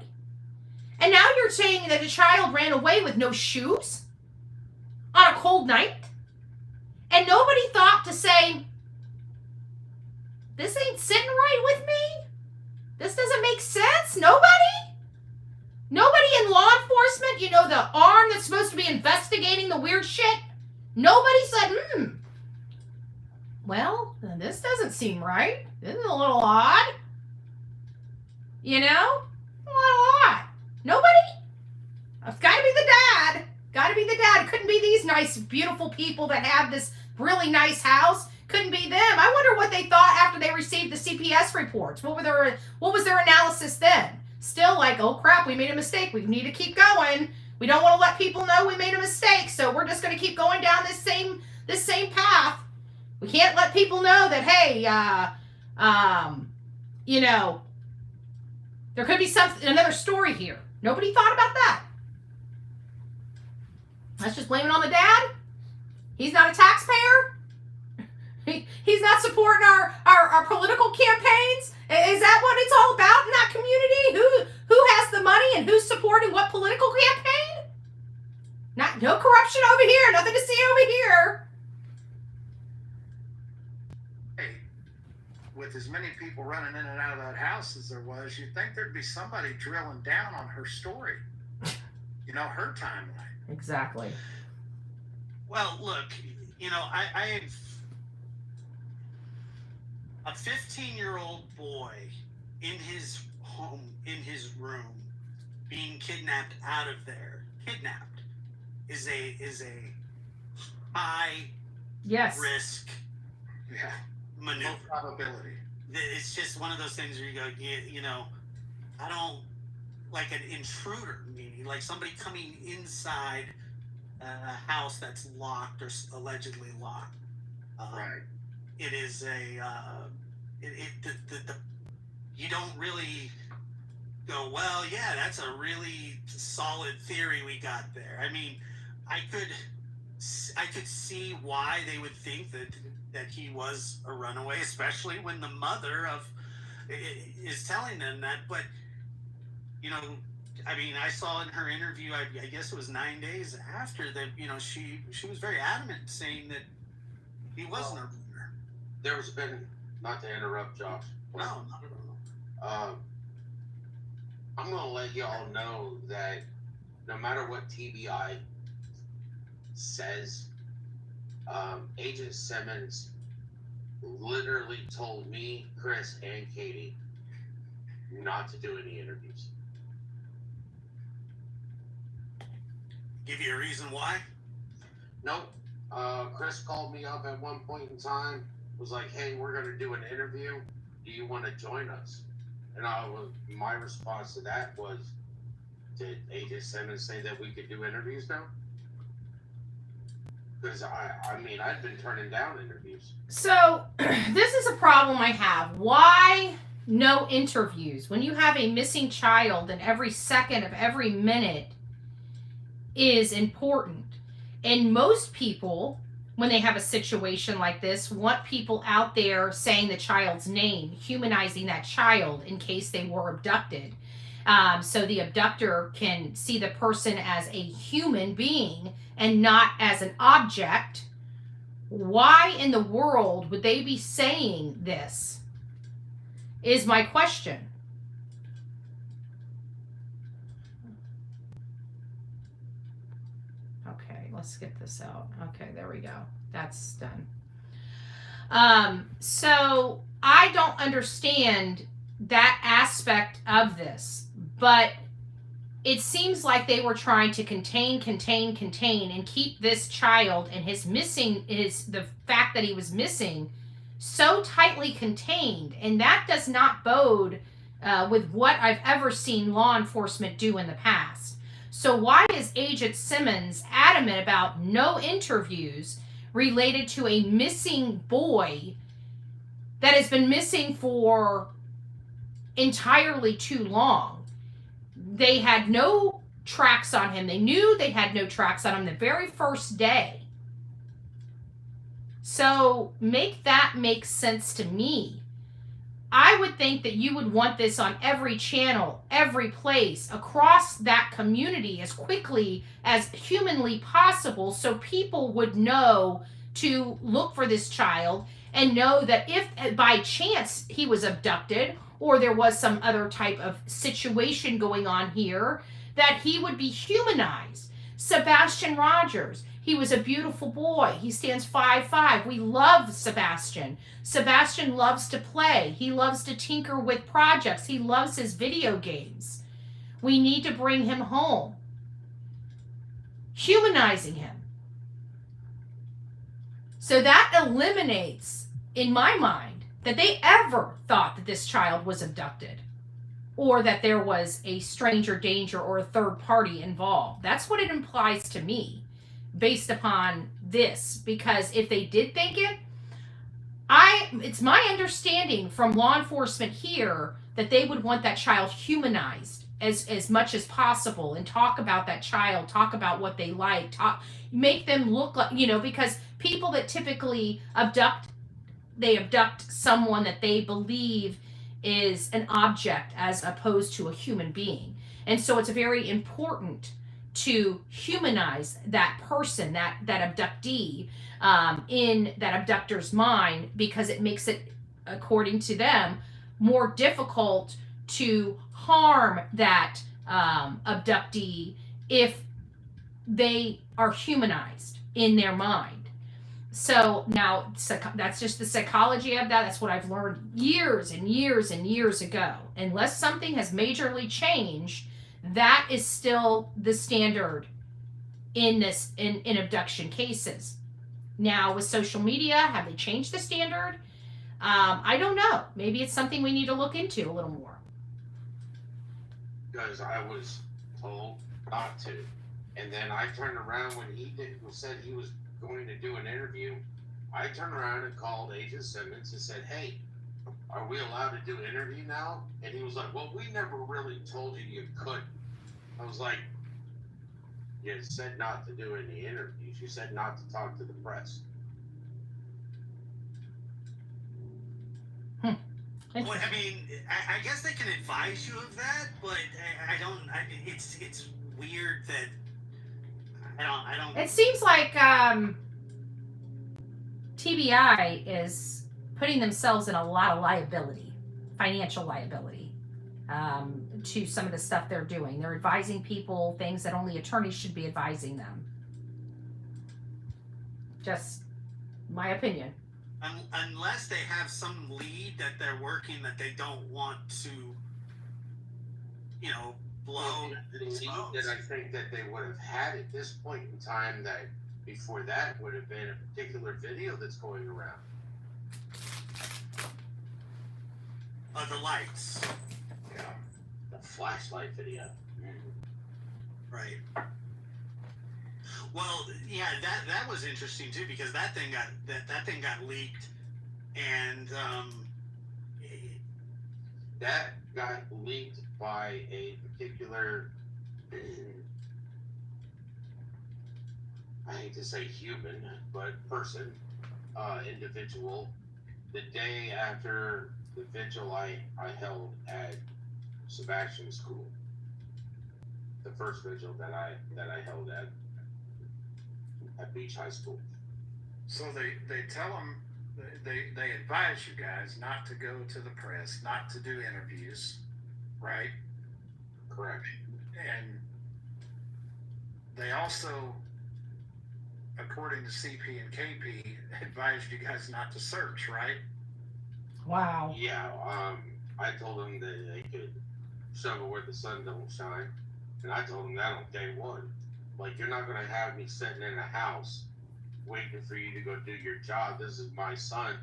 And now you're saying that a child ran away with no shoes on a cold night? And nobody thought to say, this ain't sitting right with me? This doesn't make sense? Nobody in law enforcement, the arm that's supposed to be investigating the weird shit, nobody said, well, this doesn't seem right. This is a little odd. A little odd. Nobody? It's got to be the dad. Got to be the dad. It couldn't be these nice, beautiful people that have this really nice house. Couldn't be them. I wonder what they thought after they received the CPS reports. What was their analysis then? Still like, oh crap, we made a mistake. We need to keep going. We don't want to let people know we made a mistake, so we're just going to keep going down this same path. We can't let people know that, hey, you know, there could be another story here. Nobody thought about that. Let's just blame it on the dad. He's not a taxpayer. He's not supporting our political campaigns. Is that what it's all about in that community? Who has the money and who's supporting what political campaign? No corruption over here. Nothing to see over here. Hey, with as many people running in and out of that house as there was, you'd think there'd be somebody drilling down on her story. You know, her timeline. Exactly. Well, look, you know, I have a 15-year-old boy in his home, in his room, being kidnapped out of there. Kidnapped is a high risk maneuver. Low probability. It's just one of those things where you go, you know, I don't like an intruder, meaning like somebody coming inside a house that's locked or allegedly locked. Right. It is you don't really go, well, yeah, that's a really solid theory we got there. I mean, I could see why they would think that he was a runaway, especially when the mother is telling them that. But, you know, I mean, I saw in her interview, I guess it was 9 days after that, you know, she was very adamant saying that he wasn't a runner. There has been, not to interrupt, Josh. No, not at all. I'm going to let y'all know that no matter what TBI says, Agent Simmons literally told me, Chris, and Katie not to do any interviews. Give you a reason why? Nope. Chris called me up at one point in time, was like, hey, we're going to do an interview. Do you want to join us? And my response to that was, did Agent Simmons say that we could do interviews now? Because I mean, I've been turning down interviews. So this is a problem I have. Why no interviews? When you have a missing child and every second of every minute is important. And most people, when they have a situation like this, want people out there saying the child's name, humanizing that child in case they were abducted. So the abductor can see the person as a human being and not as an object. Why in the world would they be saying this? Is my question. Okay, let's get this out. Okay, there we go. That's done. So I don't understand that aspect of this, but it seems like they were trying to contain, and keep this child and the fact that he was missing so tightly contained. And that does not bode with what I've ever seen law enforcement do in the past. So why is Agent Simmons adamant about no interviews related to a missing boy that has been missing for entirely too long? They had no tracks on him. They knew they had no tracks on him the very first day. So make that make sense to me. I would think that you would want this on every channel, every place, across that community as quickly as humanly possible, so people would know to look for this child and know that if by chance he was abducted or there was some other type of situation going on here, that he would be humanized. Sebastian Rogers, he was a beautiful boy. He stands 5'5". We love Sebastian. Sebastian loves to play. He loves to tinker with projects. He loves his video games. We need to bring him home. Humanizing him. So that eliminates, in my mind, that they ever thought that this child was abducted. or that there was a stranger danger or a third party involved. That's what it implies to me based upon this, because if they did think it, it's my understanding from law enforcement here that they would want that child humanized as much as possible, and talk about that child, talk about what they like, make them look like, because people that typically abduct someone that they believe is an object as opposed to a human being. And so it's very important to humanize that person, that abductee, in that abductor's mind, because it makes it, according to them, more difficult to harm that abductee if they are humanized in their mind. So now that's just the psychology of that. That's what I've learned years and years and years ago. Unless something has majorly changed, that is still the standard in abduction cases. Now with social media, have they changed the standard? I don't know. Maybe it's something we need to look into a little more. Because I was told not to, and then I turned around when he said he was going to do an interview. I turned around and called Agent Simmons and said, "Hey, are we allowed to do an interview now?" And he was like, "Well, we never really told you couldn't." I was like, "You said not to do any interviews. You said not to talk to the press." Well, I mean, I guess they can advise you of that, but I don't. It's weird that I don't. It seems like TBI is putting themselves in a lot of liability, financial liability, to some of the stuff they're doing. They're advising people things that only attorneys should be advising them. Just my opinion. Unless they have some lead that they're working that they don't want to, blow. The lead that I think that they would have had at this point in time, that before that would have been a particular video that's going around. The lights. Yeah, the flashlight video. Right. Well, yeah, that was interesting too, because that thing got leaked, and that got leaked by a particular, I hate to say human, but person, individual, the day after the vigil I held at Sebastian School, the first vigil that I held at Beach High School. So they tell them, they advise you guys not to go to the press, not to do interviews, right? Correct. And they also, according to CP and KP, advised you guys not to search, right? Wow. Yeah, I told them that they could shovel where the sun don't shine, and I told them that on day one. Like, you're not gonna have me sitting in a house waiting for you to go do your job. This is my son.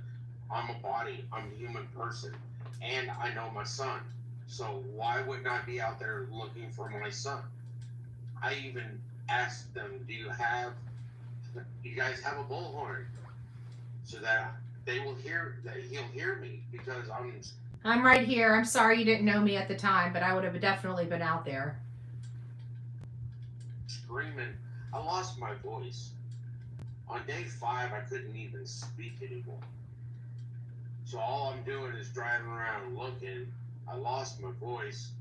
I'm a body. I'm a human person, and I know my son. So why wouldn't I be out there looking for my son? I even asked them, do you guys have a bullhorn, so that he'll hear me, because I'm right here. I'm sorry you didn't know me at the time, but I would have definitely been out there. Screaming. I lost my voice. On day 5, I couldn't even speak anymore. So all I'm doing is driving around looking. I lost my voice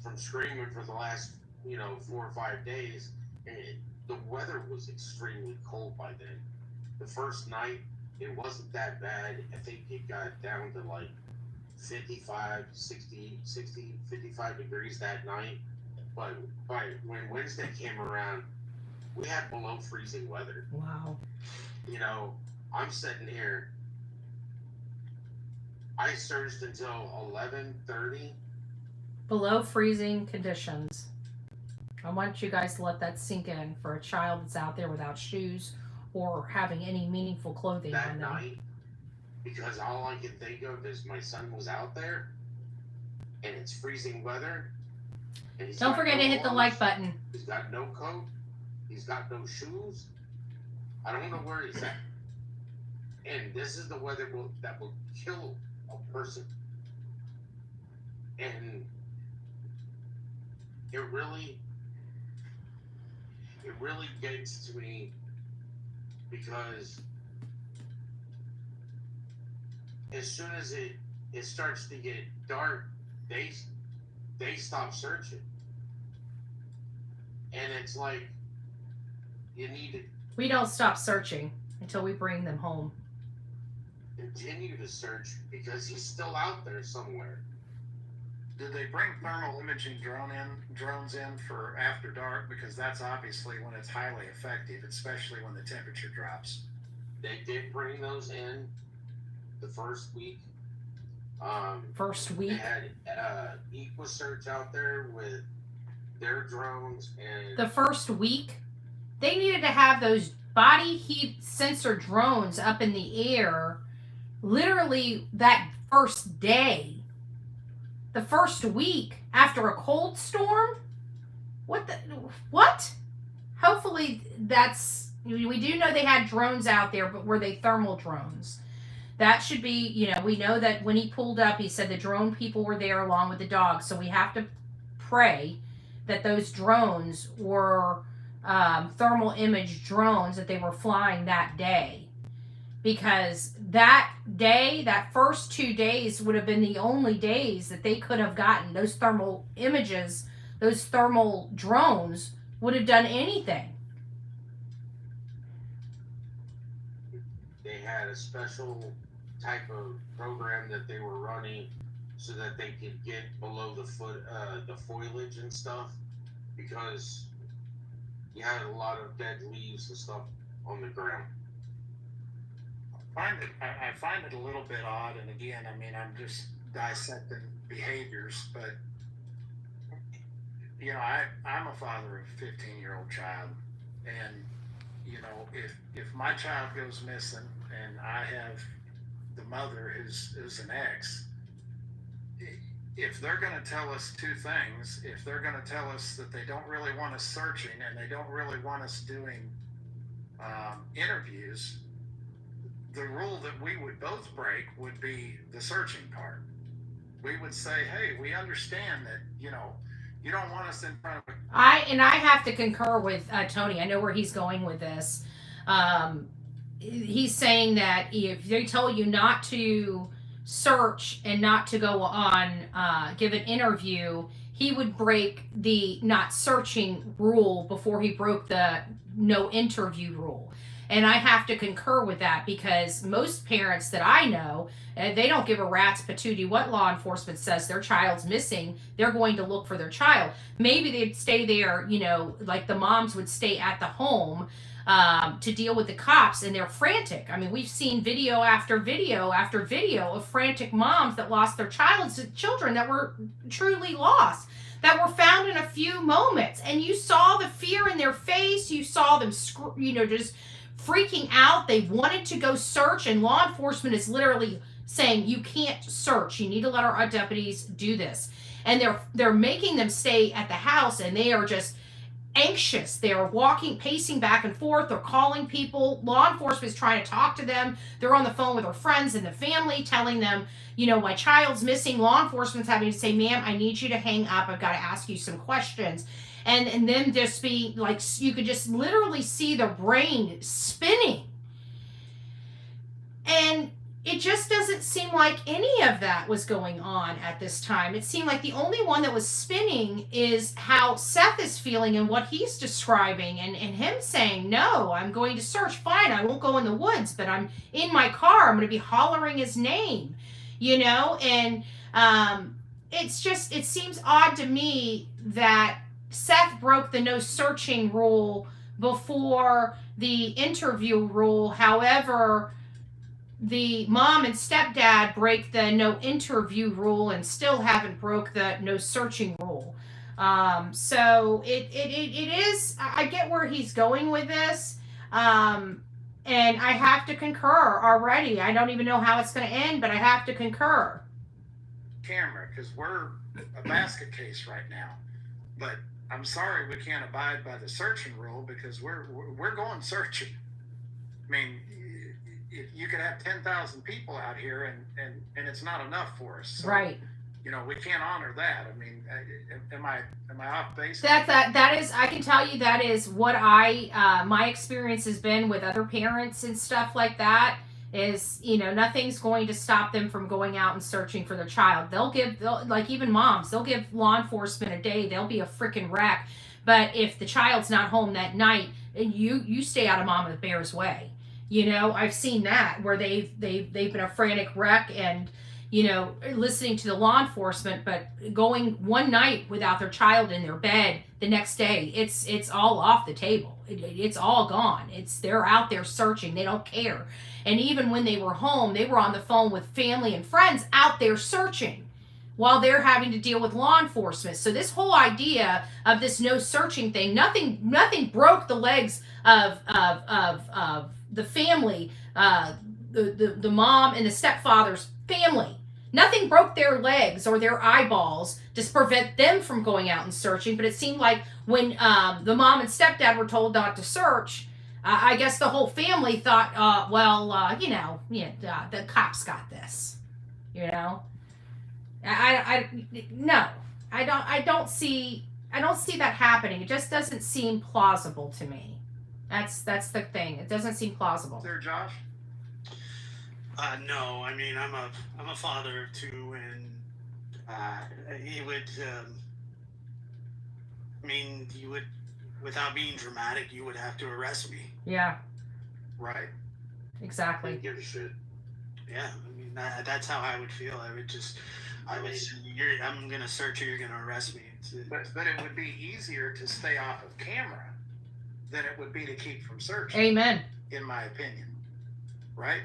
from screaming for the last, 4 or 5 days. And the weather was extremely cold by then. The first night, it wasn't that bad. I think it got down to like 55, 60, 55 degrees that night. But when Wednesday came around, we had below freezing weather. Wow. I'm sitting here. I searched until 11:30. Below freezing conditions. I want you guys to let that sink in for a child that's out there without shoes or having any meaningful clothing that on them. night, because all I could think of is my son was out there. and it's freezing weather. And Don't forget to hit the like button. He's got no coat. He's got no shoes. I don't know where he's at. And this is the weather that will kill a person. And it really gets to me because as soon as it starts to get dark, they stop searching. And it's like you need to We don't stop searching until we bring them home. continue to search because he's still out there somewhere. Did they bring thermal imaging drones in for after dark? Because that's obviously when it's highly effective, especially when the temperature drops. They did bring those in the first week. First They week. had EquaSearch out there with their drones, and The first week, they needed to have those body heat sensor drones up in the air literally that first day. The first week after a cold storm? What? Hopefully we do know they had drones out there, but were they thermal drones? That should be, we know that when he pulled up, he said the drone people were there along with the dogs. So we have to pray that those drones were thermal image drones that they were flying that day. Because that day, that first 2 days would have been the only days that they could have gotten those thermal images, those thermal drones would have done anything. they had a special type of program that they were running so that they could get below the foliage and stuff, because you had a lot of dead leaves and stuff on the ground. I find it a little bit odd, and again, I mean, I'm just dissecting behaviors, but I'm a father of a 15-year-old child, and if my child goes missing and I have the mother who's an ex, if they're going to tell us two things, if they're going to tell us that they don't really want us searching and they don't really want us doing interviews, the rule that we would both break would be the searching part. We would say, hey, we understand that, you don't want us in front of I have to concur with Tony. I know where he's going with this. He's saying that if they tell you not to search and not to go on, give an interview, he would break the not searching rule before he broke the no interview rule. And I have to concur with that, because most parents that I know, they don't give a rat's patootie what law enforcement says their child's missing. They're going to look for their child. Maybe they'd stay there, like the moms would stay at the home to deal with the cops, and they're frantic. I mean, we've seen video after video after video of frantic moms that lost their children that were truly lost, that were found in a few moments. And you saw the fear in their face. You saw them, just freaking out. They wanted to go search, and law enforcement is literally saying, you can't search. You need to let our deputies do this. And they're making them stay at the house, and they are just anxious. They are pacing back and forth. They're calling people. Law enforcement is trying to talk to them. They're on the phone with their friends and the family, telling them, my child's missing. Law enforcement's having to say, ma'am, I need you to hang up. I've got to ask you some questions. And then just be like, you could just literally see the brain spinning. And it just doesn't seem like any of that was going on at this time. It seemed like the only one that was spinning is how Seth is feeling and what he's describing, and him saying, no, I'm going to search. Fine, I won't go in the woods, but I'm in my car. I'm going to be hollering his name, and it seems odd to me that Seth broke the no searching rule before the interview rule. However, the mom and stepdad break the no interview rule and still haven't broke the no searching rule. So it is, I get where he's going with this. And I have to concur already. I don't even know how it's going to end, but I have to concur. camera, because we're a basket case right now. But I'm sorry, we can't abide by the searching rule because we're going searching. I mean, you could have 10,000 people out here and it's not enough for us. So, Right. you know, we can't honor that. I mean, am I off base? That is, I can tell you that is what my experience has been with other parents and stuff like that. Is, you know, nothing's going to stop them from going out and searching for their child. They'll like, even moms, they'll give law enforcement a day. They'll be a freaking wreck. But if the child's not home that night, you stay out of Mama Bear's way. You know, I've seen that where they've been a frantic wreck and, you know, listening to the law enforcement, but going one night without their child in their bed, the next day it's all off the table. It's all gone. They're out there searching. They don't care. And even when they were home, they were on the phone with family and friends out there searching while they're having to deal with law enforcement. So this whole idea of this no searching thing, nothing broke the legs of the family, the mom and the stepfather's family. Nothing broke their legs or their eyeballs to prevent them from going out and searching. But it seemed like when the mom and stepdad were told not to search, I guess the whole family thought, you know, the cops got this. You know, no, I don't see that happening. It just doesn't seem plausible to me. That's the thing. It doesn't seem plausible. There, Josh. No, I mean, I'm a father of two, and he would. I mean, you would, without being dramatic, you would have to arrest me. Yeah. Right. Exactly. Don't give a shit. Yeah, I mean, that's how I would feel. I would say, I'm gonna search you. You're gonna arrest me. But it would be easier to stay off of camera than it would be to keep from searching. Amen. In my opinion, right?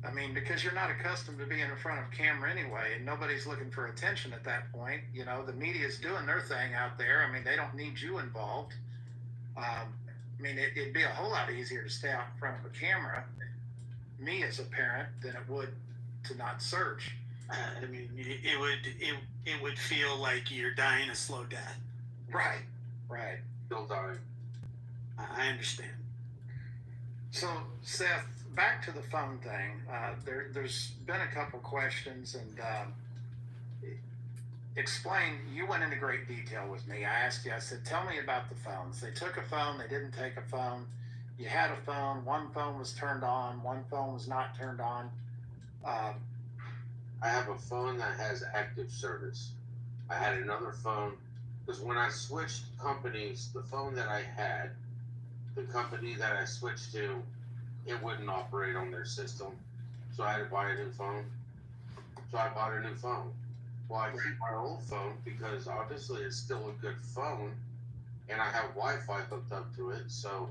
I mean, because you're not accustomed to being in front of camera anyway, and nobody's looking for attention at that point. You know, the media's doing their thing out there. I mean, they don't need you involved. I mean, it'd be a whole lot easier to stay out in front of a camera, me as a parent, than it would to not search. I mean, it would feel like you're dying a slow death. Right. Right. Still dying. I understand. So, Seth, back to the phone thing. There's been a couple questions, and explain. You went into great detail with me. I asked you. I said, "Tell me about the phones." They took a phone. They didn't take a phone. You had a phone. One phone was turned on. One phone was not turned on. I have a phone that has active service. I had another phone because when I switched companies, the phone that I had, the company that I switched to, it wouldn't operate on their system. So I had to buy a new phone. So I bought a new phone. Well, I keep my old phone because obviously it's still a good phone and I have Wi-Fi hooked up to it. So,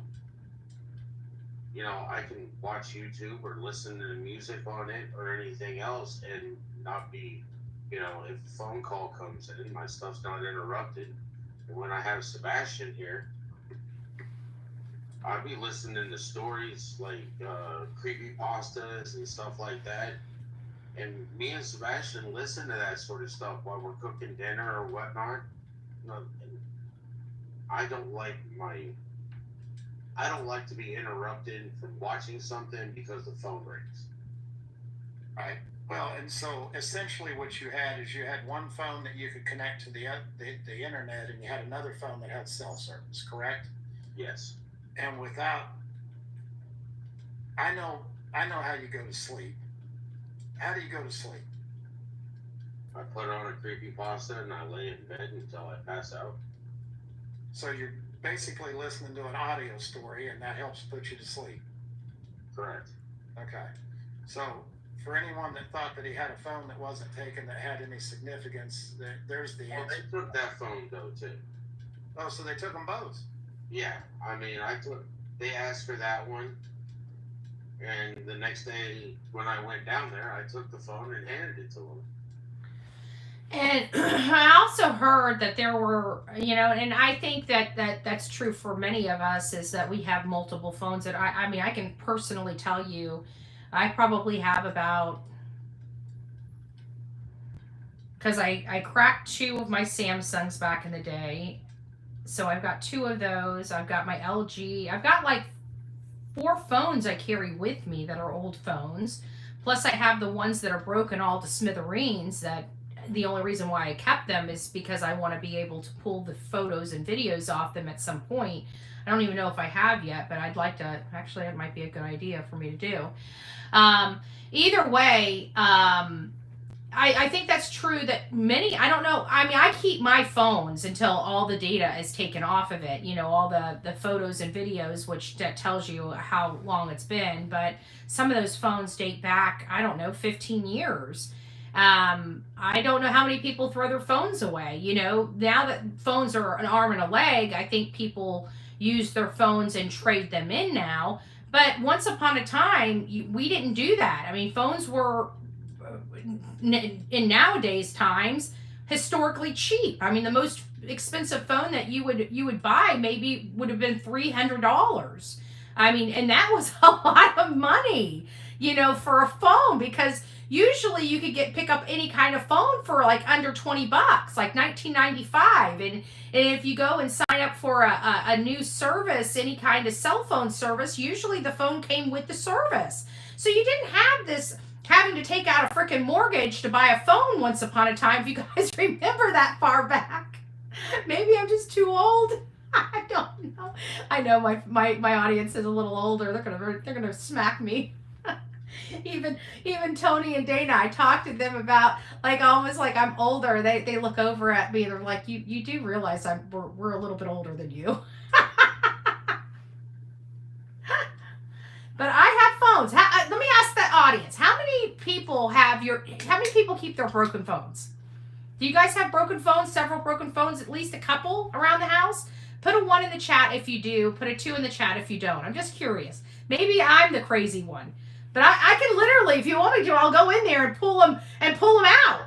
you know, I can watch YouTube or listen to the music on it or anything else and not be, you know, if a phone call comes in, my stuff's not interrupted. And when I have Sebastian here, I'll be listening to stories like creepypastas and stuff like that. And me and Sebastian listen to that sort of stuff while we're cooking dinner or whatnot. I don't like to be interrupted from watching something because the phone rings. Right. Well, and so essentially what you had is you had one phone that you could connect to the internet, and you had another phone that had cell service, correct? Yes. And without, I know how you go to sleep. How do you go to sleep? I put on a creepypasta and I lay in bed until I pass out. So you're basically listening to an audio story, and that helps put you to sleep. Correct. Okay. So for anyone that thought that he had a phone that wasn't taken that had any significance, there's the answer. They took that phone though too. Oh, so they took them both. Yeah, I mean, they asked for that one, and the next day when I went down there, I took the phone and handed it to them. And I also heard that there were, you know, and I think that's true for many of us, is that we have multiple phones. And I mean, I can personally tell you, I probably have about because I cracked 2 of my Samsungs back in the day. So I've got 2 of those. I've got my LG. I've got like 4 phones I carry with me that are old phones. Plus I have the ones that are broken all to smithereens, that the only reason why I kept them is because I want to be able to pull the photos and videos off them at some point. I don't even know if I have yet, but I'd like to. Actually, it might be a good idea for me to do. Either way, I think that's true that many, I don't know, I mean, I keep my phones until all the data is taken off of it, all the photos and videos, which that tells you how long it's been, but some of those phones date back, I don't know, 15 years. I don't know how many people throw their phones away. Now that phones are an arm and a leg, I think people use their phones and trade them in now. But once upon a time, we didn't do that. I mean, phones were, in nowadays times, historically cheap. I mean, the most expensive phone that you would buy maybe would have been $300. I mean, and that was a lot of money, for a phone, because usually you could pick up any kind of phone for like under $20, like $19.95. And if you go and sign up for a new service, any kind of cell phone service, usually the phone came with the service. So you didn't have this having to take out a freaking mortgage to buy a phone once upon a time, if you guys remember that far back. Maybe I'm just too old. I don't know. I know my audience is a little older. They're gonna smack me. Even Tony and Dana, I talked to them about, like, almost like I'm older. They look over at me and they're like, you do realize we're a little bit older than you. But I have phones. Let me ask the audience: how many people keep their broken phones? Do you guys have broken phones? Several broken phones, at least a couple around the house? Put a 1 in the chat if you do. Put a 2 in the chat if you don't. I'm just curious. Maybe I'm the crazy one. But I can literally, if you want me to, I'll go in there and pull them out.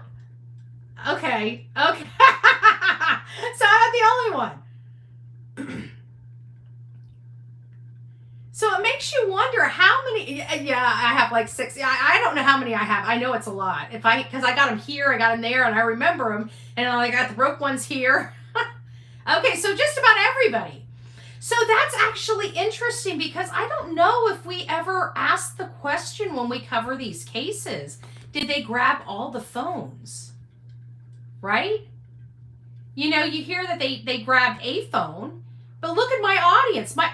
Okay. So I'm not the only one. So it makes you wonder how many. Yeah, I have like 6. I don't know how many I have. I know it's a lot. Because I got them here, I got them there, and I remember them, and I got the broke ones here. Okay, so just about everybody. So that's actually interesting, because I don't know if we ever asked the question when we cover these cases. Did they grab all the phones? Right? You hear that they grabbed a phone. But look at my audience. My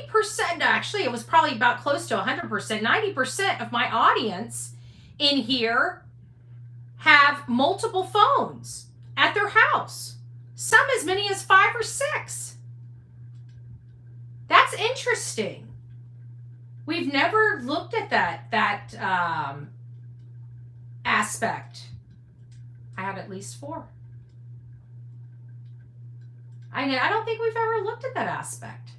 80%, actually, it was probably about close to 100%, 90% of my audience in here have multiple phones at their house. Some as many as 5 or 6. That's interesting. We've never looked at that aspect. I have at least 4. I don't think we've ever looked at that aspect.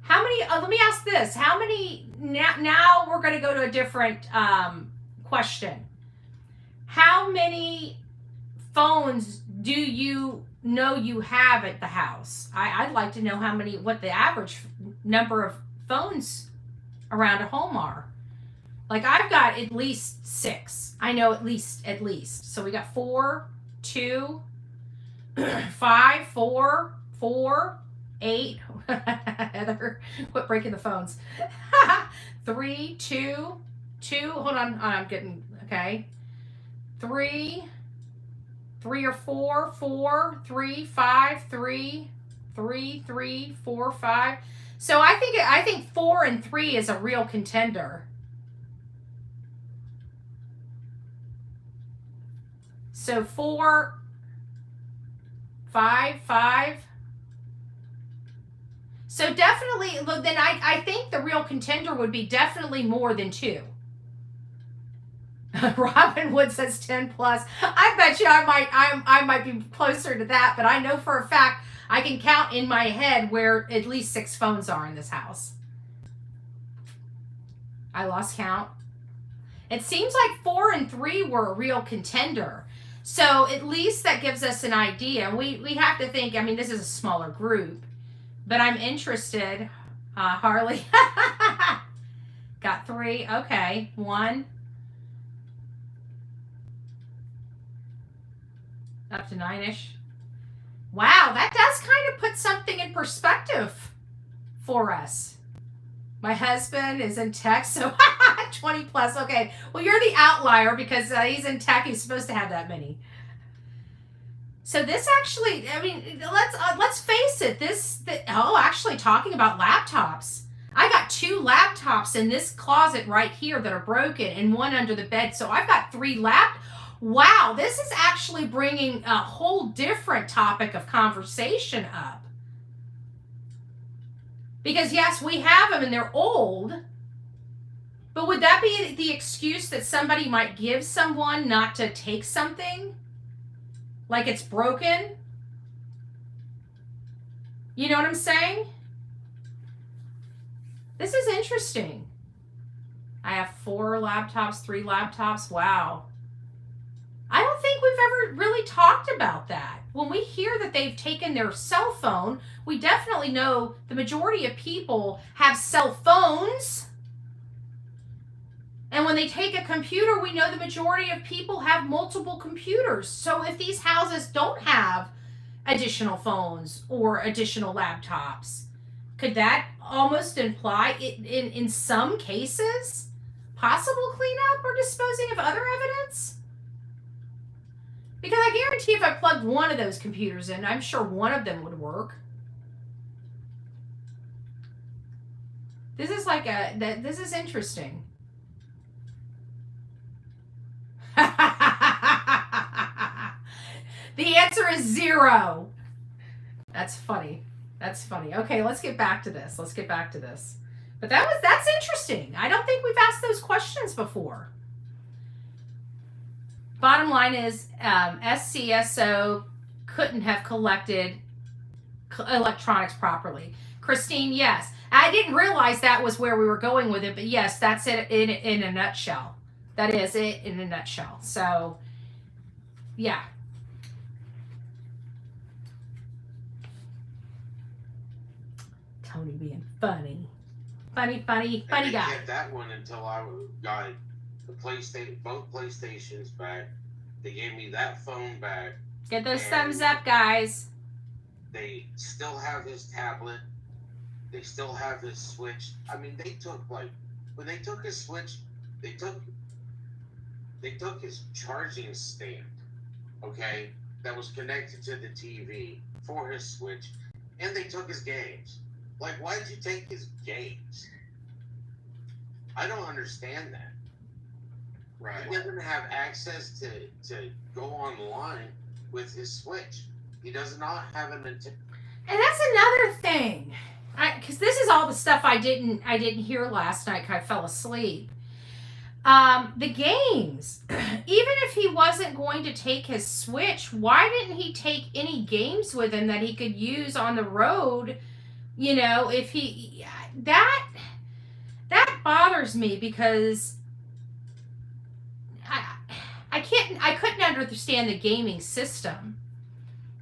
How many, let me ask this. How many, now we're going to go to a different question. How many phones do you know you have at the house? I'd like to know what the average number of phones around a home are. Like, I've got at least 6. I know at least. So we got 4, 2, 5, 4, 8. Heather, quit breaking the phones. 3, 2. Hold on. I'm getting, okay. 3 or 4, 3, 5, 3, 4, 5. So I think 4 and 3 is a real contender. So 4, 5. So definitely, then I think the real contender would be definitely more than 2. Robin Wood says 10 plus. I bet you I might be closer to that, but I know for a fact I can count in my head where at least 6 phones are in this house. I lost count. It seems like 4 and 3 were a real contender. So at least that gives us an idea. We have to think, I mean, this is a smaller group, but I'm interested. Harley. Got 3. Okay. 1. Up to 9-ish. Wow, that does kind of put something in perspective for us. My husband is in tech, so 20 plus. Okay, well, you're the outlier because he's in tech. He's supposed to have that many. So this actually, I mean, let's face it. Actually, talking about laptops, I got 2 laptops in this closet right here that are broken, and 1 under the bed. So I've got 3 laptops. Wow, this is actually bringing a whole different topic of conversation up. Because yes, we have them and they're old, but would that be the excuse that somebody might give someone not to take something? Like it's broken? You know what I'm saying? This is interesting. I have 4 laptops, 3 laptops. Wow. I don't think we've ever really talked about that. When we hear that they've taken their cell phone, we definitely know the majority of people have cell phones. And when they take a computer, we know the majority of people have multiple computers. So if these houses don't have additional phones or additional laptops, could that almost imply in some cases possible cleanup or disposing of other evidence? Because I guarantee if I plugged one of those computers in, I'm sure one of them would work. This is this is interesting. The answer is 0. That's funny. That's funny. Okay, let's get back to this. But that's interesting. I don't think we've asked those questions before. Bottom line is SCSO couldn't have collected electronics properly. Christine, yes. I didn't realize that was where we were going with it, but yes, that's it in a nutshell. That is it in a nutshell. So, yeah. Tony being funny. Funny guy. I didn't get that one until I got both PlayStations back. They gave me that phone back. Get those thumbs up, guys. They still have his tablet. They still have his Switch. I mean, they took when they took his Switch, they took his charging stand, okay, that was connected to the TV for his Switch, and they took his games. Like, why did you take his games? I don't understand that. Right. He doesn't have access to go online with his Switch. He does not have an. And that's another thing, because this is all the stuff I didn't hear last night because I fell asleep. The games, even if he wasn't going to take his Switch, why didn't he take any games with him that he could use on the road? You know, if he that bothers me because I couldn't understand the gaming system,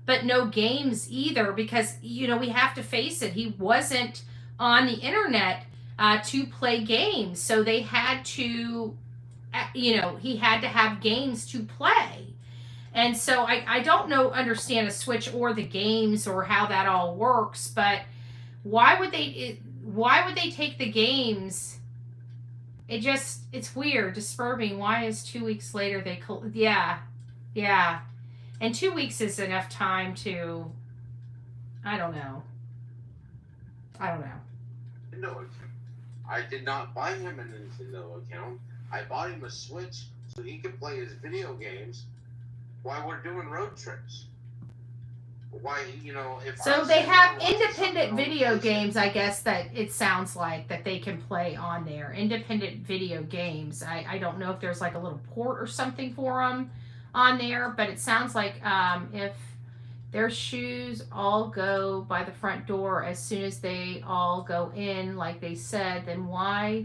but no games either, because, you know, we have to face it. He wasn't on the internet to play games. So they had to, you know, he had to have games to play. And so I don't understand a Switch or the games or how that all works, but why would they take the games? It's weird, disturbing. Why is 2 weeks later yeah. And 2 weeks is enough time to, I don't know. Nintendo account. I did not buy him a Nintendo account. I bought him a Switch so he could play his video games while we're doing road trips. Why, you know, if so they have independent video games, I guess, that it sounds like that they can play on there. Independent video games. I don't know if there's like a little port or something for them on there, but it sounds like if their shoes all go by the front door as soon as they all go in, like they said, then why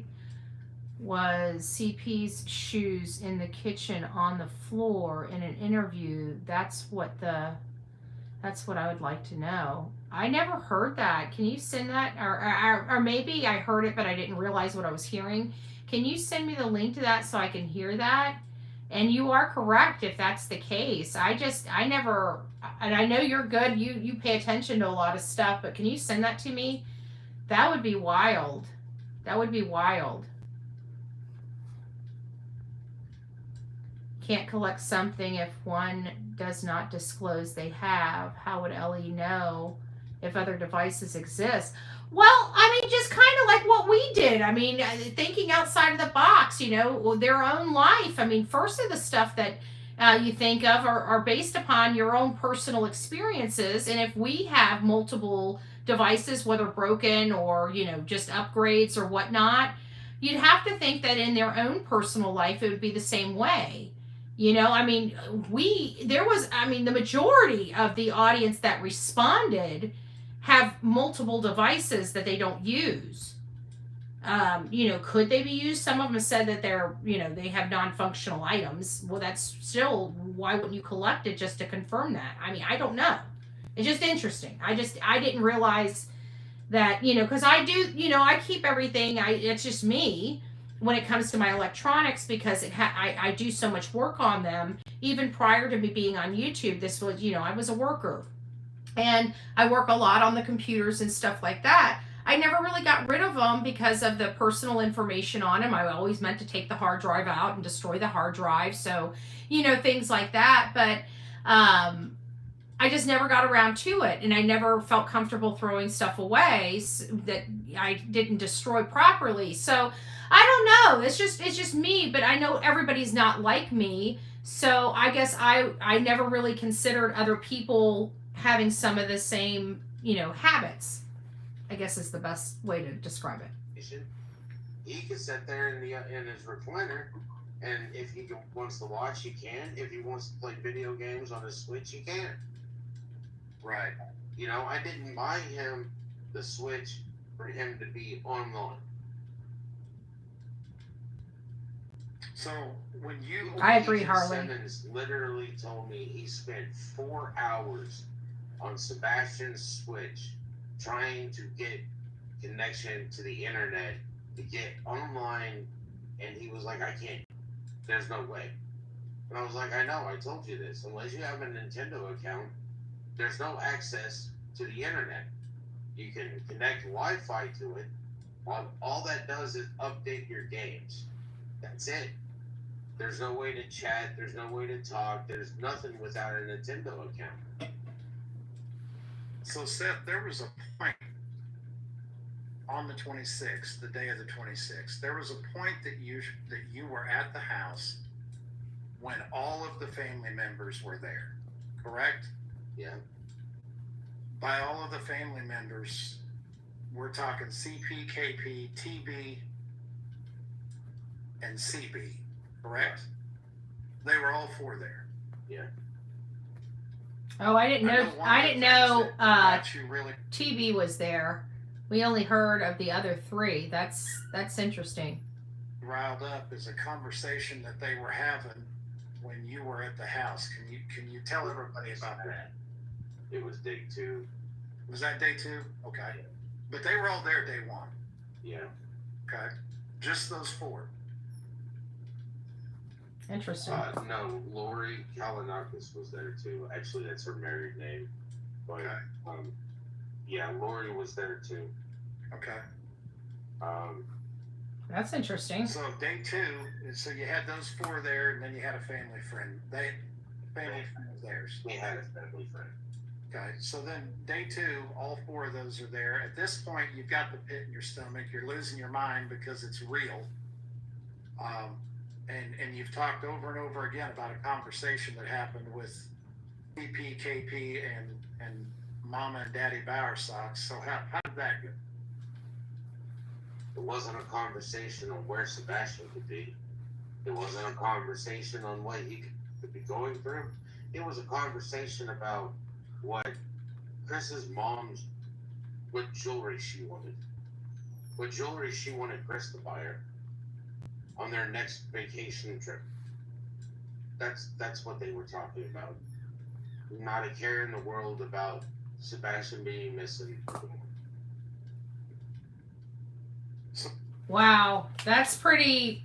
was CP's shoes in the kitchen on the floor in an interview? That's what I would like to know. I never heard that. Can you send that? Or maybe I heard it, but I didn't realize what I was hearing. Can you send me the link to that so I can hear that? And you are correct if that's the case. I never, and I know you're good. You pay attention to a lot of stuff, but can you send that to me? That would be wild. That would be wild. Can't collect something if one does not disclose they have. How would LE know if other devices exist? Well, I mean, just kind of like what we did. I mean, thinking outside of the box, you know, their own life. I mean, first of the stuff that you think of are based upon your own personal experiences. And if we have multiple devices, whether broken or, you know, just upgrades or whatnot, you'd have to think that in their own personal life, it would be the same way. You know, I mean, the majority of the audience that responded have multiple devices that they don't use. You know, could they be used? Some of them said that they're, you know, they have non-functional items. Well, that's still, why wouldn't you collect it just to confirm that? I mean, I don't know. It's just interesting. I didn't realize that, you know, because I do, you know, I keep everything. It's just me when it comes to my electronics, because I do so much work on them. Even prior to me being on YouTube, this was, you know, I was a worker. And I work a lot on the computers and stuff like that. I never really got rid of them because of the personal information on them. I always meant to take the hard drive out and destroy the hard drive. So, you know, things like that. But I just never got around to it. And I never felt comfortable throwing stuff away that I didn't destroy properly. So I don't know. It's just me. But I know everybody's not like me. So I guess I never really considered other people having some of the same, you know, habits, I guess is the best way to describe it. He can sit there in his recliner, and if he wants to watch, he can. If he wants to play video games on his Switch, he can. Right. You know, I didn't buy him the Switch for him to be online. So when you, I agree, Agent Harley. Simmons literally told me he spent 4 hours on Sebastian's Switch trying to get connection to the internet to get online, and he was like, I can't. There's no way. And I was like, I know, I told you this. Unless you have a Nintendo account, there's no access to the internet. You can connect Wi-Fi to it. All that does is update your games. That's it. There's no way to chat. There's no way to talk. There's nothing without a Nintendo account. So Seth, there was a point on the 26th, the day of the 26th. There was a point that you were at the house when all of the family members were there, correct? Yeah. By all of the family members, we're talking CP, KP, TB, and CB, correct? They were all 4 there. Yeah. Oh, I didn't know. I didn't know Really TB was there. We only heard of the other 3. That's interesting. riled up is a conversation that they were having when you were at the house. Can you tell everybody about that? It was day 2. Was that day 2? Okay. But they were all there day 1. Yeah. Okay. Just those 4. Interesting. No, Lori Kalinakis was there too. Actually, that's her married name. But Okay. yeah, Lori was there too. Okay. That's interesting. So day 2, so you had those 4 there, and then you had a family friend. Family friend of theirs. We had a family friend. Okay. So then day 2, all 4 of those are there. At this point, you've got the pit in your stomach. You're losing your mind because it's real. And you've talked over and over again about a conversation that happened with CP, KP, and Mama and Daddy Bowersox. So how did that go? It wasn't a conversation on where Sebastian could be. It wasn't a conversation on what he could be going through. It was a conversation about what Chris's mom's, what jewelry she wanted. What jewelry she wanted Chris to buy her on their next vacation trip. That's what they were talking about. Not a care in the world about Sebastian being missing. Wow, that's pretty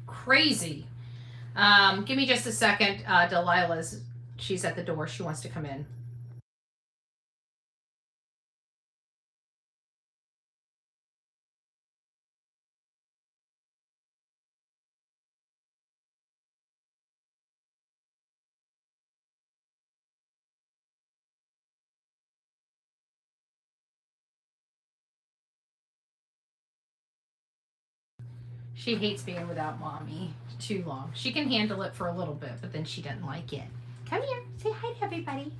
crazy. Give me just a second. She's at the door. She wants to come in. She hates being without mommy too long. She can handle it for a little bit, but then she doesn't like it. Come here. Say hi to everybody.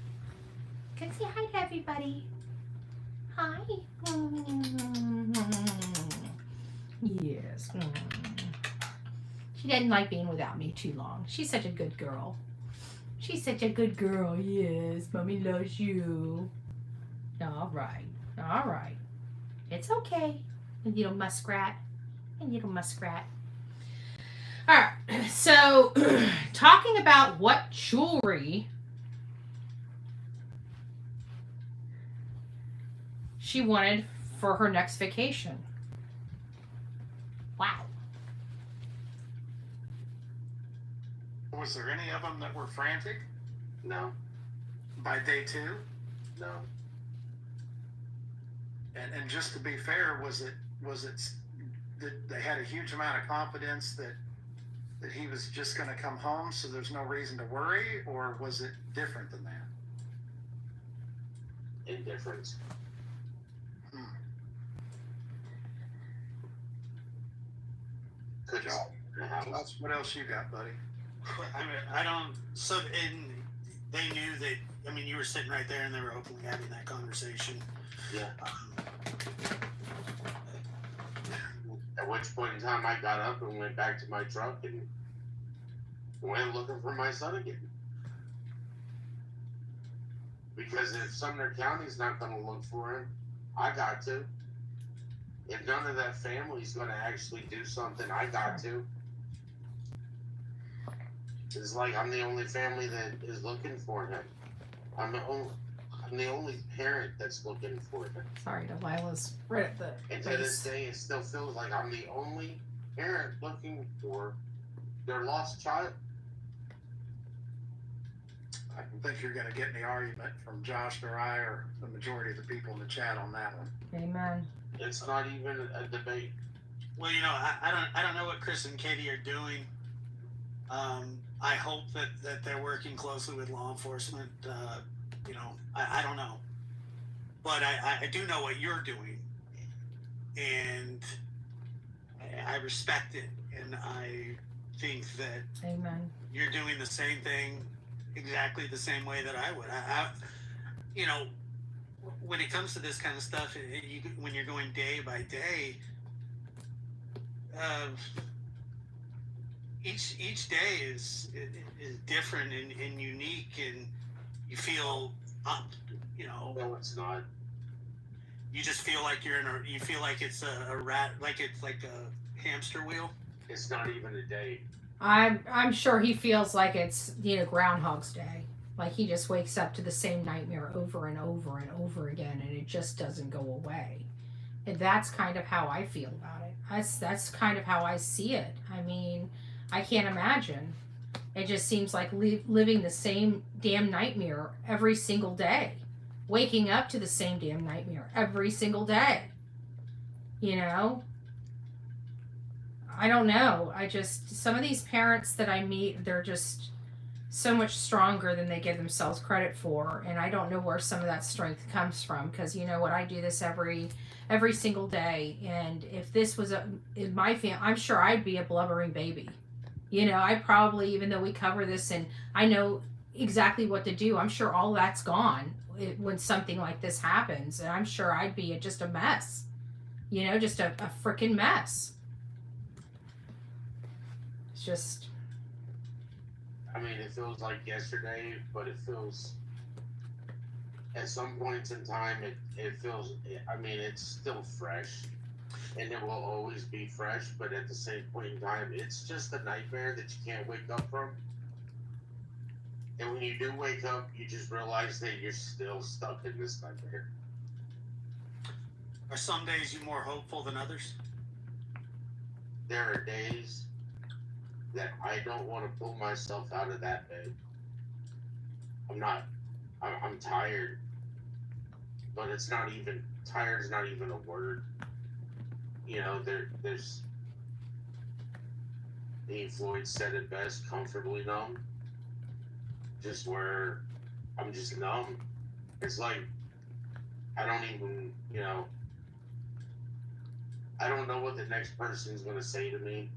Come say hi to everybody. Hi. Yes. She doesn't like being without me too long. She's such a good girl. She's such a good girl. Yes, mommy loves you. All right. All right. It's okay. And little muskrat. And little muskrat. All right. So, talking about what jewelry she wanted for her next vacation. Wow. Was there any of them that were frantic No, by day 2? no. And just to be fair, was it that they had a huge amount of confidence that he was just going to come home, so there's no reason to worry, or was it different than that? Indifference. Could Joe, in the house. what else you got, buddy? I mean, I don't. So, and they knew that. I mean, you were sitting right there, and they were openly having that conversation. Yeah. At which point in time, I got up and went back to my truck and went looking for my son again. Because if Sumner County's not going to look for him, I got to. If none of that family's going to actually do something, I got to. It's like I'm the only family that is looking for him. I'm the only parent that's looking for him. Sorry, Delilah's right at the And to this day, it still feels like I'm the only parent looking for their lost child. I don't think you're going to get any argument from Josh or I or the majority of the people in the chat on that one. Amen. It's not even a debate. Well, you know, I don't know what Chris and Katie are doing. I hope that they're working closely with law enforcement. You know, I don't know, but I do know what you're doing, and I respect it, and I think that Amen. you're doing the same thing, exactly the same way that I would. You know, when it comes to this kind of stuff, when you're going day by day, each day is different and unique, and you feel up. You know, No, it's not. you just feel like you feel like it's a rat, like it's like a hamster wheel. It's not even a day. I'm sure he feels like it's Groundhog's Day. Like he just wakes up to the same nightmare over and over and over again, and it just doesn't go away. And that's kind of how I feel about it. That's kind of how I see it. I mean, I can't imagine. It just seems like living the same damn nightmare every single day. Waking up to the same damn nightmare every single day. You know? I don't know. Some of these parents that I meet, they're just so much stronger than they give themselves credit for. And I don't know where some of that strength comes from. Because you know what? I do this every single day. And if this was in my family, I'm sure I'd be a blubbering baby. You know, I probably, even though we cover this and I know exactly what to do, I'm sure all that's gone when something like this happens. And I'm sure I'd be just a mess. You know, just a freaking mess. It's just... I mean, it feels like yesterday, but it feels... At some points in time, it feels... I mean, it's still fresh. And it will always be fresh, but at the same point in time, it's just a nightmare that you can't wake up from. And when you do wake up, you just realize that you're still stuck in this nightmare. Are some days you more hopeful than others? There are days that I don't want to pull myself out of that bed. I'm tired, but it's not even, tired is not even a word. You know, there's, Floyd said it best, comfortably numb. Just where I'm just numb. It's like, I don't even, I don't know what the next person is going to say to me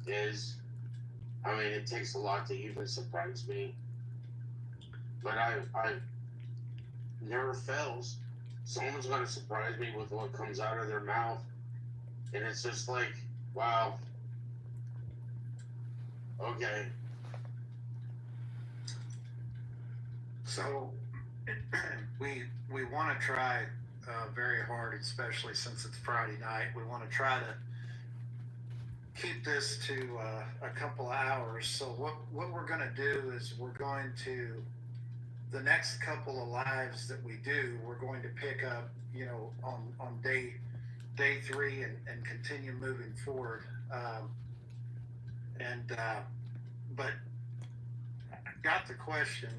is. I mean, it takes a lot to even surprise me. But I never fails. Someone's going to surprise me with what comes out of their mouth. And it's just like, wow. Okay. So we want to try very hard, especially since it's Friday night. We want to try to keep this to a couple of hours. So what we're going to do is we're going to, the next couple of lives that we do, we're going to pick up, on day 3 and continue moving forward. But I got the question.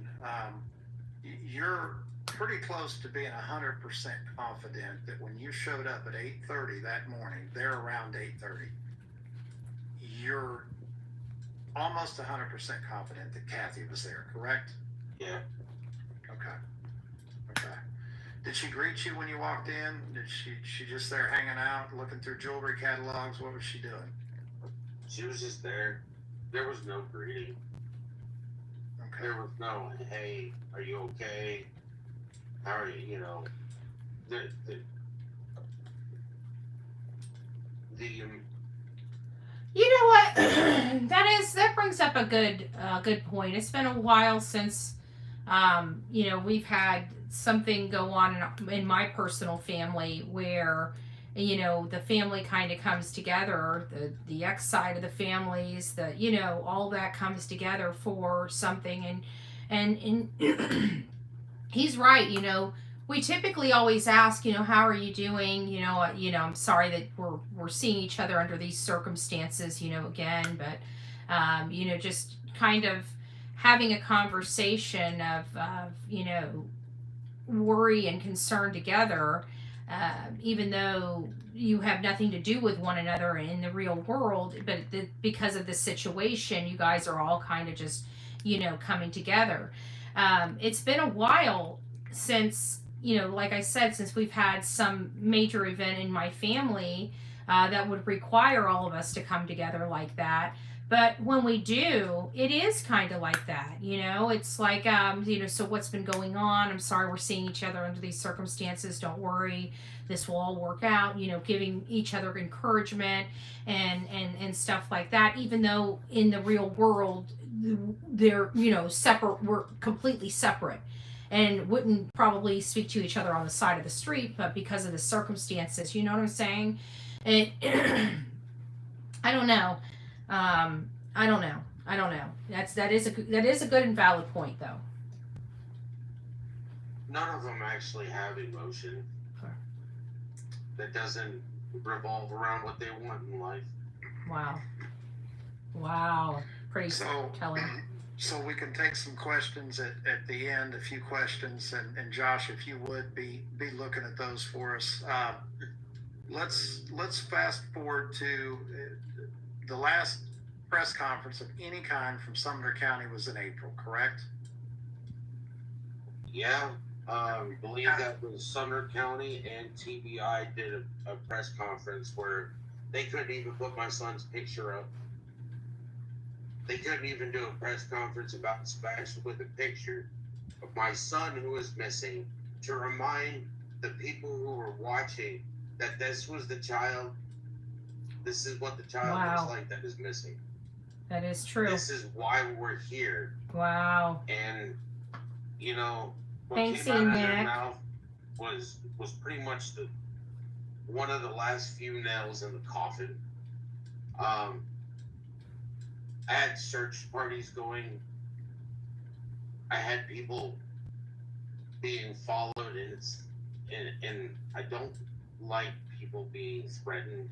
You're pretty close to being 100% confident that when you showed up at 8:30 that morning, there around 8:30, you're almost 100% confident that Kathy was there, correct? Yeah. Okay. Did she greet you when you walked in? Did she just there hanging out, looking through jewelry catalogs? What was she doing? She was just there. There was no greeting. Okay. There was no, hey, are you okay? How are you? You know what? that brings up a good point. It's been a while since we've had something go on in my personal family where the family kind of comes together, the ex side of the families, all that comes together for something, and he's right. We typically always ask, how are you doing? I'm sorry that we're seeing each other under these circumstances, again, but just kind of having a conversation of worry and concern together, even though you have nothing to do with one another in the real world, but because of the situation, you guys are all kind of just coming together. It's been a while since, like I said, since we've had some major event in my family that would require all of us to come together like that. But when we do, it is kind of like that, It's like, so what's been going on? I'm sorry we're seeing each other under these circumstances. Don't worry, this will all work out. Giving each other encouragement and stuff like that. Even though in the real world, they're separate. We're completely separate, and wouldn't probably speak to each other on the side of the street. But because of the circumstances, you know what I'm saying? It, I don't know. I don't know. That is a good and valid point, though. None of them actually have emotion. Okay. That doesn't revolve around what they want in life. Wow. Pretty telling. So we can take some questions at the end, a few questions, and Josh, if you would be looking at those for us. Let's fast forward to the last press conference of any kind from Sumner County was in April, correct? Yeah, I believe that was Sumner County and TBI did a press conference where they couldn't even put my son's picture up. They couldn't even do a press conference about Sebastian with a picture of my son who was missing to remind the people who were watching that this was the child. This is what the child looks like that is missing. That is true. This is why we're here. Wow. And what Thanks, came out of their Nick. mouth was pretty much one of the last few nails in the coffin. I had search parties going. I had people being followed, and I don't like people being threatened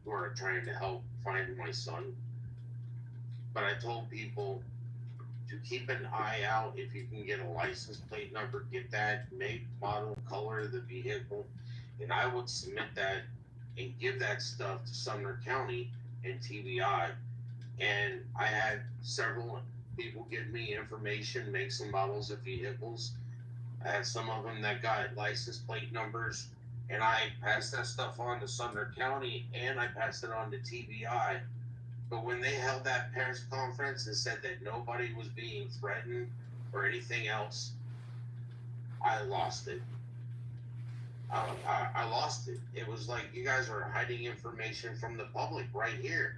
who are trying to help find my son. but I told people to keep an eye out. If you can get a license plate number, get that, make, model, color of the vehicle, and I would submit that and give that stuff to Sumner County and TBI. And I had several people give me information, make some models of vehicles. I had some of them that got license plate numbers, and I passed that stuff on to Sumner County, and I passed it on to TBI. But when they held that press conference and said that nobody was being threatened or anything else, I lost it. I lost it. It was like, you guys are hiding information from the public right here.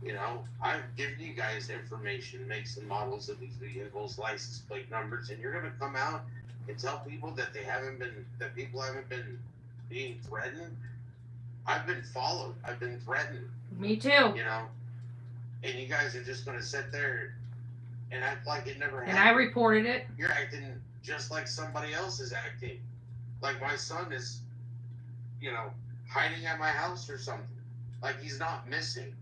You know, I've given you guys information, makes and models of these vehicles, license plate numbers, and you're going to come out and tell people that that people haven't been being threatened. I've been followed. I've been threatened. Me too. You know, and you guys are just going to sit there and act like it never happened. And I reported it. You're acting just like somebody else is acting. Like my son is, you know, hiding at my house or something. Like he's not missing.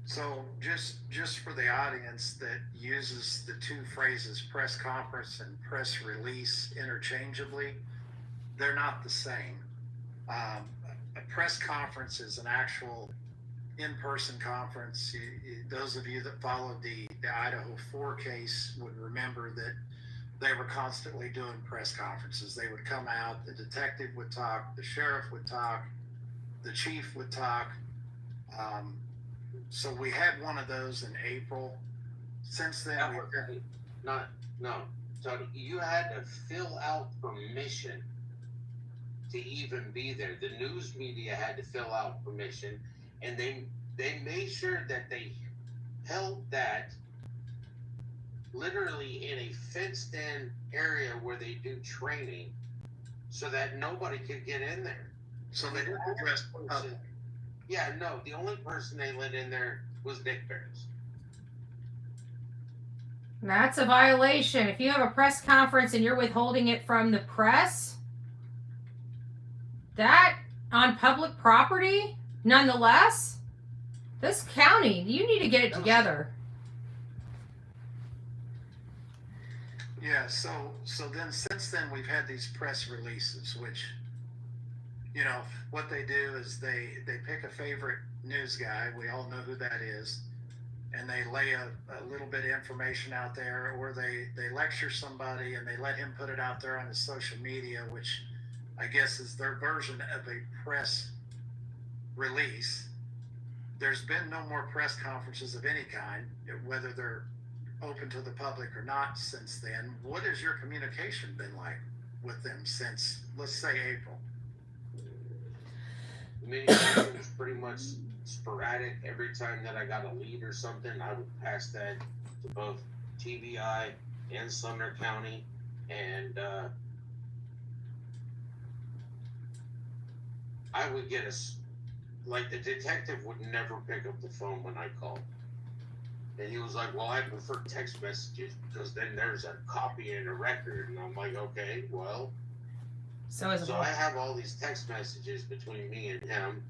So just for the audience that uses the two phrases press conference and press release interchangeably, they're not the same. A press conference is an actual in-person conference. Those of you that followed the Idaho 4 case would remember that they were constantly doing press conferences. They would come out, the detective would talk, the sheriff would talk, the chief would talk. So we had one of those in April. Since then, Tony, you had to fill out permission to even be there. The news media had to fill out permission, and they made sure that they held that literally in a fenced-in area where they do training, so that nobody could get in there. So they didn't address the public. Yeah, no, the only person they let in there was Nick Barris. That's a violation. If you have a press conference and you're withholding it from the press, that on public property, nonetheless, this county, you need to get it together. Yeah, so then since then we've had these press releases, which, you know, what they do is they pick a favorite news guy, we all know who that is, and they lay a little bit of information out there, or they lecture somebody and they let him put it out there on his social media, which I guess is their version of a press release. There's been no more press conferences of any kind, whether they're open to the public or not since then. What has your communication been like with them since, let's say, April? Communication was pretty much sporadic. Every time that I got a lead or something, I would pass that to both TBI and Sumner County, and I would get like the detective would never pick up the phone when I called. And he was like, well, I prefer text messages because then there's a copy and a record. And I'm like, okay, well. So I have all these text messages between me and him.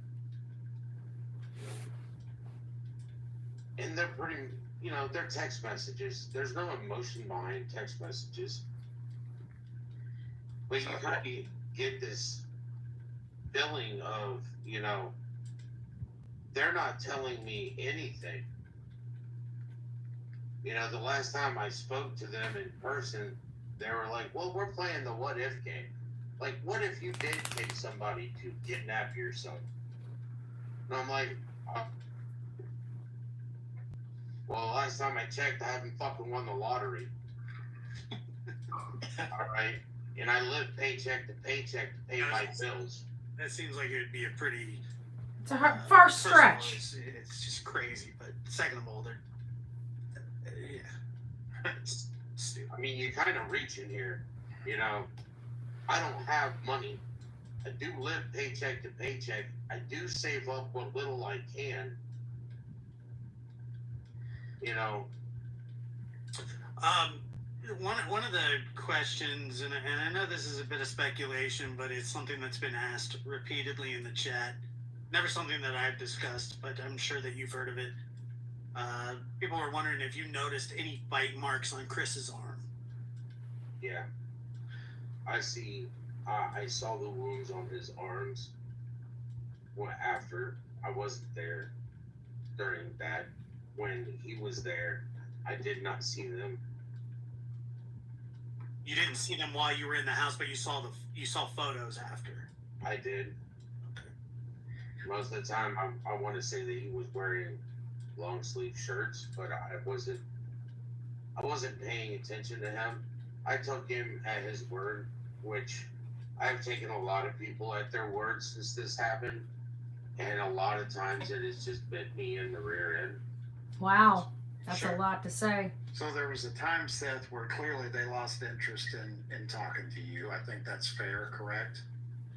And they're pretty, you know, they're text messages. There's no emotion behind text messages. But you kind of get this feeling of, you know, they're not telling me anything. You know, the last time I spoke to them in person, they were like, well, we're playing the what if game. Like, what if you did take somebody to kidnap your son? And I'm like, well, last time I checked, I haven't fucking won the lottery. All right. And I live paycheck to paycheck to pay my bills. That seems like it would be a pretty... It's a far stretch. It's just crazy. But second of all, they're... yeah. It's stupid. I mean, you kind of reach in here, you know. I don't have money. I do live paycheck to paycheck. I do save up what little I can. You know. One of the questions, and I know this is a bit of speculation, but it's something that's been asked repeatedly in the chat. never something that I've discussed, but I'm sure that you've heard of it. People were wondering if you noticed any bite marks on Chris's arm. Yeah. I saw the wounds on his arms. After I wasn't there during that. When he was there, I did not see them. You didn't see them while you were in the house, but you saw photos after. I did. Okay. Most of the time, I want to say that he was wearing long sleeve shirts, but I wasn't paying attention to him. I took him at his word, which I've taken a lot of people at their word since this happened, and a lot of times it has just bit me in the rear end. Wow, that's Sure. a lot to say. So there was a time, Seth, where clearly they lost interest in talking to you. I think that's fair, correct?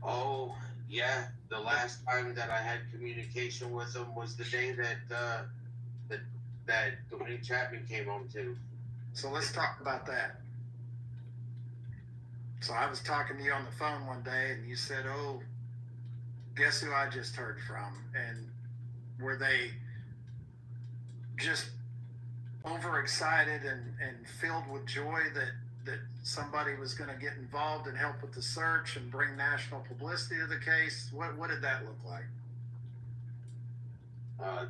Oh, yeah. The last time that I had communication with him was the day that Dwayne Chapman came home to. So let's talk about that. So I was talking to you on the phone one day, and you said, "Oh, guess who I just heard from?" And were they just overexcited and filled with joy that somebody was going to get involved and help with the search and bring national publicity to the case? What did that look like?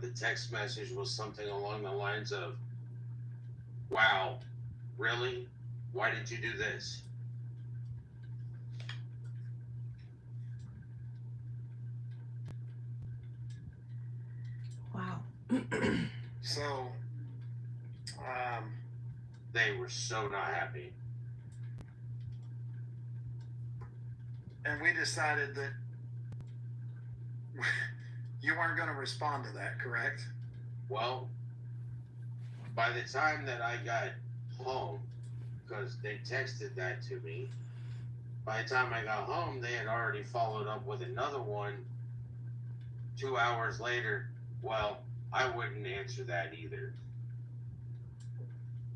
The text message was something along the lines of, "Wow, really? Why did you do this?" Wow. So, They were so not happy. and we decided that you weren't going to respond to that, correct? Well, by the time that I got home, because they texted that to me, by the time I got home, they had already followed up with another one 2 hours later. Well, I wouldn't answer that either.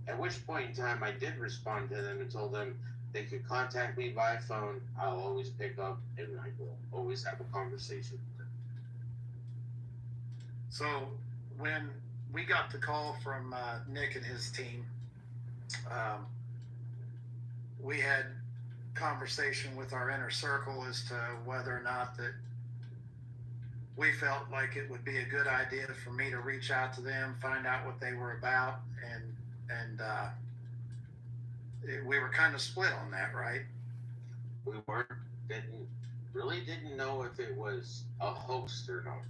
At which point in time, I did respond to them and told them they could contact me by phone. I'll always pick up, and I will always have a conversation with them. So when we got the call from Nick and his team, we had conversation with our inner circle as to whether or not that we felt like it would be a good idea for me to reach out to them, find out what they were about, and we were kind of split on that, right? We didn't know if it was a hoax or not.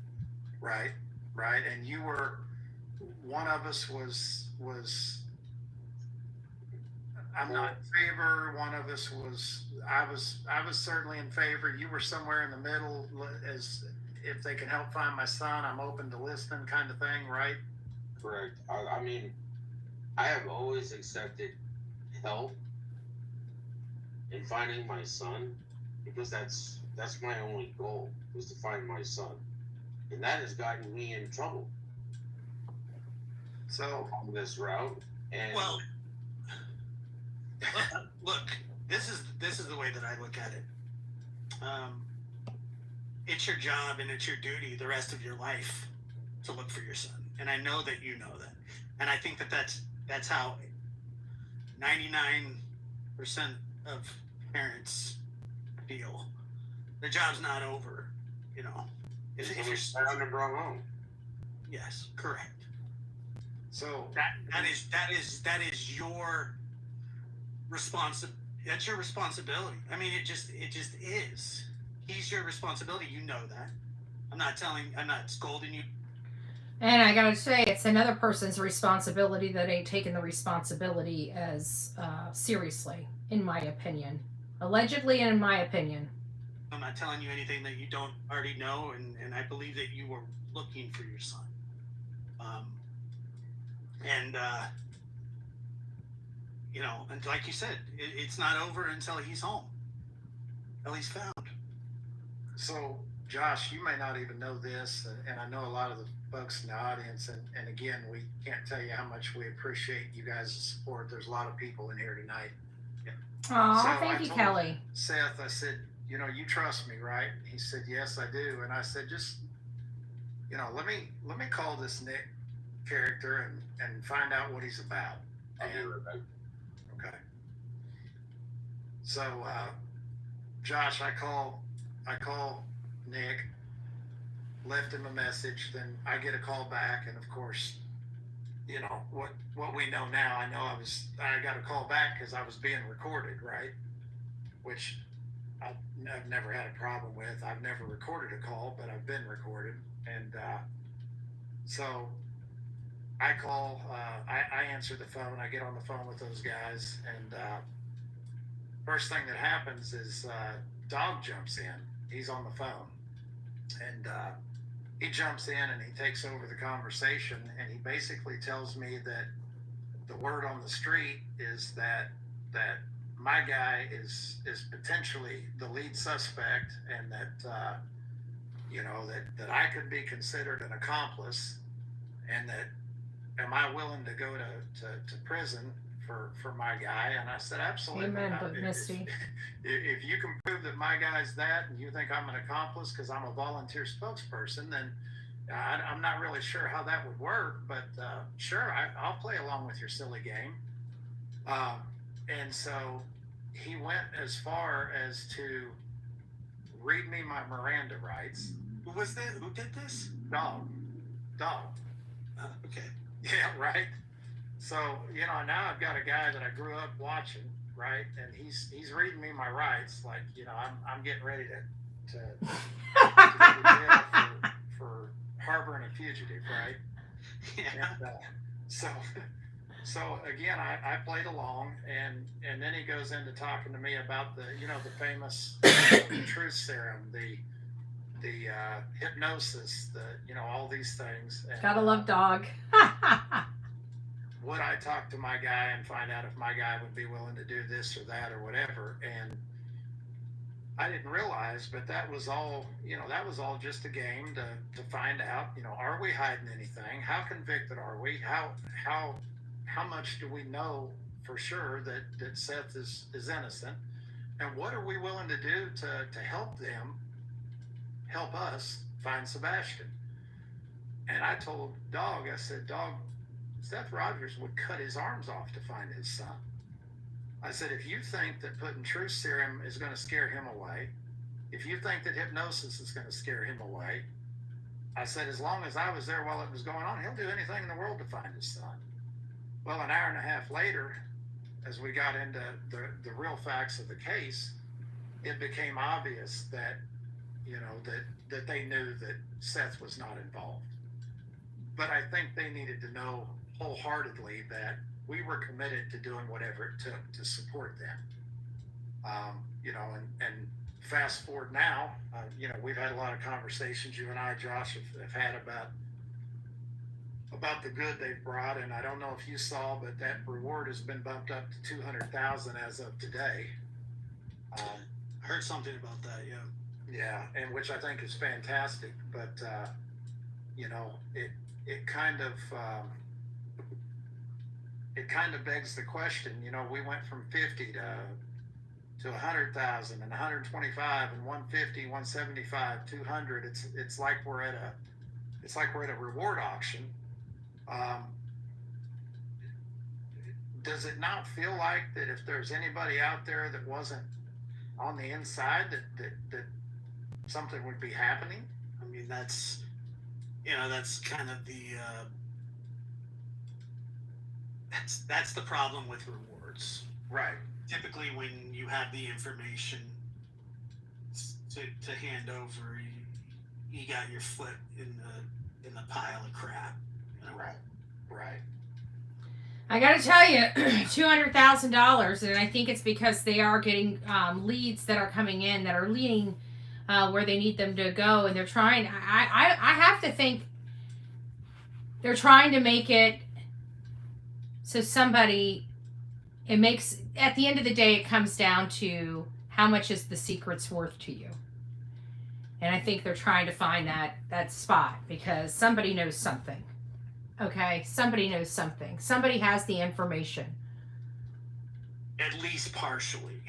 Right. And you were, one of us was I'm not in favor. One of us I was certainly in favor. You were somewhere in the middle, as if they can help find my son, I'm open to listening, kind of thing, right? Correct. I mean, I have always accepted help in finding my son, because that's my only goal, was to find my son, and that has gotten me in trouble. So On this route, and Well, look, this is the way that I look at it. It's your job and it's your duty the rest of your life to look for your son, and I know that you know that, and I think that that's how 99% of parents feel. The job's not over, you know. If you're found and brought home. Yes, correct. So That is your that's your responsibility. I mean, it just is. He's your responsibility. You know that. I'm not scolding you. And I gotta say, it's another person's responsibility that ain't taking the responsibility as seriously, in my opinion. Allegedly, and in my opinion. I'm not telling you anything that you don't already know, and I believe that you were looking for your son. You know, and like you said, it's not over until he's home, until he's found. So, Josh, you may not even know this, and I know a lot of the folks in the audience, and again, we can't tell you how much we appreciate you guys' support. There's a lot of people in here tonight. Aw, So thank I you, told Kelly. Seth, I said, you trust me, right? He said, yes, I do. And I said, just let me call this Nick character and find out what he's about. I'll be right back. Okay. So, Josh, I call Nick, left him a message, then I get a call back, and of course, what we know now, I got a call back because I was being recorded, right? Which I've never had a problem with. I've never recorded a call, but I've been recorded. And so I call, I answer the phone, I get on the phone with those guys, and first thing that happens is Dog jumps in. He's on the phone. And he jumps in and he takes over the conversation, and he basically tells me that the word on the street is that my guy is potentially the lead suspect, and that that I could be considered an accomplice, and that am I willing to go to prison for my guy? And I said, absolutely. Amen, but Misty, if you can prove that my guy's that, and you think I'm an accomplice because I'm a volunteer spokesperson, then I'm not really sure how that would work, but sure, I'll play along with your silly game. And so he went as far as to read me my Miranda rights. Who was that? Who did this? Dog. Okay. Yeah, right. So, now I've got a guy that I grew up watching, right? And he's reading me my rights, like, I'm getting ready to go to jail for harboring a fugitive, right? Yeah. And, so again, I played along, and then he goes into talking to me about the famous truth serum, the hypnosis, all these things. And, gotta love Dog. would I talk to my guy and find out if my guy would be willing to do this or that or whatever? And I didn't realize, but that was all just a game to find out, are we hiding anything? How convicted are we? How much do we know for sure that Seth is innocent? And what are we willing to do to help us find Sebastian? And I told Dog, I said, Dog, Seth Rogers would cut his arms off to find his son. I said, if you think that putting truth serum is going to scare him away, if you think that hypnosis is going to scare him away, I said, as long as I was there while it was going on, he'll do anything in the world to find his son. Well, an hour and a half later, as we got into the real facts of the case, it became obvious that, that they knew that Seth was not involved. But I think they needed to know wholeheartedly that we were committed to doing whatever it took to support them. And fast forward now, we've had a lot of conversations, you and I, Josh, have had about the good they've brought. And I don't know if you saw, but that reward has been bumped up to $200,000 as of today. I heard something about that. Yeah. Yeah. And which I think is fantastic, but, it kind of begs the question. We went from 50 to 100,000 and 125 and 150, 175, 200. It's like we're at a reward auction. Does it not feel like that if there's anybody out there that wasn't on the inside that something would be happening? I mean, that's kind of the that's the problem with rewards, right? Typically, when you have the information to hand over, you got your foot in the pile of crap. Right. I gotta tell you, $200,000, and I think it's because they are getting leads that are coming in that are leading where they need them to go, and they're trying. I have to think they're trying to make it so it makes, at the end of the day, it comes down to how much is the secret's worth to you. And I think they're trying to find that spot because somebody knows something. Okay? Somebody knows something. Somebody has the information. At least partially.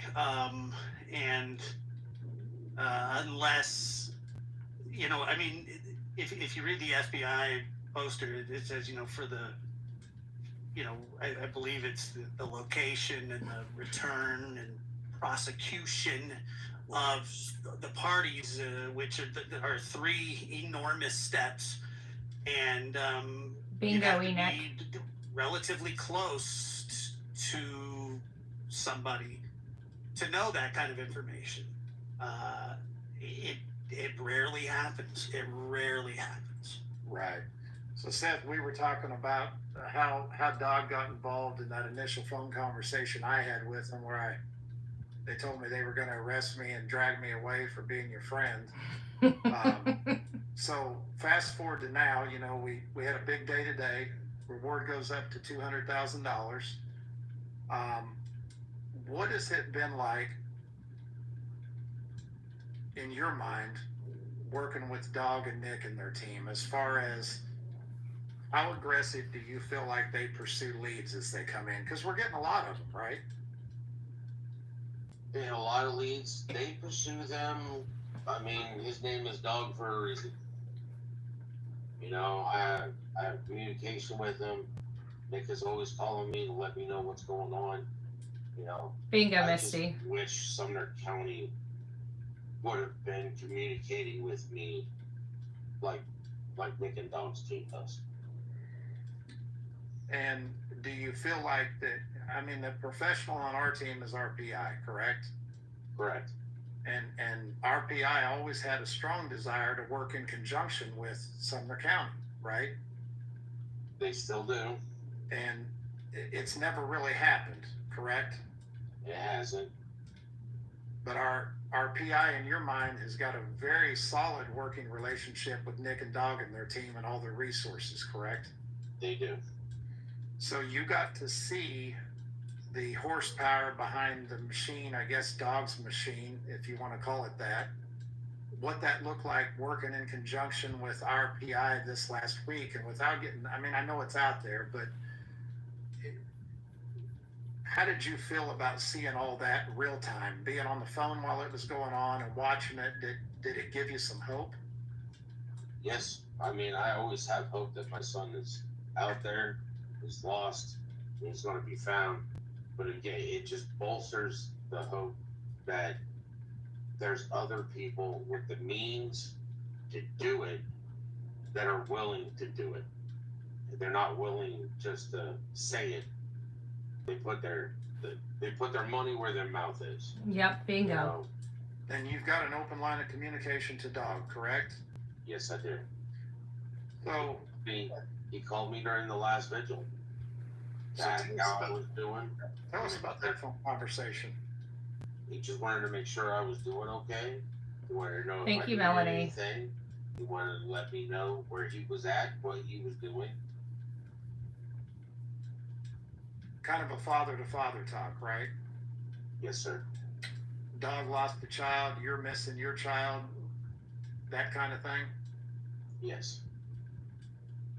Unless, if you read the FBI poster, it says, for the, I believe it's the location and the return and prosecution of the parties, which are three enormous steps, and you Bingo, have to Enoch. be relatively close to somebody to know that kind of information. It rarely happens. It rarely happens. Right. So Seth, we were talking about how Dog got involved in that initial phone conversation I had with him, where they told me they were going to arrest me and drag me away for being your friend. So fast forward to now, we had a big day today. Reward goes up to $200,000. What has it been like in your mind working with Dog and Nick and their team, as far as how aggressive do you feel like they pursue leads as they come in? Because we're getting a lot of them, right? They had a lot of leads. They pursue them. I mean, his name is Dog for a reason. I have communication with him. Nick is always calling me to let me know what's going on. Bingo, I Misty. just wish Sumner County would have been communicating with me like Nick and Dog's team does. And do you feel like that? I mean, the professional on our team is our PI, correct? Correct. And our PI always had a strong desire to work in conjunction with Sumner County, right? They still do. And it's never really happened, correct? It hasn't. But our PI, in your mind, has got a very solid working relationship with Nick and Dog and their team and all their resources, correct? They do. So you got to see the horsepower behind the machine, I guess Dog's machine, if you want to call it that, what that looked like working in conjunction with our PI this last week. And without getting, I mean, I know it's out there, but how did you feel about seeing all that real time, being on the phone while it was going on and watching it? Did it give you some hope? Yes. I mean, I always have hope that my son is out there, is lost, and he's going to be found. But again, it just bolsters the hope that there's other people with the means to do it that are willing to do it. They're not willing just to say it. They put their money where their mouth is. Yep, bingo. And you've got an open line of communication to Dog, correct? Yes, I do. So he called me during the last vigil. To ask how I was doing. Tell us about that phone conversation. He just wanted to make sure I was doing okay. He wanted to know Thank if I you, needed Melanie. anything. He wanted to let me know where he was at, what he was doing. Kind of a father-to-father talk, right? Yes, sir. Dog lost a child, you're missing your child, that kind of thing. Yes.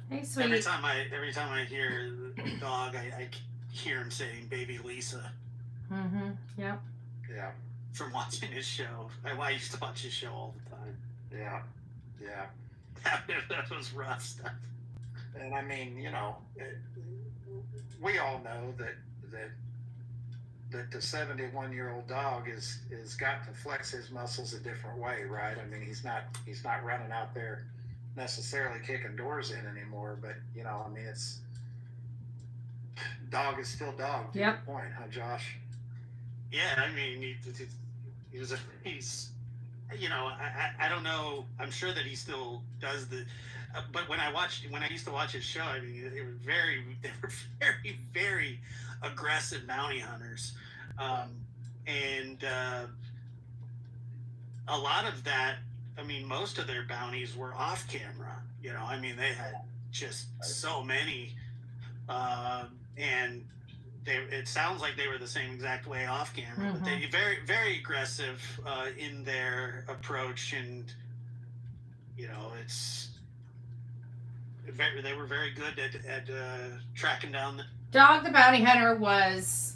Hey, sweet. Every time I hear Dog, I hear him saying "Baby Lisa" Mm-hmm. Yep. Yeah, from watching his show. I used to watch his show all the time. yeah, yeah. That was rough stuff. And I mean, we all know that the 71-year-old Dog is got to flex his muscles a different way, right? I mean, he's not running out there necessarily kicking doors in anymore, but I mean, it's Dog is still Dog. To your point, huh, Josh? Yeah, I mean, he's I don't know. I'm sure that he still does the. But when I used to watch his show, I mean, they were very, very aggressive bounty hunters, and a lot of that. I mean, most of their bounties were off camera. I mean, they had just so many, and it sounds like they were the same exact way off camera. Mm-hmm. But they very, very aggressive in their approach, and they were very good at tracking down the Dog the Bounty Hunter was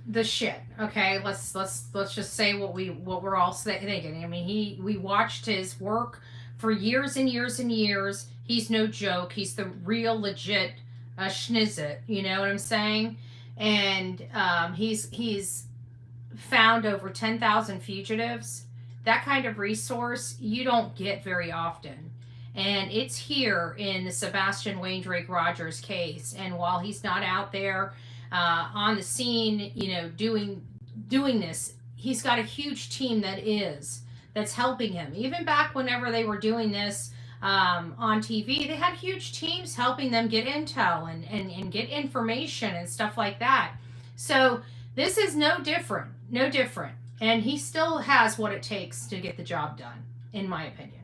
the shit. Okay, let's just say what we're all thinking. I mean, we watched his work for years and years and years. He's no joke. He's the real legit schnizzit. You know what I'm saying? And he's found over 10,000 fugitives. That kind of resource you don't get very often. And it's here in the Sebastian Wayne Rogers case. And while he's not out there on the scene, you know, doing this, he's got a huge team that's helping him. Even back whenever they were doing this on TV, they had huge teams helping them get intel and get information and stuff like that. So this is no different. And he still has what it takes to get the job done, in my opinion.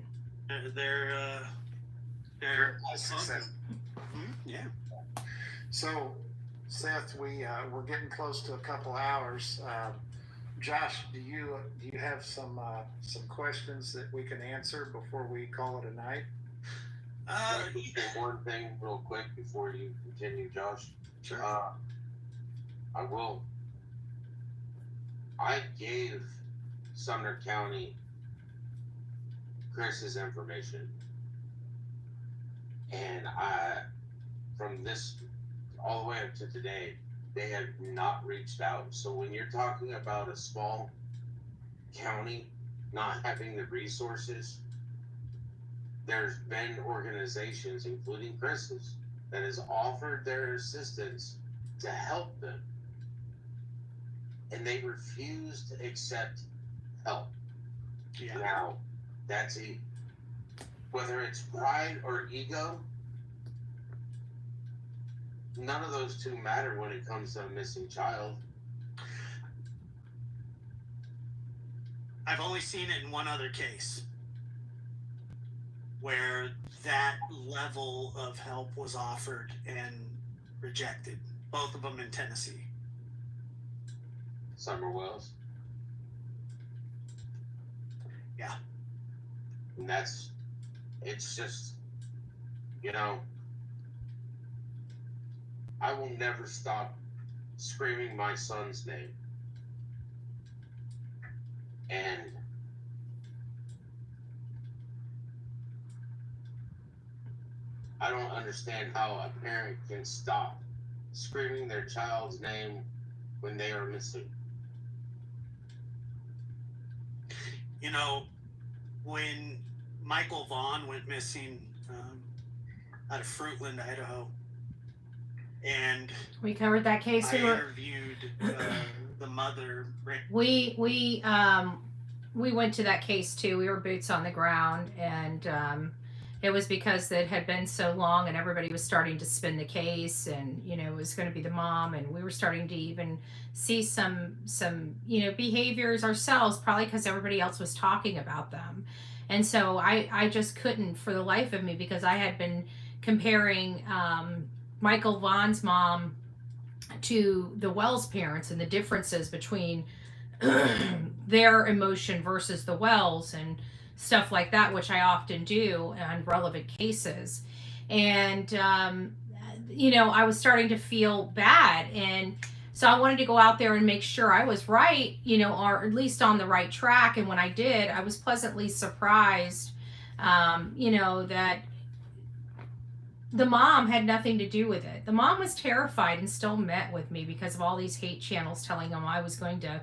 They're success. Yeah. So, Seth, we're getting close to a couple hours. Josh, do you have some questions that we can answer before we call it a night? One thing real quick before you continue, Josh. Sure. I gave Sumner County Chris's information, and from this all the way up to today, they have not reached out. So when you're talking about a small county not having the resources, there's been organizations, including Chris's, that has offered their assistance to help them, and they refuse to accept help. Yeah. Now, that's whether it's pride or ego, none of those two matter when it comes to a missing child. I've only seen it in one other case where that level of help was offered and rejected. Both of them in Tennessee. Summer Wells. Yeah. And it's just, you know, I will never stop screaming my son's name. And I don't understand how a parent can stop screaming their child's name when they are missing. You know, when Michael Vaughn went missing out of Fruitland, Idaho, and We covered that case. I interviewed the mother. We went to that case too. We were boots on the ground, and it was because it had been so long, and everybody was starting to spin the case, and you know it was going to be the mom, and we were starting to even see some behaviors ourselves, probably because everybody else was talking about them, and so I just couldn't for the life of me, because I had been comparing Michael Vaughn's mom to the Wells parents and the differences between their emotion versus the Wells and stuff like that, which I often do on relevant cases. And, I was starting to feel bad. And so I wanted to go out there and make sure I was right, or at least on the right track. And when I did, I was pleasantly surprised, that the mom had nothing to do with it. The mom was terrified and still met with me because of all these hate channels telling them I was going to,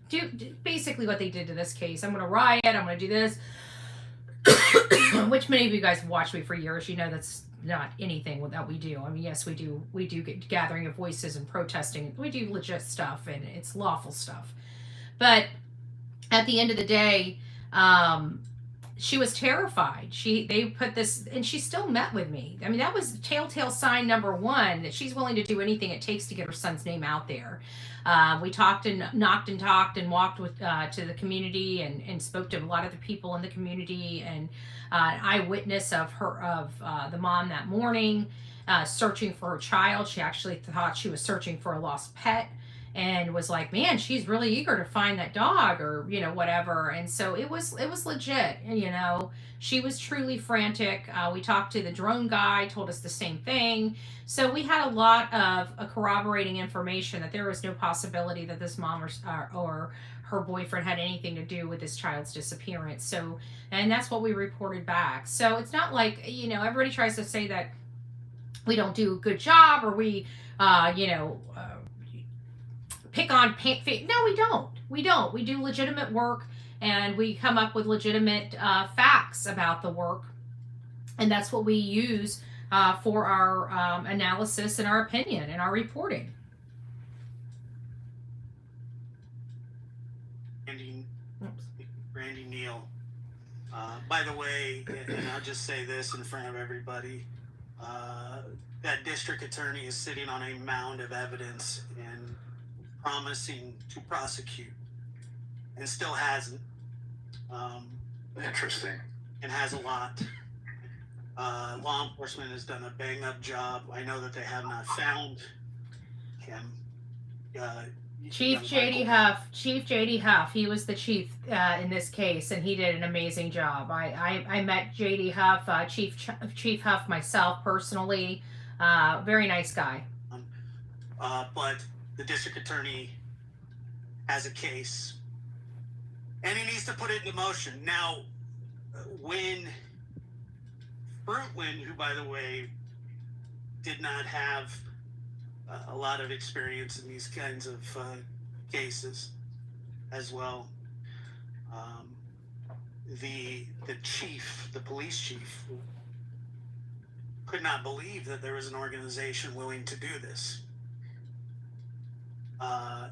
do basically what they did to this case. I'm going to riot. I'm going to do this, which many of you guys have watched me for years. You know, that's not anything that we do. I mean, yes, we do get gathering of voices and protesting. We do legit stuff, and it's lawful stuff. But at the end of the day, she was terrified. They put this, and she still met with me. I mean, that was telltale sign number one, that she's willing to do anything it takes to get her son's name out there. We talked and knocked and talked and walked with to the community and spoke to a lot of the people in the community, and eyewitness of the mom that morning searching for her child. She actually thought she was searching for a lost pet, and was like, man, she's really eager to find that dog, or whatever. And so it was legit. She was truly frantic. We talked to the drone guy, told us the same thing. So we had a lot of corroborating information that there was no possibility that this mom or her boyfriend had anything to do with this child's disappearance. So, and that's what we reported back. So it's not like, everybody tries to say that we don't do a good job, or we, pick on no, we don't. We do legitimate work, and we come up with legitimate facts about the work, and that's what we use for our analysis and our opinion and our reporting. Randy Neal. By the way, and I'll just say this in front of everybody, that district attorney is sitting on a mound of evidence and promising to prosecute, and still hasn't. Interesting. And has a lot. Law enforcement has done a bang-up job. I know that they have not found him. Chief JD Huff, he was the chief in this case, and he did an amazing job. I met JD Huff, Chief Huff myself personally. Very nice guy. But the district attorney has a case, and he needs to put it into motion. Now, when Fruitwind, who, by the way, did not have a lot of experience in these kinds of cases as well, the police chief, could not believe that there was an organization willing to do this.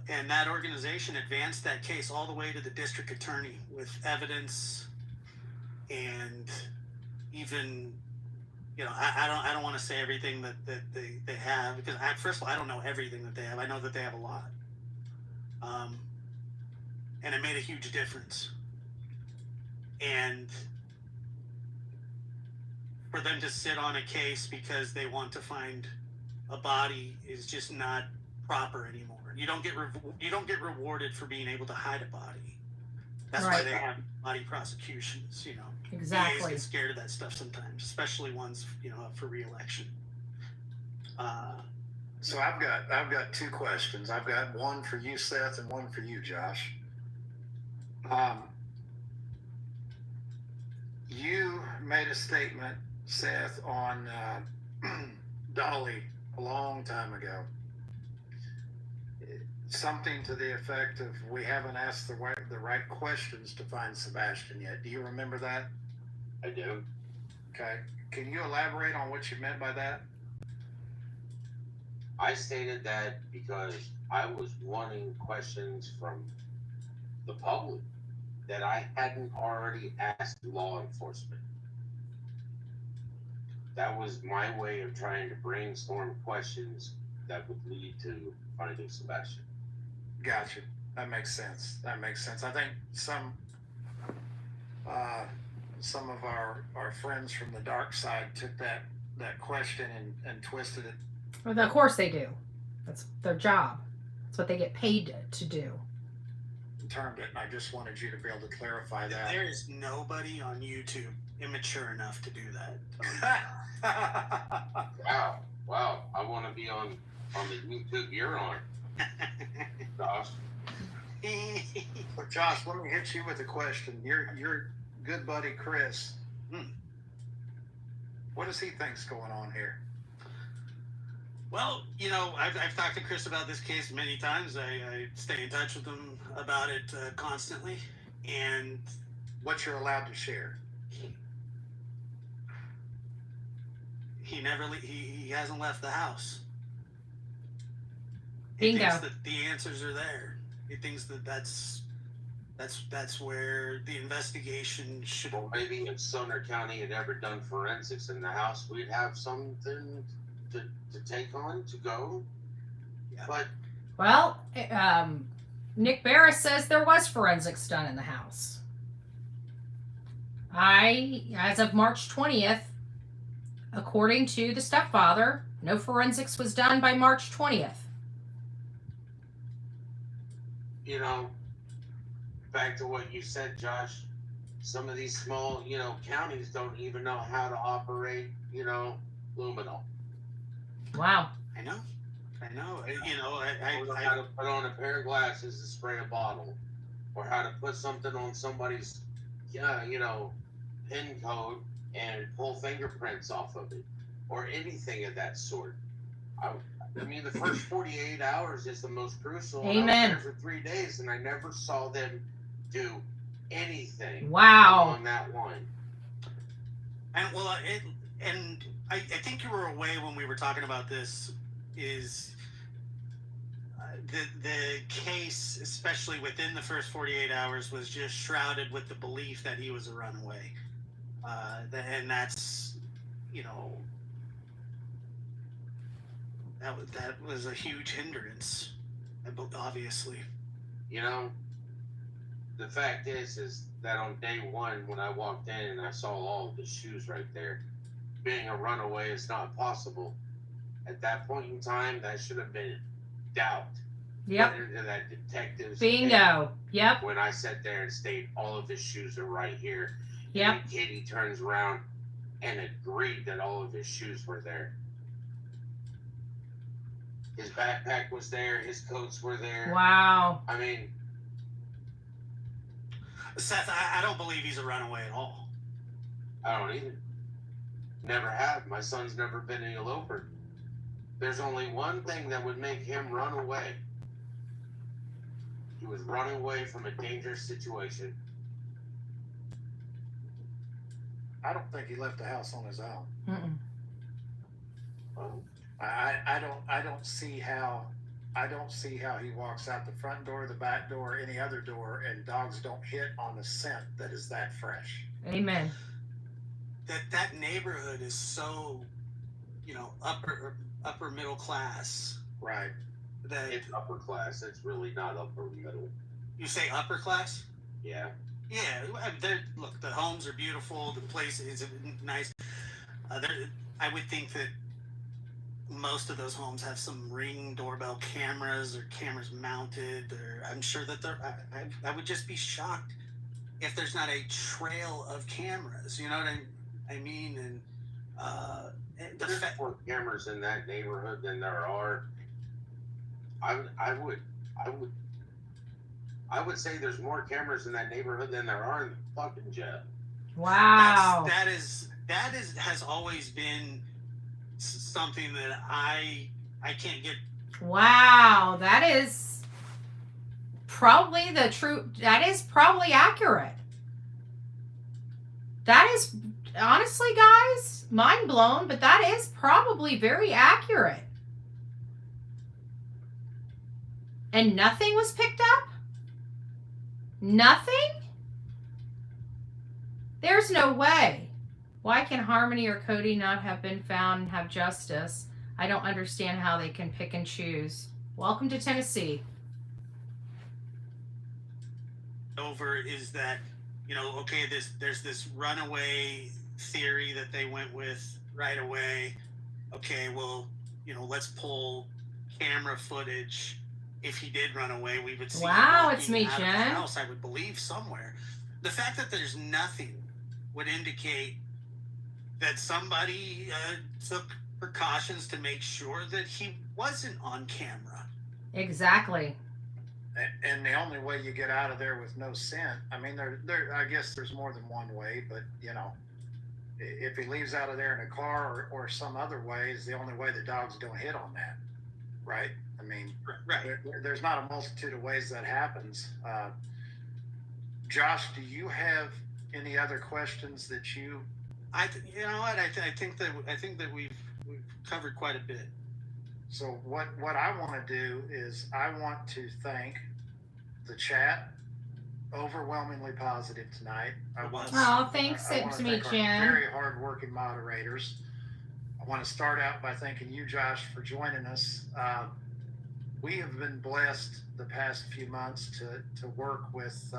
And that organization advanced that case all the way to the district attorney with evidence, and even, I don't want to say everything that they have, because first of all, I don't know everything that they have. I know that they have a lot. And it made a huge difference. And for them to sit on a case because they want to find a body is just not proper anymore. You don't get rewarded for being able to hide a body. That's right. Why they have body prosecutions. Exactly. DAs get scared of that stuff sometimes, especially ones up for re-election. So I've got two questions. I've got one for you, Seth, and one for you, Josh. You made a statement, Seth, on Dolly a long time ago. Something to the effect of, we haven't asked the right questions to find Sebastian yet. Do you remember that? I do. Okay. Can you elaborate on what you meant by that? I stated that because I was wanting questions from the public that I hadn't already asked law enforcement. That was my way of trying to brainstorm questions that would lead to finding Sebastian. Gotcha. That makes sense. I think some of our friends from the dark side took that question and twisted it. Well, of course they do. That's their job. That's what they get paid to do. Termed it, and I just wanted you to be able to clarify that. There is nobody on YouTube immature enough to do that. Wow. I want to be on the YouTube you're on. Josh. Well, Josh, let me hit you with a question. Your good buddy Chris. What does he think's going on here? Well, I've talked to Chris about this case many times. I stay in touch with him about it constantly. And what you're allowed to share? He hasn't left the house. Bingo. He thinks that the answers are there. He thinks that that's where the investigation should. Well, maybe if Sumner County had ever done forensics in the house, we'd have something to take on, to go. Yeah. But well, Nick Barris says there was forensics done in the house. As of March 20th, according to the stepfather, no forensics was done by March 20th. you know, back to what you said, Josh, some of these small, counties don't even know how to operate, luminol. Wow. I know. Or how to put on a pair of glasses to spray a bottle, or how to put something on somebody's, pin code and pull fingerprints off of it, or anything of that sort. I mean, the first 48 hours is the most crucial. And Amen. I was there for 3 days, and I never saw them do anything. Wow. On that one. And I think you were away when we were talking about this. Is the case, especially within the first 48 hours, was just shrouded with the belief that he was a runaway, and that's, that was a huge hindrance, obviously. The fact is that on day one, when I walked in and I saw all of the shoes right there, being a runaway is not possible. At that point in time, that should have been doubt. Yep. Into that detective's Bingo. head. Yep. When I sat there and stated all of his shoes are right here. Yep. And Katie turns around and agreed that all of his shoes were there. His backpack was there. His coats were there. Wow. I mean, Seth, I don't believe he's a runaway at all. I don't either. Never have. My son's never been an eloper. There's only one thing that would make him run away. He was running away from a dangerous situation. I don't think he left the house on his own. Mm-mm. Well, I don't see how he walks out the front door, the back door, any other door, and dogs don't hit on a scent that is that fresh. Amen. That neighborhood is so, upper middle class. Right. That it's upper class. It's really not upper middle. You say upper class? Yeah. Yeah. Look, the homes are beautiful. The place is nice. I would think that most of those homes have some Ring doorbell cameras or cameras mounted. Or I'm sure that I would just be shocked if there's not a trail of cameras. You know what I mean? And there's more cameras in that neighborhood than there are. I would say there's more cameras in that neighborhood than there are in the fucking jail. Wow. That has always been something that I can't get. Wow, that is probably the truth. That is probably accurate. That is, honestly, guys, mind blown, but that is probably very accurate. And nothing was picked up? Nothing? There's no way. Why can Harmony or Cody not have been found and have justice? I don't understand how they can pick and choose. Welcome to Tennessee. Over is that, okay, there's this runaway theory that they went with right away. Okay, well, let's pull camera footage. If he did run away, we would see. Wow, it's me, out of the Jen. house, I would believe somewhere. The fact that there's nothing would indicate that somebody took precautions to make sure that he wasn't on camera. Exactly. And the only way you get out of there with no scent, I mean, I guess there's more than one way, but if he leaves out of there in a car or some other way, is the only way the dogs don't hit on that, right? I mean, right. There's not a multitude of ways that happens. Josh, do you have any other questions that you? I think that we've covered quite a bit. So what I want to do is I want to thank the chat. Overwhelmingly positive tonight. Thanks to me, Jen. Very hardworking moderators. I want to start out by thanking you, Josh, for joining us. We have been blessed the past few months to work with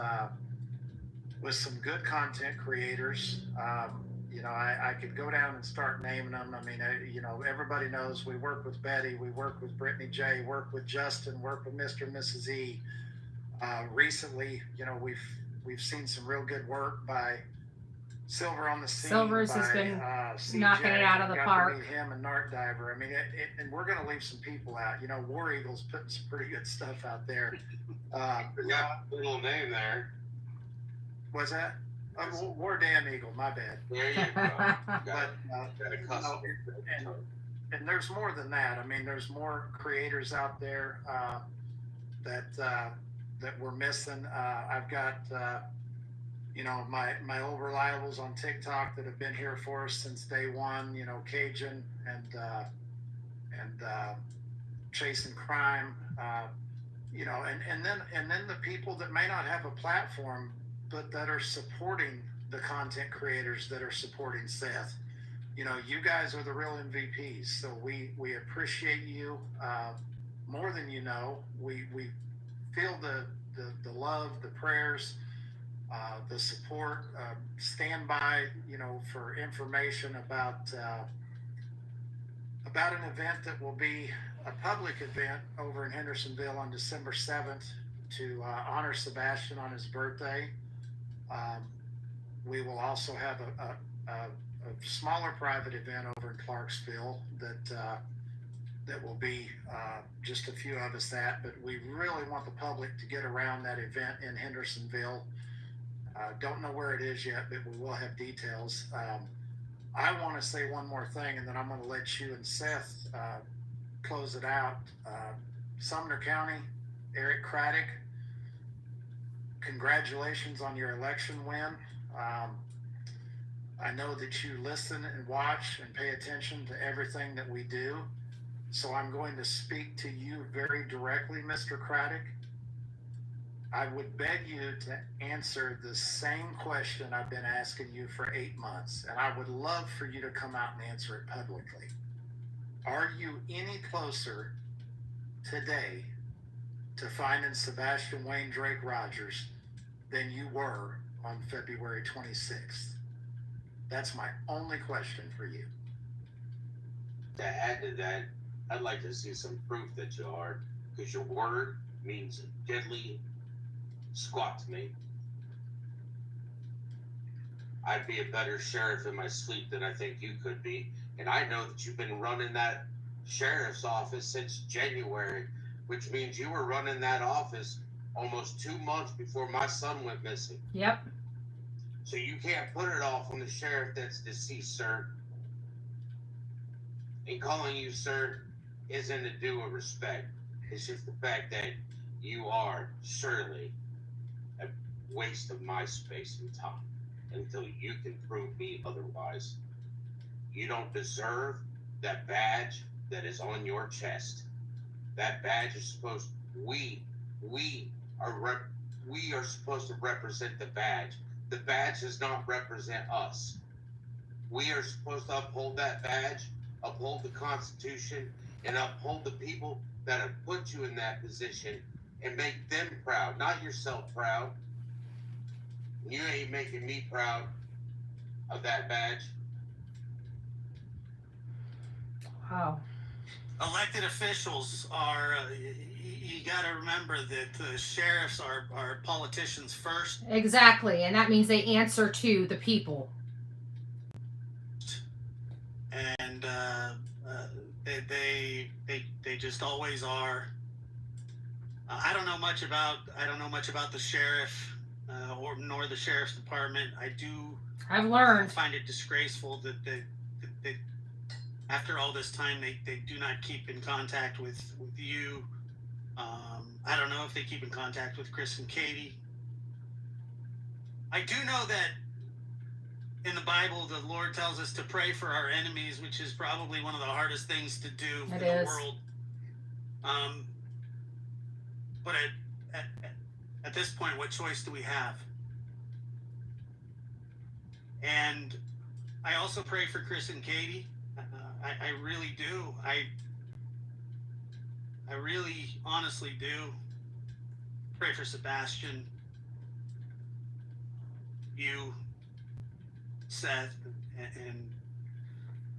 some good content creators. I could go down and start naming them. I mean, everybody knows we work with Betty, we work with Brittany J, work with Justin, work with Mr. and Mrs. E. Recently, we've seen some real good work by Silver on the Scene. Silver's by, has been CJ. knocking it out of the Got park. to meet him and Nart Diver. I mean, and we're going to leave some people out. War Eagle's putting some pretty good stuff out there. Forgot a little name there. What's that? War Damn Eagle. My bad. There you go. But and and there's more than that. I mean, there's more creators out there that we're missing. I've got my old reliables on TikTok that have been here for us since day one. Cajun and Chasing Crime. And then the people that may not have a platform, but that are supporting the content creators that are supporting Seth. You guys are the real MVPs. So we appreciate you more than you know. We feel the love, the prayers, the support. Stand by, for information about an event that will be a public event over in Hendersonville on December 7th to honor Sebastian on his birthday. We will also have a smaller private event over in Clarksville that will be just a few of us at, but we really want the public to get around that event in Hendersonville. Don't know where it is yet, but we will have details. I want to say one more thing, and then I'm going to let you and Seth close it out. Sumner County, Eric Craddock, congratulations on your election win. I know that you listen and watch and pay attention to everything that we do. So I'm going to speak to you very directly, Mr. Craddock. I would beg you to answer the same question I've been asking you for 8 months, and I would love for you to come out and answer it publicly. Are you any closer today to finding Sebastian Wayne Drake Rogers than you were on February 26th? That's my only question for you. to add to that, I'd like to see some proof that you are, because your word means diddly squat to me. I'd be a better sheriff in my sleep than I think you could be. And I know that you've been running that sheriff's office since January, which means you were running that office almost 2 months before my son went missing. Yep. So you can't put it off on the sheriff that's deceased, sir. And calling you sir isn't a due of respect. It's just the fact that you are surely a waste of my space and time until you can prove me otherwise. You don't deserve that badge that is on your chest. That badge is supposed, we are supposed to represent the badge. The badge does not represent us. We are supposed to uphold that badge, uphold the Constitution, and uphold the people that have put you in that position and make them proud, not yourself proud. You ain't making me proud of that badge. Wow. Elected officials are, you got to remember that the sheriffs are politicians first. Exactly, and that means they answer to the people. And they just always are. I don't know much about the sheriff nor the sheriff's department. I've learned. Find it disgraceful that they after all this time they do not keep in contact with you. I don't know if they keep in contact with Chris and Katie. I do know that in the Bible, the Lord tells us to pray for our enemies, which is probably one of the hardest things to do in the world. But at this point, what choice do we have? And I also pray for Chris and Katie. I really do. I really, honestly do. Pray for Sebastian. You, Seth, and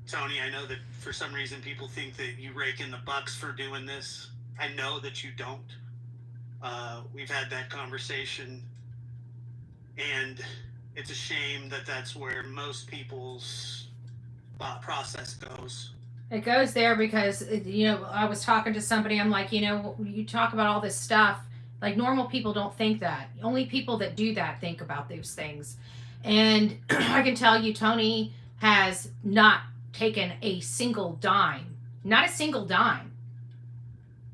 Tony. I know that for some reason people think that you rake in the bucks for doing this. I know that you don't. We've had that conversation, and it's a shame that that's where most people's thought process goes. It goes there because, I was talking to somebody, I'm like, you talk about all this stuff, like normal people don't think that. Only people that do that think about those things. And I can tell you, Tony has not taken a single dime, not a single dime,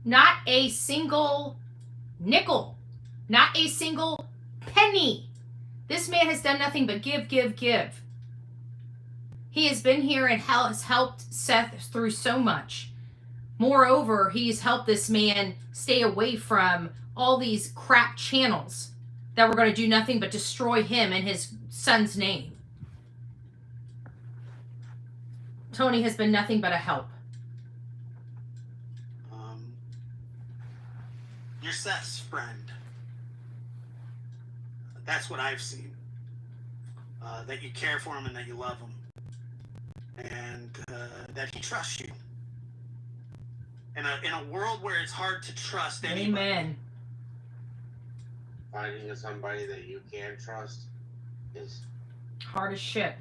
not a single nickel, not a single penny. This man has done nothing but give, give, give. He has been here and has helped Seth through so much. Moreover, he's helped this man stay away from all these crap channels that were going to do nothing but destroy him and his son's name. Tony has been nothing but a help. You're Seth's friend. That's what I've seen. That you care for him and that you love him. And that he trusts you. In a world where it's hard to trust anybody. Amen. Finding somebody that you can trust is hard as shit.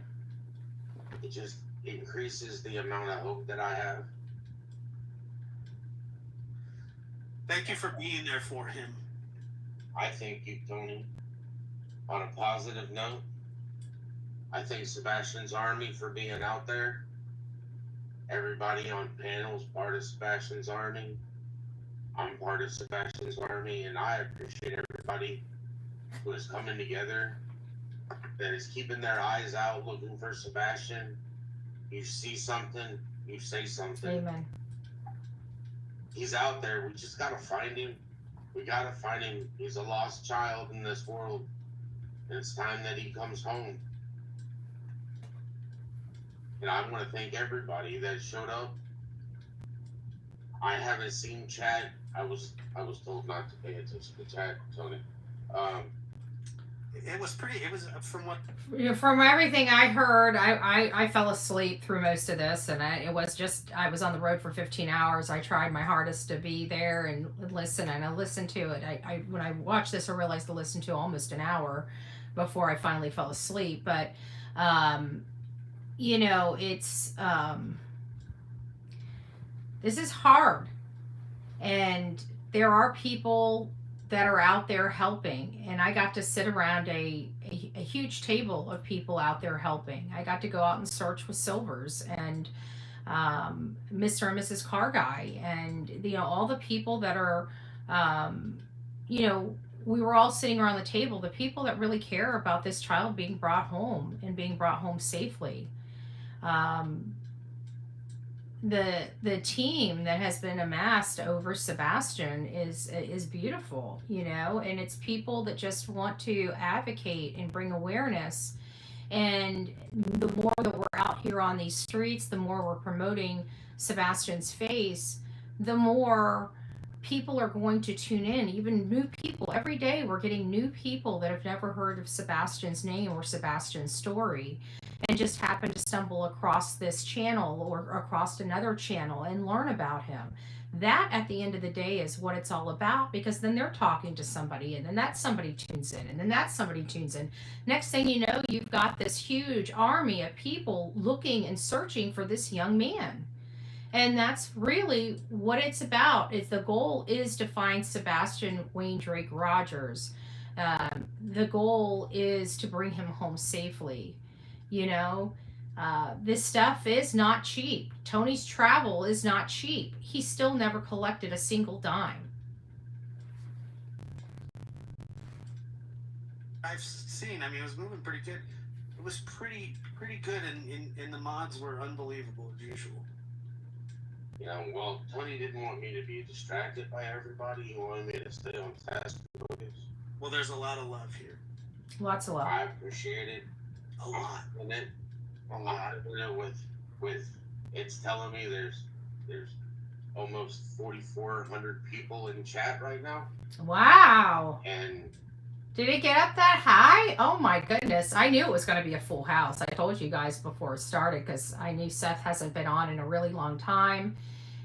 It just increases the amount of hope that I have. Thank you for being there for him. I thank you, Tony. On a positive note, I thank Sebastian's Army for being out there. Everybody on panel's part of Sebastian's Army. I'm part of Sebastian's Army, and I appreciate everybody who is coming together, that is keeping their eyes out, looking for Sebastian. You see something, you say something. Amen. He's out there. We just gotta find him. We gotta find him. He's a lost child in this world, and it's time that he comes home. And I want to thank everybody that showed up. I haven't seen chat. I was told not to pay attention to chat, Tony. It was from everything I heard, I fell asleep through most of this, and I was on the road for 15 hours. I tried my hardest to be there and listen, and I listened to it. I when I watched this, I realized I listened to almost an hour before I finally fell asleep. But it's this is hard, and there are people that are out there helping, and I got to sit around a huge table of people out there helping. I got to go out and search with Silvers and Mr. and Mrs. Car Guy, and all the people that are we were all sitting around the table, the people that really care about this child being brought home and being brought home safely. The team that has been amassed over Sebastian is beautiful, and it's people that just want to advocate and bring awareness. And the more that we're out here on these streets, the more we're promoting Sebastian's face, the more people are going to tune in, even new people. Every day we're getting new people that have never heard of Sebastian's name or Sebastian's story, and just happen to stumble across this channel or across another channel and learn about him. That, at the end of the day, is what it's all about, because then they're talking to somebody, and then that somebody tunes in, and then that somebody tunes in. Next thing you know, you've got this huge army of people looking and searching for this young man. And that's really what it's about. The goal is to find Sebastian Wayne Drake Rogers. The goal is to bring him home safely. This stuff is not cheap. Tony's travel is not cheap. He still never collected a single dime. I've seen. It was moving pretty good. It was pretty good, and the mods were unbelievable as usual. Well, Tony didn't want me to be distracted by everybody. He wanted me to stay on task. Well, there's a lot of love here. Lots of love. I appreciate it. A lot. And then, with it's telling me there's almost 4,400 people in chat right now. Wow. And did it get up that high? Oh my goodness. I knew it was going to be a full house. I told you guys before it started, because I knew Seth hasn't been on in a really long time,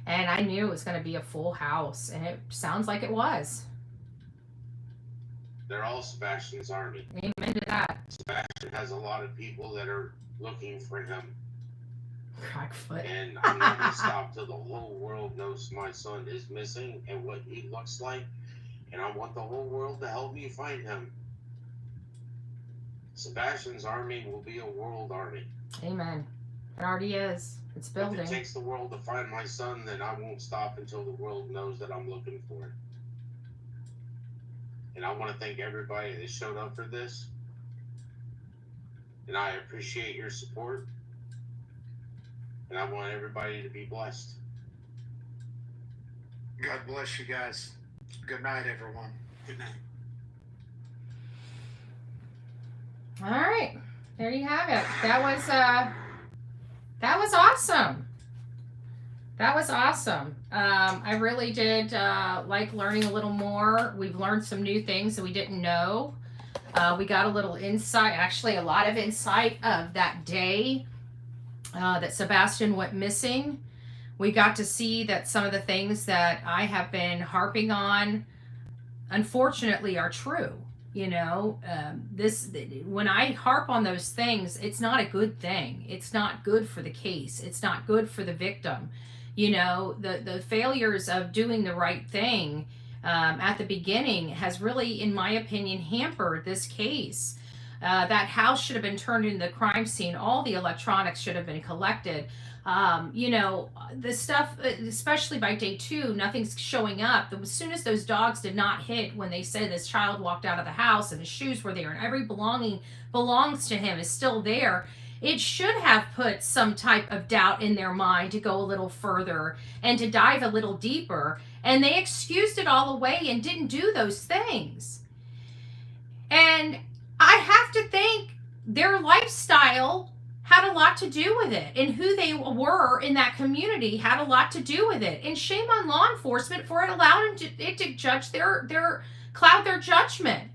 and I knew it was going to be a full house, and it sounds like it was. They're all Sebastian's army. Amen to that. Sebastian has a lot of people that are looking for him. Crackfoot. And I'm not going to stop till the whole world knows my son is missing and what he looks like. And I want the whole world to help me find him. Sebastian's army will be a world army. Amen. It already is. It's building. If it takes the world to find my son, then I won't stop until the world knows that I'm looking for him. And I want to thank everybody that showed up for this. And I appreciate your support. And I want everybody to be blessed. God bless you guys. Good night, everyone. Good night. All right. There you have it. That was awesome. That was awesome. I really did like learning a little more. We've learned some new things that we didn't know. We got a little insight, actually a lot of insight of that day that Sebastian went missing. We got to see that some of the things that I have been harping on, unfortunately, are true. You know, when I harp on those things, it's not a good thing. It's not good for the case. It's not good for the victim. You know, the failures of doing the right thing at the beginning has really, in my opinion, hampered this case. That house should have been turned into the crime scene. All the electronics should have been collected. You know, the stuff, especially by day 2, nothing's showing up. As soon as those dogs did not hit when they said this child walked out of the house and his shoes were there and every belonging belongs to him is still there, it should have put some type of doubt in their mind to go a little further and to dive a little deeper. And they excused it all away and didn't do those things. And I have to think their lifestyle had a lot to do with it, and who they were in that community had a lot to do with it. And shame on law enforcement for it allowing it to judge cloud their judgment,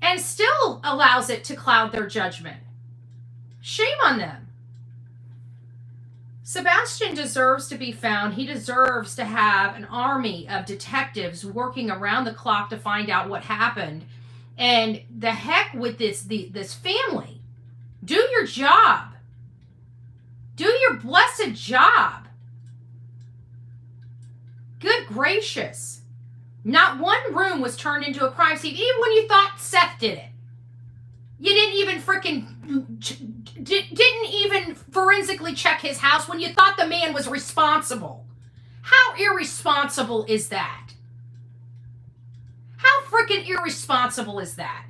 and still allows it to cloud their judgment. Shame on them. Sebastian deserves to be found. He deserves to have an army of detectives working around the clock to find out what happened. And the heck with this family. Do your job. Do your blessed job. Good gracious. Not one room was turned into a crime scene, even when you thought Seth did it. You didn't even forensically check his house when you thought the man was responsible. How irresponsible is that? How freaking irresponsible is that?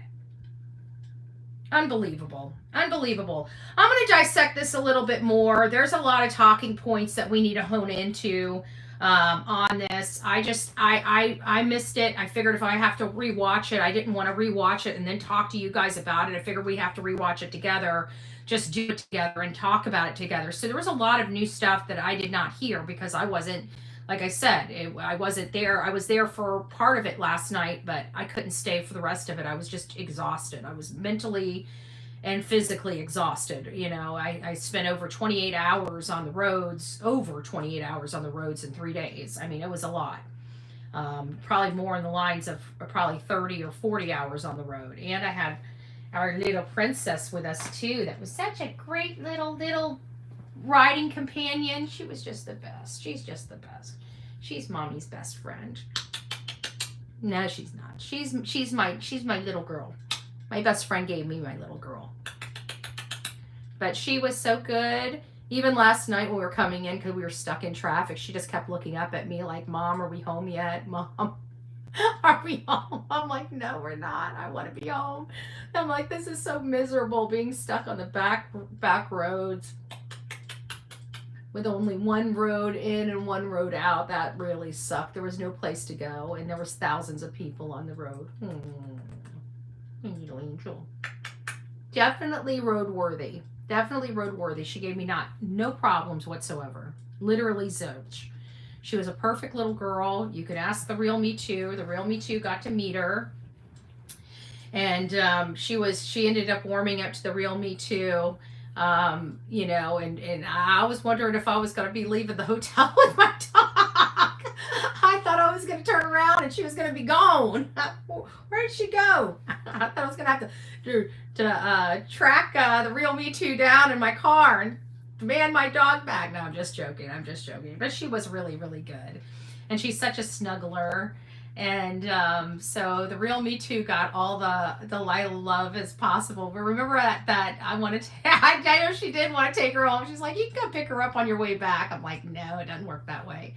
Unbelievable. Unbelievable. I'm going to dissect this a little bit more. There's a lot of talking points that we need to hone into on this. I missed it. I figured if I have to rewatch it, I didn't want to rewatch it and then talk to you guys about it. I figured we have to rewatch it together, just do it together and talk about it together. So there was a lot of new stuff that I did not hear because I wasn't, like I said, I wasn't there. I was there for part of it last night, but I couldn't stay for the rest of it. I was just exhausted. I was mentally and physically exhausted. You know, I spent over 28 hours on the roads, in 3 days. I mean, it was a lot. Probably more in the lines of probably 30 or 40 hours on the road. And I had our little princess with us too. That was such a great little riding companion. She was just the best. She's just the best. She's mommy's best friend. No, she's not. She's my little girl. My best friend gave me my little girl. But she was so good. Even last night when we were coming in, because we were stuck in traffic, she just kept looking up at me like, Mom, are we home yet? Mom, are we home? I'm like, no, we're not. I want to be home. I'm like, this is so miserable being stuck on the back roads with only one road in and one road out. That really sucked. There was no place to go, and there was thousands of people on the road. Little angel. Definitely roadworthy. Definitely roadworthy. She gave me no problems whatsoever. Literally zilch. She was a perfect little girl. You could ask the real Me Too. The real Me Too got to meet her. And she ended up warming up to the real Me Too. You know, and I was wondering if I was going to be leaving the hotel with my dog. I thought I was going to turn around and she was going to be gone. Where did she go? I thought I was going to have to track the real Me Too down in my car and demand my dog back. No, I'm just joking. But she was really, really good. And she's such a snuggler. And so the real Me Too got all the Lila love as possible. But remember that I wanted to, I know she did want to take her home. She's like, you can go pick her up on your way back. I'm like, no, it doesn't work that way.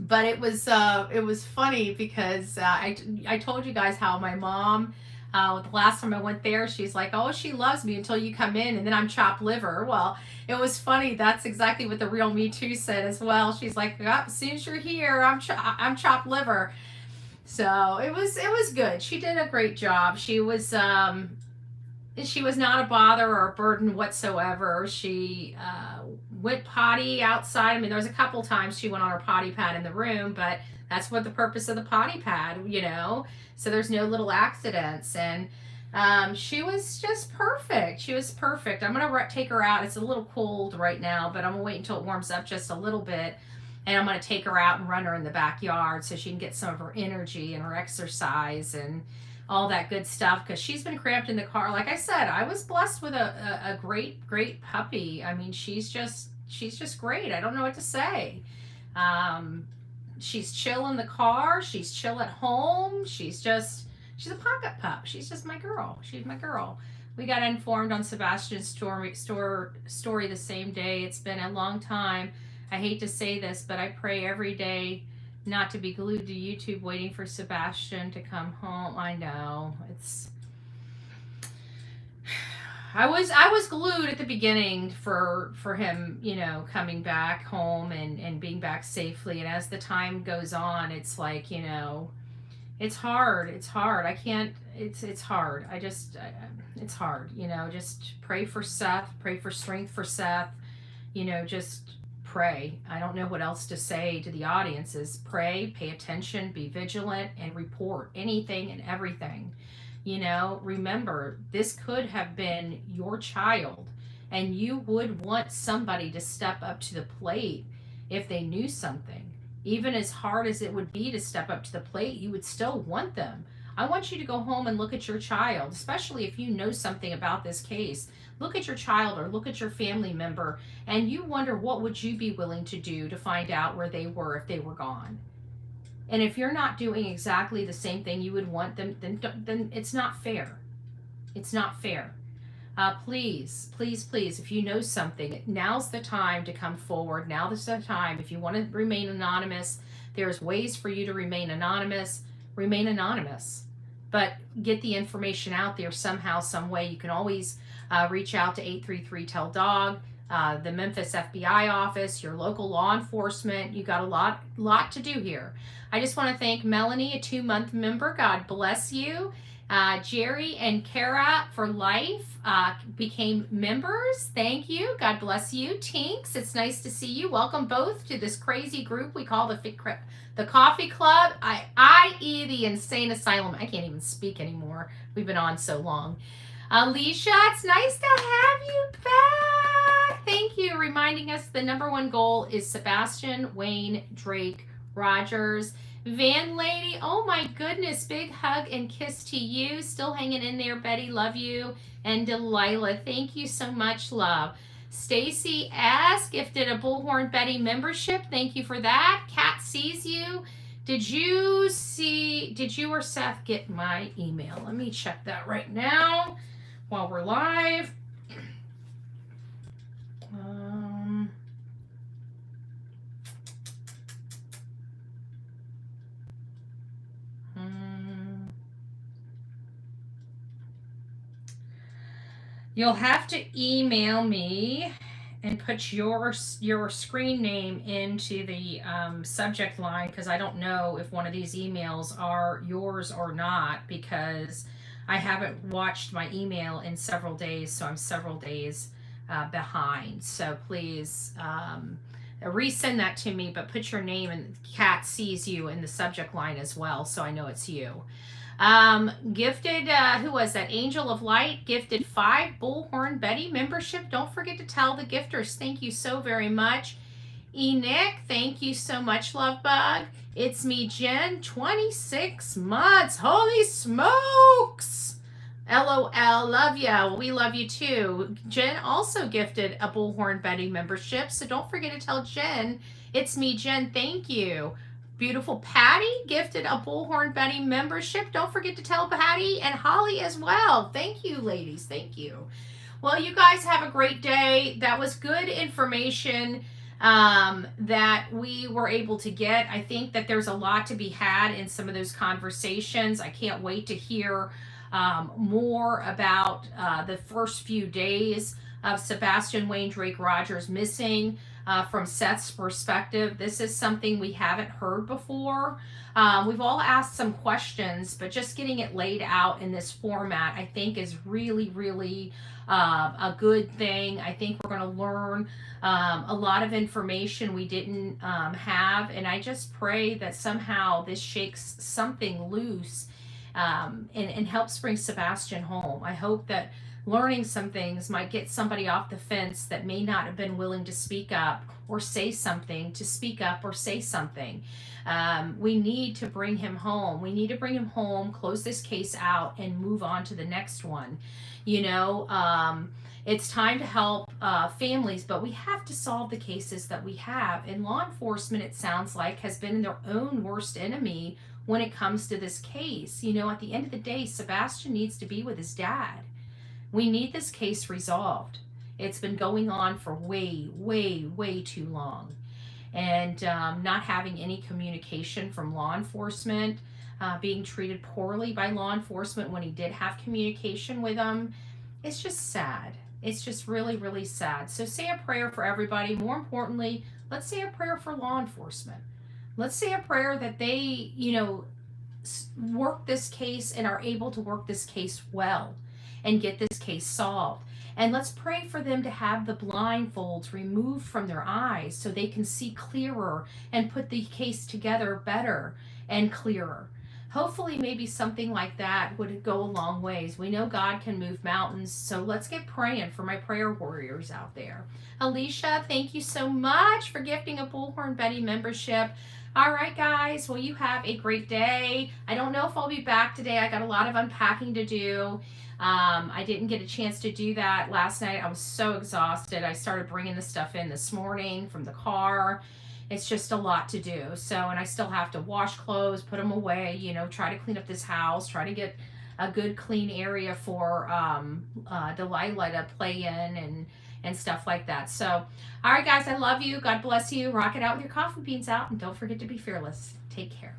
But it was funny because I told you guys how my mom, the last time I went there, she's like, oh, she loves me until you come in, and then I'm chopped liver. Well, it was funny. That's exactly what the real Me Too said as well. She's like, oh, as soon as you're here, I'm chopped liver. So it was good. She did a great job. She was not a bother or a burden whatsoever. She went potty outside. I mean, there was a couple times she went on her potty pad in the room, but that's what the purpose of the potty pad, so there's no little accidents. And she was just perfect. She was perfect. I'm going to take her out. It's a little cold right now, but I'm going to wait until it warms up just a little bit. And I'm going to take her out and run her in the backyard so she can get some of her energy and her exercise and all that good stuff, because she's been cramped in the car. Like I said, I was blessed with a great puppy. I mean, she's just great. I don't know what to say. She's chill in the car. She's chill at home. She's a pocket pup. She's just my girl. She's my girl. We got informed on Sebastian's story the same day. It's been a long time. I hate to say this, but I pray every day not to be glued to YouTube waiting for Sebastian to come home. I know. I was glued at the beginning for him, coming back home and being back safely. And as the time goes on, it's like, it's hard. It's hard. It's hard. It's hard, just pray for Seth, pray for strength for Seth, just pray. I don't know what else to say to the audience is pray, pay attention, be vigilant, and report anything and everything. Remember, this could have been your child, and you would want somebody to step up to the plate if they knew something. Even as hard as it would be to step up to the plate, you would still want them. I want you to go home and look at your child, especially if you know something about this case. Look at your child or look at your family member, and you wonder what would you be willing to do to find out where they were if they were gone. And if you're not doing exactly the same thing you would want them, then it's not fair. It's not fair. Please, if you know something, now's the time to come forward. Now is the time. If you want to remain anonymous, there's ways for you to remain anonymous. Remain anonymous. But get the information out there somehow, some way. You can always reach out to 833-TELL-DOG. The Memphis FBI office, your local law enforcement. You got a lot to do here. I just want to thank Melanie, a 2-month member. God bless you. Jerry and Kara for life became members. Thank you. God bless you. Tinks, it's nice to see you. Welcome both to this crazy group we call the Coffee Club, i.e. the Insane Asylum. I can't even speak anymore. We've been on so long. Alicia, it's nice to have you back. Thank you. Reminding us the number one goal is Sebastian, Wayne, Drake, Rogers. Van Lady, oh my goodness, big hug and kiss to you. Still hanging in there, Betty, love you. And Delilah, thank you so much, love. Stacy S. gifted a Bullhorn Betty membership. Thank you for that. Kat sees you. Did you or Seth get my email? Let me check that right now while we're live. You'll have to email me and put your screen name into the subject line, because I don't know if one of these emails are yours or not, because I haven't watched my email in several days, so I'm several days behind. So please resend that to me, but put your name, and Kat sees you in the subject line as well, so I know it's you. Gifted, who was that? Angel of Light gifted 5 Bullhorn Betty membership. Don't forget to tell the gifters thank you so very much. Nick, thank you so much, love bug. It's me, Jen, 26 months. Holy smokes! LOL, love ya. We love you too. Jen also gifted a Bullhorn Betty membership, so don't forget to tell Jen, it's me, Jen, thank you. Beautiful Patty gifted a Bullhorn Betty membership. Don't forget to tell Patty and Holly as well. Thank you, ladies. Thank you. Well, you guys have a great day. That was good information that we were able to get. I think that there's a lot to be had in some of those conversations. I can't wait to hear more about the first few days of Sebastian Wayne Drake Rogers missing. From Seth's perspective, this is something we haven't heard before. We've all asked some questions, but just getting it laid out in this format, I think, is really, really a good thing. I think we're going to learn a lot of information we didn't have, and I just pray that somehow this shakes something loose and helps bring Sebastian home. I hope that learning some things might get somebody off the fence that may not have been willing to speak up or say something, to speak up or say something. We need to bring him home. We need to bring him home, close this case out, and move on to the next one. You know, it's time to help families, but we have to solve the cases that we have. And law enforcement, it sounds like, has been their own worst enemy when it comes to this case. You know, at the end of the day, Sebastian needs to be with his dad. We need this case resolved. It's been going on for way, way, way too long. And not having any communication from law enforcement, being treated poorly by law enforcement when he did have communication with them, it's just sad. It's just really, really sad. So say a prayer for everybody. More importantly, let's say a prayer for law enforcement. Let's say a prayer that they, you know, work this case and are able to work this case well and get this case solved. And let's pray for them to have the blindfolds removed from their eyes so they can see clearer and put the case together better and clearer. Hopefully, maybe something like that would go a long ways. We know God can move mountains, so let's get praying for my prayer warriors out there. Alicia, thank you so much for gifting a Bullhorn Betty membership. All right, guys, well, you have a great day. I don't know if I'll be back today. I got a lot of unpacking to do. I didn't get a chance to do that last night. I was so exhausted. I started bringing the stuff in this morning from the car. It's just a lot to do. So, and I still have to wash clothes, put them away, you know, try to clean up this house, try to get a good clean area for Delilah to play in and stuff like that. So, all right, guys, I love you. God bless you. Rock it out with your coffee beans out. And don't forget to be fearless. Take care.